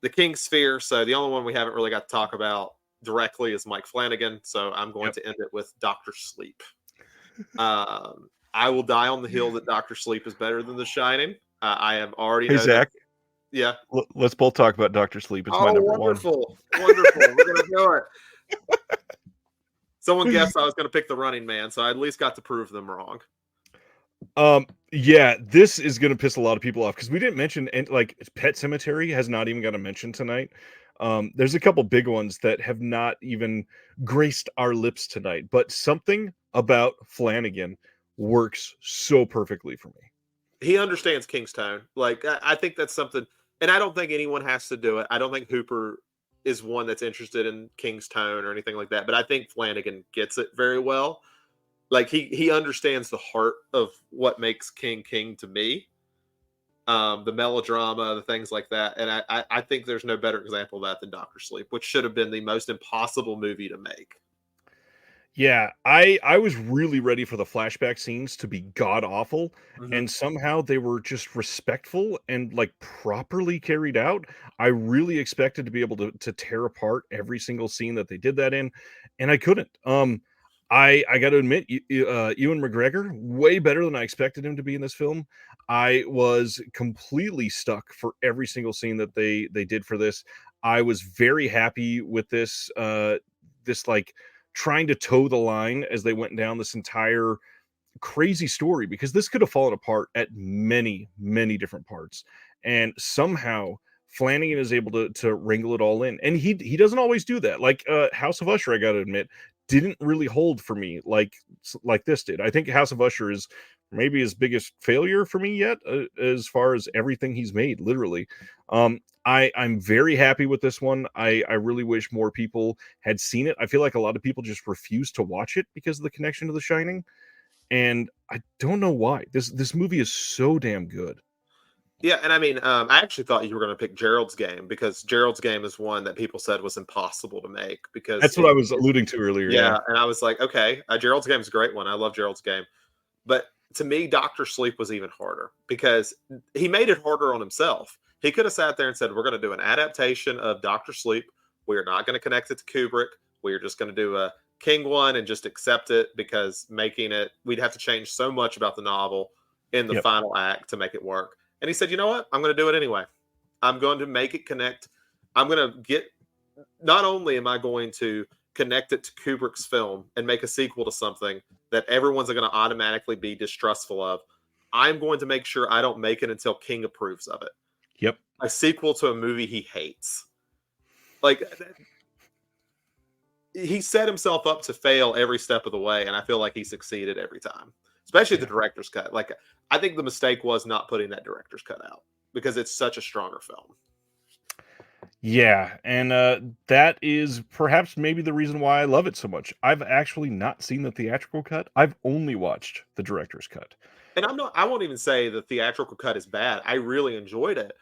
King sphere. So the only one we haven't really got to talk about directly is Mike Flanagan. So I'm going to end it with Dr. Sleep. I will die on the hill that Dr. Sleep is better than The Shining. I am already Hey, know that. Zach. Yeah. Let's both talk about Dr. Sleep. It's my number wonderful. Wonderful. We're going to do it. Someone guessed I was going to pick The Running Man, so I at least got to prove them wrong. Yeah, this is going to piss a lot of people off because we didn't mention, and like Pet Cemetery has not even got a mention tonight. There's a couple big ones that have not even graced our lips tonight, but something about Flanagan works so perfectly for me. He understands Kingstown. Like I think that's something, and I don't think anyone has to do it. I don't think Hooper is one that's interested in Kingstown or anything like that. But I think Flanagan gets it very well. Like he understands the heart of what makes King to me. The melodrama, the things like that, and I think there's no better example of that than Doctor Sleep, which should have been the most impossible movie to make. Yeah, I was really ready for the flashback scenes to be god awful, and somehow they were just respectful and like properly carried out. I really expected to be able to tear apart every single scene that they did that in, and I couldn't. I got to admit, Ewan McGregor way better than I expected him to be in this film. I was completely stuck for every single scene that they did for this. I was very happy with this like trying to toe the line as they went down this entire crazy story because this could have fallen apart at many different parts, and somehow Flanagan is able to wrangle it all in, and he doesn't always do that. Like House of Usher, I gotta admit, didn't really hold for me like this did. I think House of Usher is maybe his biggest failure for me yet, as far as everything he's made, literally. I'm very happy with this one. I really wish more people had seen it. I feel like a lot of people just refuse to watch it because of the connection to The Shining, and I don't know why. This movie is so damn good. Yeah, and I mean, I actually thought you were going to pick Gerald's Game because Gerald's Game is one that people said was impossible to make because That's what I was alluding to earlier. yeah, and I was like, okay, Gerald's Game is a great one. I love Gerald's Game, but to me, Doctor Sleep was even harder because he made it harder on himself. He could have sat there and said, "We're going to do an adaptation of Doctor Sleep. We are not going to connect it to Kubrick. We are just going to do a King one and just accept it because making it, we'd have to change so much about the novel in the Yep. final act to make it work." And he said, "You know what? I'm going to do it anyway. I'm going to make it connect. I'm going to get, not only am I going to connect it to Kubrick's film and make a sequel to something that everyone's going to automatically be distrustful of, I'm going to make sure I don't make it until King approves of it. Yep. A sequel to a movie he hates." Like, he set himself up to fail every step of the way, and I feel like he succeeded every time, especially the director's cut. Like, I think the mistake was not putting that director's cut out because it's such a stronger film. Yeah, and that is perhaps maybe the reason why I love it so much. I've actually not seen the theatrical cut. I've only watched the director's cut. And I won't even say the theatrical cut is bad. I really enjoyed it,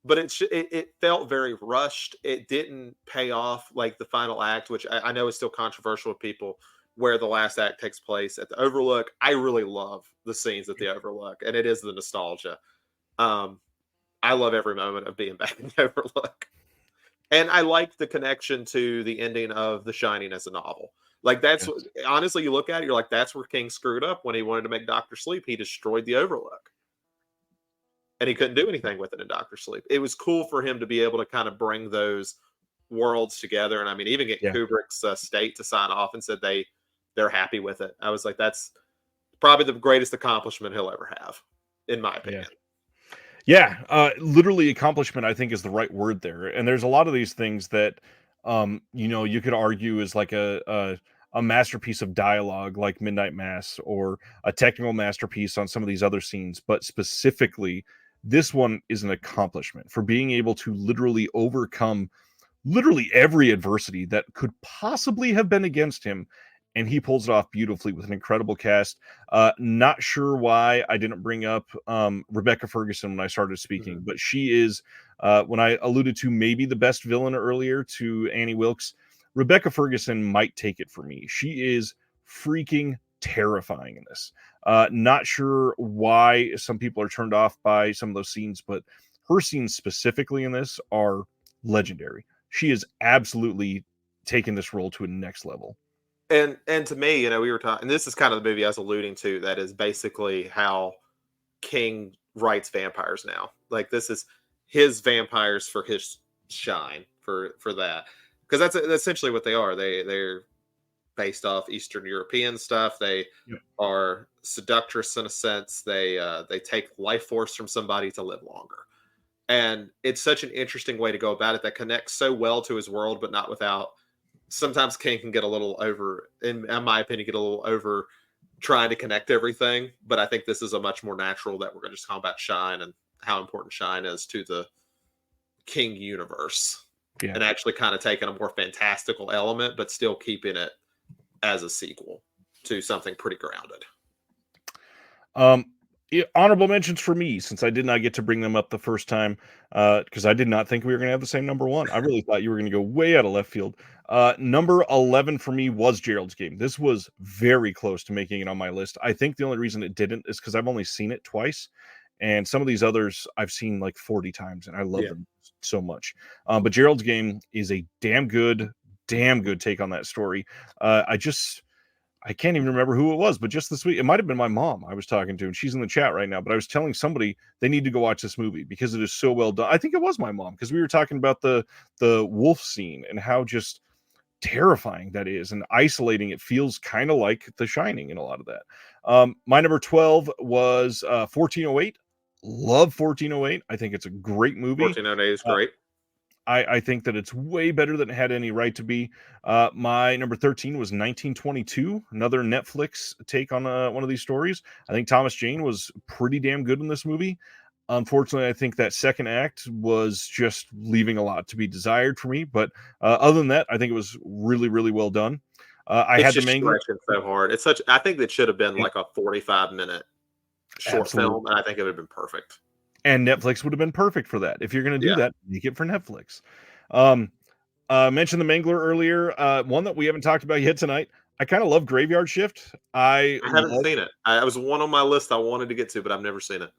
but it felt very rushed. It didn't pay off like the final act, which I know is still controversial with people. Where the last act takes place at the Overlook, I really love the scenes at the Overlook, and it is the nostalgia. Um, I love every moment of being back in the Overlook. And I like the connection to the ending of The Shining as a novel. Like that's Yes. honestly, you look at it, you're like, that's where King screwed up when he wanted to make Doctor Sleep. He destroyed the Overlook, and he couldn't do anything with it in Doctor Sleep. It was cool for him to be able to kind of bring those worlds together. And I mean, even get Yeah. Kubrick's state to sign off and said they're happy with it. I was like, that's probably the greatest accomplishment he'll ever have, in my Yeah. opinion. Yeah, literally accomplishment I think is the right word there. And there's a lot of these things that you could argue is like a masterpiece of dialogue like Midnight Mass or a technical masterpiece on some of these other scenes, but specifically this one is an accomplishment for being able to literally overcome literally every adversity that could possibly have been against him. And he pulls it off beautifully with an incredible cast. Not sure why I didn't bring up Rebecca Ferguson when I started speaking, Mhm. but she is, when I alluded to maybe the best villain earlier to Annie Wilkes, Rebecca Ferguson might take it for me. She is freaking terrifying in this. Not sure why some people are turned off by some of those scenes, but her scenes specifically in this are legendary. She is absolutely taken this role to a next level. And to me, we were talking, and this is kind of the movie I was alluding to. That is basically how King writes vampires now. Like this is his vampires for his shine for that, because that's essentially what they are. They're based off Eastern European stuff. They Yep. are seductress in a sense. They take life force from somebody to live longer, and it's such an interesting way to go about it that connects so well to his world, but not without. Sometimes King can get a little over, in my opinion, get a little over trying to connect everything. But I think this is a much more natural that we're going to just talk about Shine and how important Shine is to the King universe, Yeah. and actually kind of taking a more fantastical element, but still keeping it as a sequel to something pretty grounded. Um, Honorable mentions for me since I did not get to bring them up the first time because I did not think we were going to have the same number one. I really thought you were going to go way out of left field. Number 11 for me was Gerald's Game. This was very close to making it on my list. I think the only reason it didn't is because I've only seen it twice. And some of these others I've seen like 40 times and I love Yeah. them so much. But Gerald's Game is a damn good take on that story. I can't even remember who it was, but just this week, it might have been my mom I was talking to, and she's in the chat right now. But I was telling somebody they need to go watch this movie because it is so well done. I think it was my mom because we were talking about the wolf scene and how just terrifying that is and isolating. It feels kind of like The Shining in a lot of that. My number 12 was 1408. Love 1408. I think it's a great movie. 1408 is Uh, great. I think that it's way better than it had any right to be. My number 13 was 1922, another Netflix take on one of these stories. I think Thomas Jane was pretty damn good in this movie. Unfortunately, I think that second act was just leaving a lot to be desired for me. But other than that, I think it was really, really well done. I It's had the just Mangler. stretching so hard. It's such. I think that should have been Yeah, like a 45-minute short absolutely. film, and I think it would have been perfect. And Netflix would have been perfect for that. If you're going to do Yeah, that, make it for Netflix. Um, mentioned the Mangler earlier. One that we haven't talked about yet tonight. I kind of love Graveyard Shift. I I haven't love seen it. I was one on my list I wanted to get to, but I've never seen it.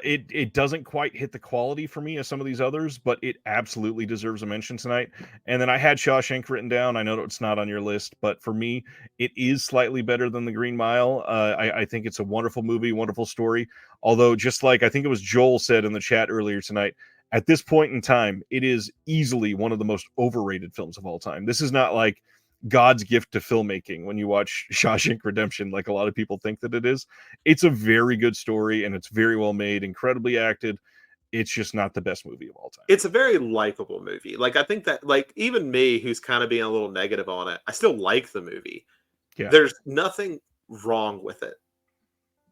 it doesn't quite hit the quality for me as some of these others, but it absolutely deserves a mention tonight. And then I had Shawshank written down. I know it's not on your list, but for me, it is slightly better than The Green Mile. I think it's a wonderful movie, wonderful story. Although, just like I think it was Joel said in the chat earlier tonight, at this point in time, it is easily one of the most overrated films of all time. This is not like God's gift to filmmaking when you watch Shawshank Redemption, like a lot of people think that it is. It's a very good story and it's very well made, incredibly acted. It's just not the best movie of all time. It's a very likable movie. Like I think that, like even me, who's kind of being a little negative on it, I still like the movie. Yeah. There's nothing wrong with it.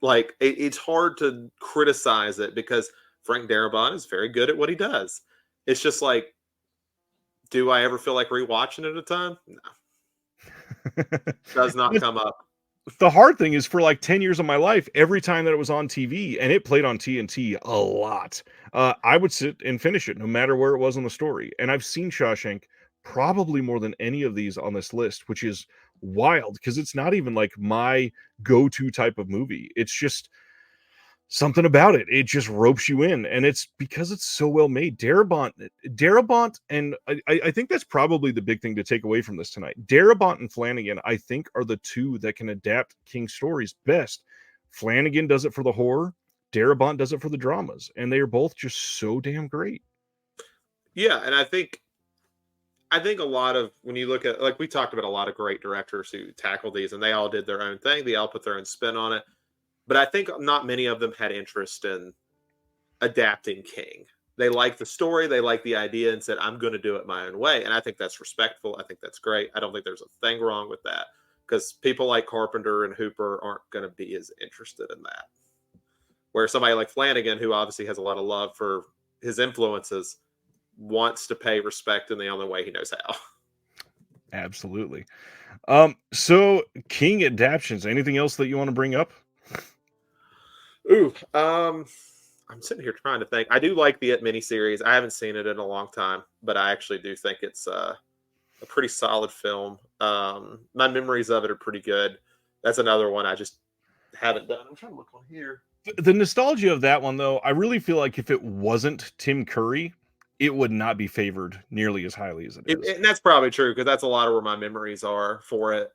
Like it's hard to criticize it because Frank Darabont is very good at what he does. It's just like, do I ever feel like rewatching it at a time? No, does not It's come up. The hard thing is for like 10 years of my life, every time that it was on TV, and it played on TNT a lot, I would sit and finish it no matter where it was in the story. And I've seen Shawshank probably more than any of these on this list, which is wild because it's not even like my go-to type of movie. It's just something about it. It just ropes you in, and it's because it's so well made. Darabont, and I think that's probably the big thing to take away from this tonight. Darabont and Flanagan, I think, are the two that can adapt King stories best. Flanagan does it for the horror. Darabont does it for the dramas, and they are both just so damn great. Yeah, and I think a lot of when you look at, like, we talked about a lot of great directors who tackled these, and they all did their own thing. They all put their own spin on it. But I think not many of them had interest in adapting King. They liked the story, they liked the idea, and said, "I'm going to do it my own way." And I think that's respectful. I think that's great. I don't think there's a thing wrong with that because people like Carpenter and Hooper aren't going to be as interested in that. Where somebody like Flanagan, who obviously has a lot of love for his influences, wants to pay respect in the only way he knows how. Absolutely. So King adaptations. Anything else that you want to bring up? Ooh, I'm sitting here trying to think. I do like the It miniseries. I haven't seen it in a long time, but I actually do think it's a pretty solid film. My memories of it are pretty good. That's another one I just haven't done. I'm trying to look on here. The nostalgia of that one, though, I really feel like if it wasn't Tim Curry, it would not be favored nearly as highly as it is. And that's probably true because that's a lot of where my memories are for it.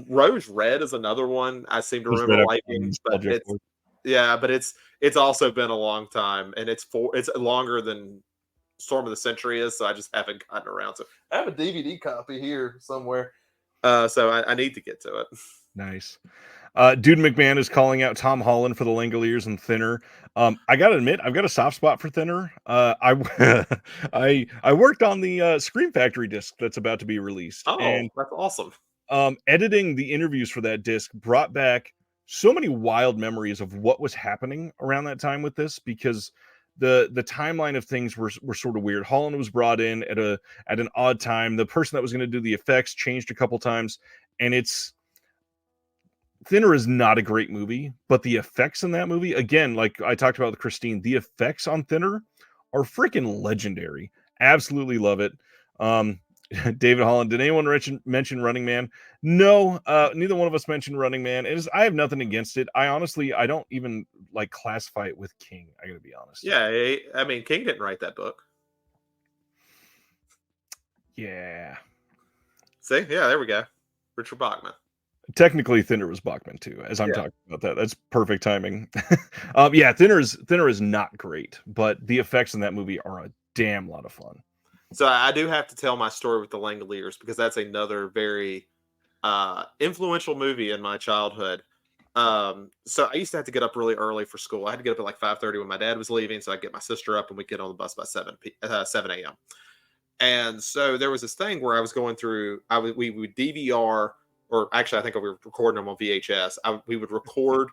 Rose Red is another one I seem to Just right remember up on liking, but nostalgia for it. it's also been a long time, and it's longer than Storm of the Century is, so I just haven't gotten around to it. I have a DVD copy here somewhere, so I need to get to it. Nice. Dude McMahon is calling out Tom Holland for the Langoliers and Thinner. I gotta admit, I've got a soft spot for Thinner. I worked on the Scream Factory disc that's about to be released, Oh, and that's awesome. editing the interviews for that disc brought back so many wild memories of what was happening around that time with this because the timeline of things were sort of weird. Holland was brought in at an odd time. The person that was going to do the effects changed a couple times, and it's Thinner is not a great movie, but the effects in that movie, again, like I talked about with Christine, the effects on Thinner are freaking legendary. Absolutely love it. Um, David Holland, did anyone mention Running Man? No, neither one of us mentioned Running Man. I have nothing against it. I don't even like classify it with King. I gotta be honest. Yeah, I mean, King didn't write that book. Yeah. See, yeah, there we go. Richard Bachman. Technically, Thinner was Bachman too, as I'm Yeah. talking about that. That's perfect timing. Yeah, Thinner is not great, but the effects in that movie are a damn lot of fun. So I do have to tell my story with the Langoliers because that's another very influential movie in my childhood. So I used to have to get up really early for school. I had to get up at like 5:30 when my dad was leaving, so I'd get my sister up and we'd get on the bus by 7 a.m. And so there was this thing where I was going through. We would DVR, or actually I think we were recording them on VHS. We would record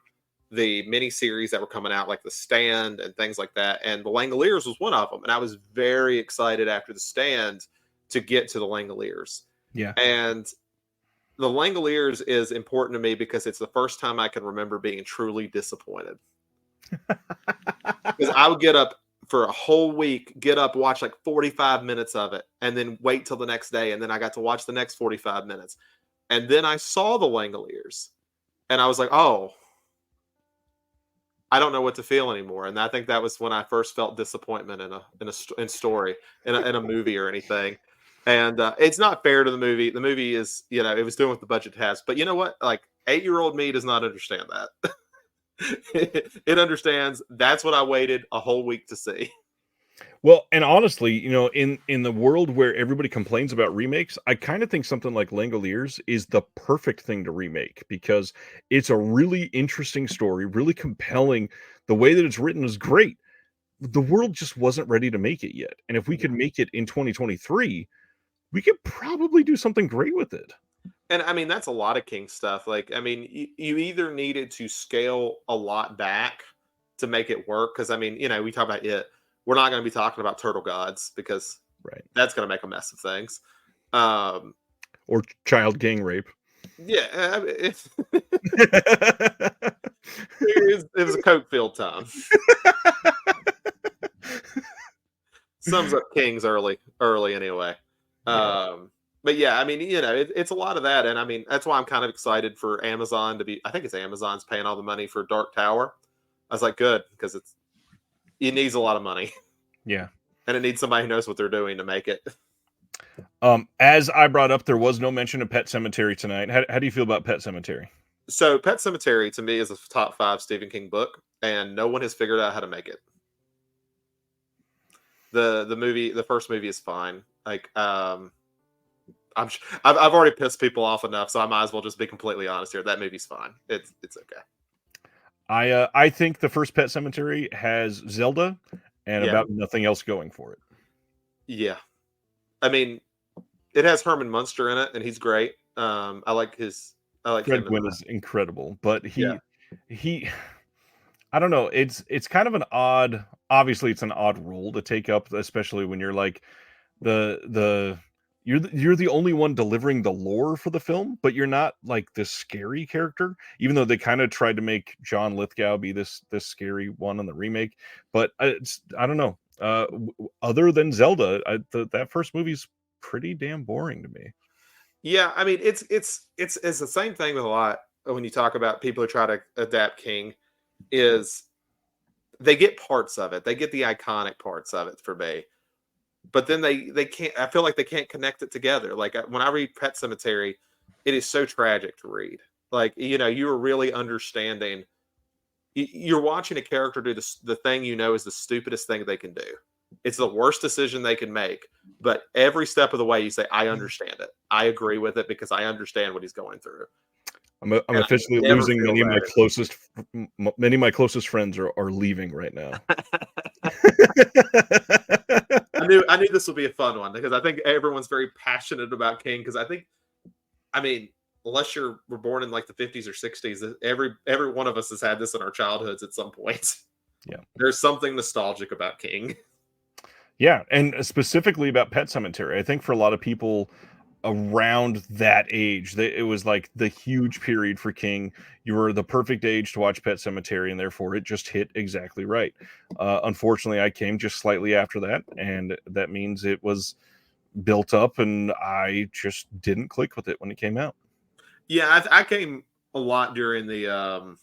the mini series that were coming out, like The Stand and things like that. And The Langoliers was one of them. And I was very excited after The Stand to get to The Langoliers. Yeah. And The Langoliers is important to me because it's the first time I can remember being truly disappointed. Because I would get up for a whole week, get up, watch like 45 minutes of it, and then wait till the next day. And then I got to watch the next 45 minutes. And then I saw The Langoliers. And I was like, oh, I don't know what to feel anymore. And I think that was when I first felt disappointment in story, in a movie or anything. And it's not fair to the movie. The movie is, it was doing what the budget has. But you know what? Like 8-year-old me does not understand that. It understands that's what I waited a whole week to see. Well, and honestly, in the world where everybody complains about remakes, I kind of think something like Langoliers is the perfect thing to remake because it's a really interesting story, really compelling. The way that it's written is great. The world just wasn't ready to make it yet. And if we could make it in 2023, we could probably do something great with it. And I mean, that's a lot of King stuff. Like, I mean, you either needed to scale a lot back to make it work. Cause I mean, we talk about it. We're not going to be talking about Turtle Gods because Right. that's going to make a mess of things. Or child gang rape. Yeah, it was a coke filled time. Sums up Kings early anyway. Yeah. Um, but yeah, I mean, it's a lot of that, and I mean, that's why I'm kind of excited for Amazon to be. I think it's Amazon's paying all the money for Dark Tower. I was like, good, because it needs a lot of money, Yeah. and it needs somebody who knows what they're doing to make it. As I brought up, there was no mention of Pet Cemetery tonight. How do you feel about Pet Cemetery? So, Pet Cemetery to me is a top 5 Stephen King book, and no one has figured out how to make it. The first movie is fine. Like, I've already pissed people off enough, so I might as well just be completely honest here. That movie's fine. It's okay. I think the first Pet Cemetery has Zelda and Yeah, about nothing else going for it. yeah. I mean, it has Herman Munster in it, and he's great. I like Fred him in Gwynn that. is incredible, but Yeah, he I don't know. It's kind of an odd. Obviously, it's an odd role to take up, especially when you're like the you're the only one delivering the lore for the film, but you're not like this scary character. Even though they kind of tried to make John Lithgow be this scary one in the remake, but I don't know. Other than Zelda, that first movie's pretty damn boring to me. yeah. I mean, it's the same thing with a lot when you talk about people who try to adapt King. Is they get parts of it, they get the iconic parts of it for me, but then they can't. I feel like they can't connect it together. Like when I read Pet Cemetery, it is so tragic to read. Like you are really understanding. You're watching a character do the thing is the stupidest thing they can do. It's the worst decision they can make, but every step of the way you say, "I understand it. I agree with it because I understand what he's going through." I'm And I officially never losing feel many of my closest friends are leaving right now. that. I knew this would be a fun one because I think everyone's very passionate about King because I mean, unless we're born in like the 50s or 60s, every one of us has had this in our childhoods at some point. Yeah. There's something nostalgic about King. Yeah, and specifically about Pet Cemetery. I think for a lot of people around that age, it was like the huge period for King. You were the perfect age to watch Pet Cemetery, and therefore it just hit exactly right. Unfortunately, I came just slightly after that, and that means it was built up, and I just didn't click with it when it came out. Yeah, I came a lot during the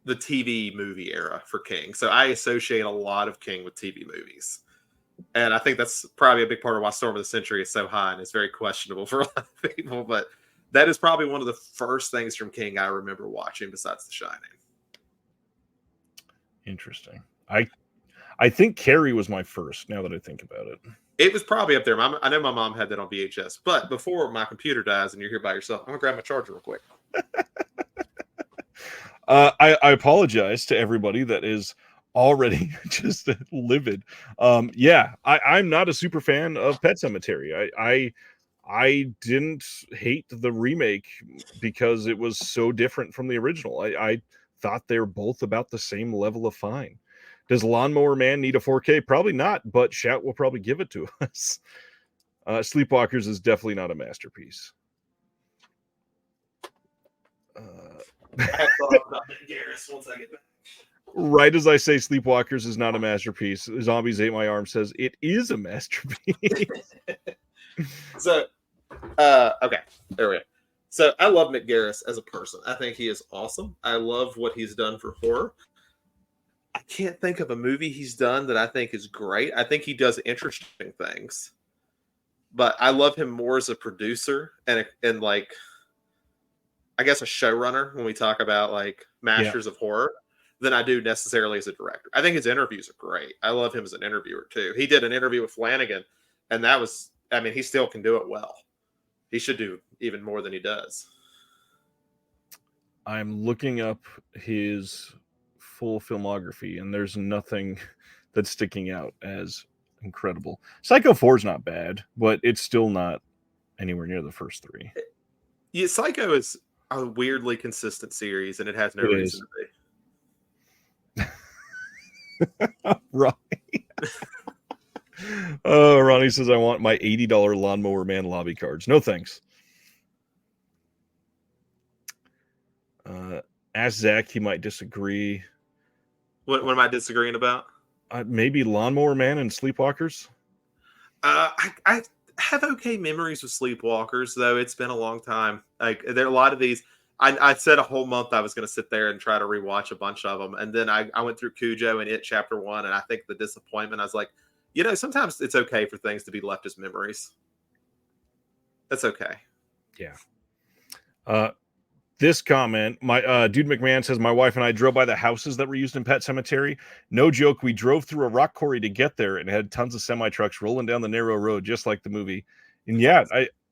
TV movie era for King, so I associate a lot of King with TV movies. And I think that's probably a big part of why Storm of the Century is so high and it's very questionable for a lot of people. But that is probably one of the first things from King I remember watching besides The Shining. Interesting. I think Carrie was my first. Now that I think about it, It was probably up there. I know my mom had that on VHS. But before my computer dies and you're here by yourself, I'm going to grab my charger real quick. I apologize to everybody that is already just livid. Yeah, I'm not a super fan of Pet Cemetery. I didn't hate the remake because it was so different from the original. I thought they're both about the same level of fine. Does Lawnmower Man need a 4K? Probably not, but Shout will probably give it to us. Sleepwalkers is definitely not a masterpiece. I have thought about Garrus once I get back. Right as I say Sleepwalkers is not a masterpiece, Zombies Ate My Arm says it is a masterpiece. So, okay, there we go. So I love Mick Garris as a person. I think he is awesome. I love what he's done for horror. I can't think of a movie he's done that I think is great. I think he does interesting things, but I love him more as a producer and like I guess a showrunner when we talk about like masters of horror than I do necessarily as a director. I think his interviews are great. I love him as an interviewer too. He did an interview with Flanagan, and that was, I mean, he still can do it well. He should do even more than he does. I'm looking up his full filmography, and there's nothing that's sticking out as incredible. Psycho 4 is not bad, but it's still not anywhere near the first three. Yeah, Psycho is a weirdly consistent series, and it has no reason to be. Right. Ronnie says, I want my $80 Lawnmower Man lobby cards. No thanks. Uh, ask Zach; he might disagree. What am I disagreeing about? Maybe Lawnmower Man and Sleepwalkers. I have okay memories with Sleepwalkers, though it's been a long time. Like there are a lot of these. I said a whole month I was going to sit there and try to rewatch a bunch of them, and then I went through Cujo and It Chapter 1, and I think the disappointment. I was like, sometimes it's okay for things to be left as memories. That's okay. Yeah. This comment, my dude McMahon says, my wife and I drove by the houses that were used in Pet Cemetery. No joke, we drove through a rock quarry to get there and had tons of semi trucks rolling down the narrow road, just like the movie. And yeah,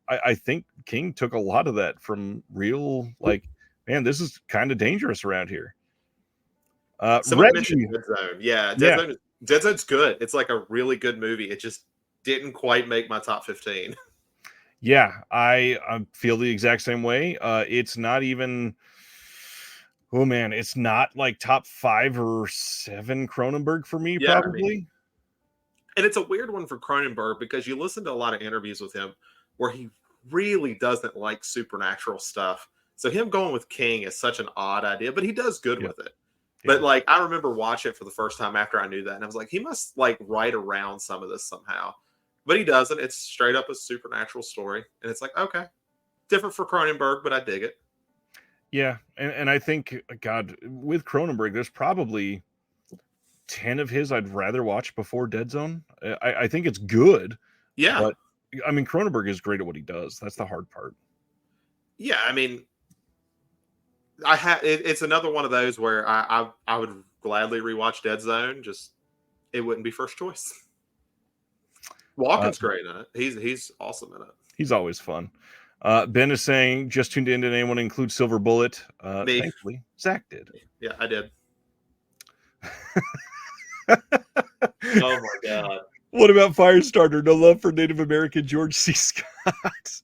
I think King took a lot of that from real, like, man, this is kind of dangerous around here. Somebody mentioned Reggie, Dead Zone. Yeah, yeah, Dead Zone's good. It's like a really good movie. It just didn't quite make my top 15. yeah, I feel the exact same way. It's not even. Oh man, it's not like top 5 or 7 Cronenberg for me, Yeah, I mean, probably. and it's a weird one for Cronenberg because you listen to a lot of interviews with him where he really doesn't like supernatural stuff. So him going with King is such an odd idea, but he does good Yeah, with it. yeah. But like I remember watching it for the first time after I knew that, and I was like, he must like write around some of this somehow. But he doesn't. It's straight up a supernatural story. And it's like, okay. Different for Cronenberg, but I dig it. Yeah, and I think, God, with Cronenberg, there's probably 10 of his I'd rather watch before Dead Zone. I think it's good, Yeah. but I mean, Cronenberg is great at what he does. That's the hard part. Yeah. I mean, it's another one of those where I would gladly rewatch Dead Zone. Just it wouldn't be first choice. Walken's great in it. He's awesome in it. He's always fun. Ben is saying, just tuned in. Did anyone include Silver Bullet? Me. Thankfully, Zach did. Yeah, I did. Oh my god. What about Firestarter? No love for Native American George C. Scott.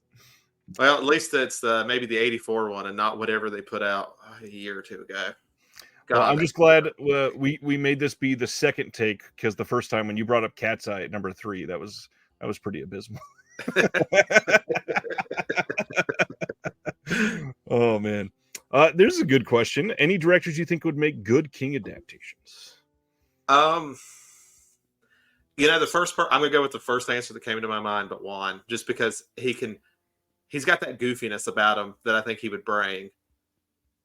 Well, at least it's maybe the '84 one and not whatever they put out a year or two ago. God, Well, I'm just glad we made this be the second take, because the first time when you brought up Cat's Eye at number 3, that was pretty abysmal. Oh man, there's a good question. Any directors you think would make good King adaptations? The first part, I'm gonna go with the first answer that came into my mind, but Juan, just because he's got that goofiness about him that I think he would bring,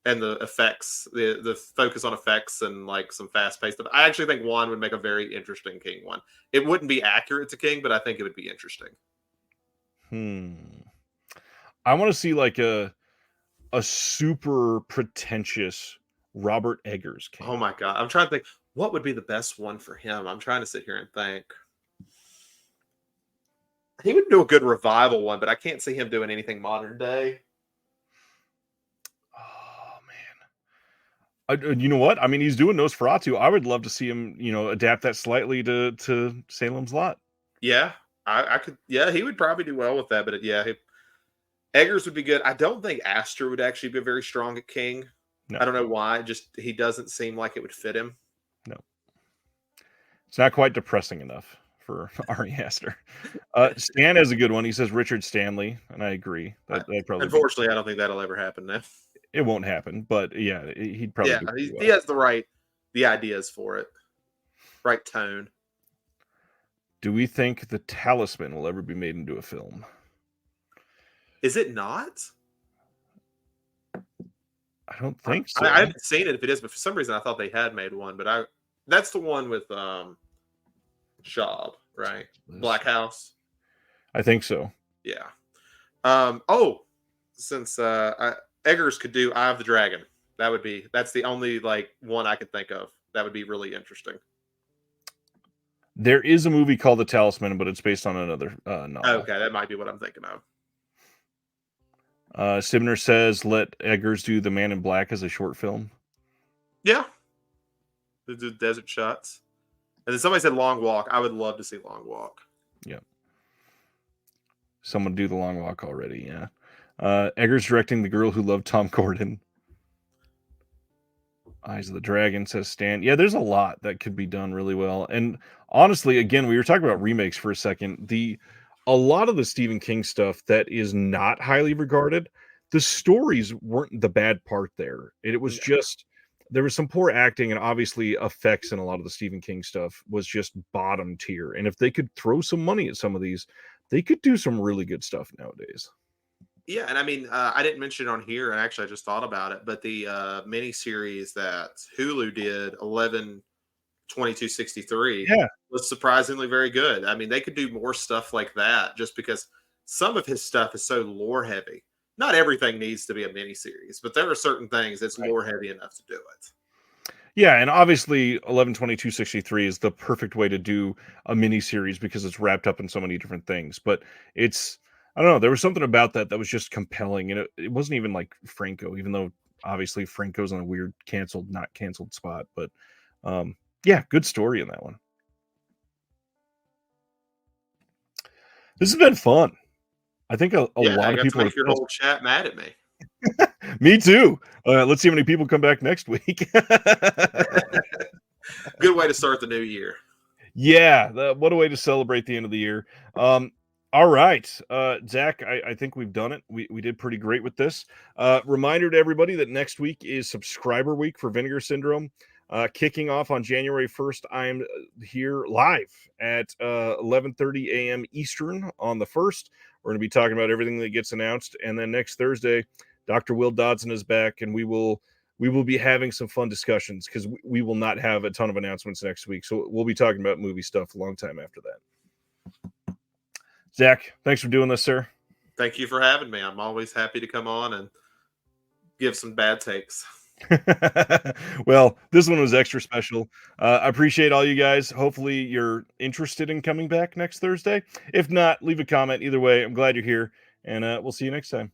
and the effects, the focus on effects and like some fast paced stuff. I actually think Juan would make a very interesting King one. It wouldn't be accurate to King, but I think it would be interesting. I want to see like a super pretentious Robert Eggers King. Oh my god, I'm trying to think what would be the best one for him. I'm trying to sit here and think. He would do a good revival one, but I can't see him doing anything modern day. Oh man, you know what? I mean, he's doing Nosferatu. I would love to see him, adapt that slightly to Salem's Lot. Yeah, I could. Yeah, he would probably do well with that. But yeah, Eggers would be good. I don't think Astor would actually be very strong at King. No. I don't know why. Just he doesn't seem like it would fit him. No, it's not quite depressing enough for Ari Aster. Stan has a good one. He says Richard Stanley, and I agree. That probably Unfortunately, I don't think that'll ever happen now. It won't happen, but yeah, he'd probably. Yeah, he has the ideas for it, right tone. Do we think The Talisman will ever be made into a film? Is it not? I don't think so. I haven't seen it if it is, but for some reason I thought they had made one. But that's the one with Schaub, right? Black House. I think so. Yeah. Since Eggers could do Eye of the Dragon, that's the only like one I could think of that would be really interesting. There is a movie called The Talisman, but it's based on another novel. Okay, that might be what I'm thinking of. Sibner says, let Eggers do The Man in Black as a short film. Yeah. They do desert shots. And then somebody said Long Walk. I would love to see Long Walk. Yeah. Someone do The Long Walk already, yeah. Eggers directing The Girl Who Loved Tom Gordon. Eyes of the Dragon, says Stan. Yeah, there's a lot that could be done really well. And honestly, again, we were talking about remakes for a second. A lot of the Stephen King stuff that is not highly regarded, the stories weren't the bad part there. It was just there was some poor acting, and obviously effects, and a lot of the Stephen King stuff was just bottom tier. And if they could throw some money at some of these, they could do some really good stuff nowadays. Yeah, and I mean, I didn't mention it on here, and actually, I just thought about it. But the mini series that Hulu did, 11/22/63, Yeah, was surprisingly very good. I mean, they could do more stuff like that, just because some of his stuff is so lore heavy. Not everything needs to be a mini series, but there are certain things that's right. lore heavy enough to do it. Yeah, and obviously 11/22/63 is the perfect way to do a mini series because it's wrapped up in so many different things. But it's I don't know, there was something about that that was just compelling, and it wasn't even like Franco, even though obviously Franco's on a weird canceled, not canceled spot. But yeah, good story in that one. This has been fun. I think a Yeah, lot I of got to people are make your pissed. whole chat mad at me. Me too. Let's see how many people come back next week. Good way to start the new year. Yeah, what a way to celebrate the end of the year. Um, all right, Zach, I think we've done it. We did pretty great with this. Reminder to everybody that next week is subscriber week for Vinegar Syndrome. Kicking off on January 1st, I'm here live at 11:30 a.m. Eastern on the 1st. We're going to be talking about everything that gets announced. And then next Thursday, Dr. Will Dodson is back, and we will be having some fun discussions because we will not have a ton of announcements next week. So we'll be talking about movie stuff a long time after that. Zach, thanks for doing this, sir. Thank you for having me. I'm always happy to come on and give some bad takes. Well, this one was extra special. I appreciate all you guys. Hopefully, you're interested in coming back next Thursday. If not, leave a comment. Either way, I'm glad you're here, and we'll see you next time.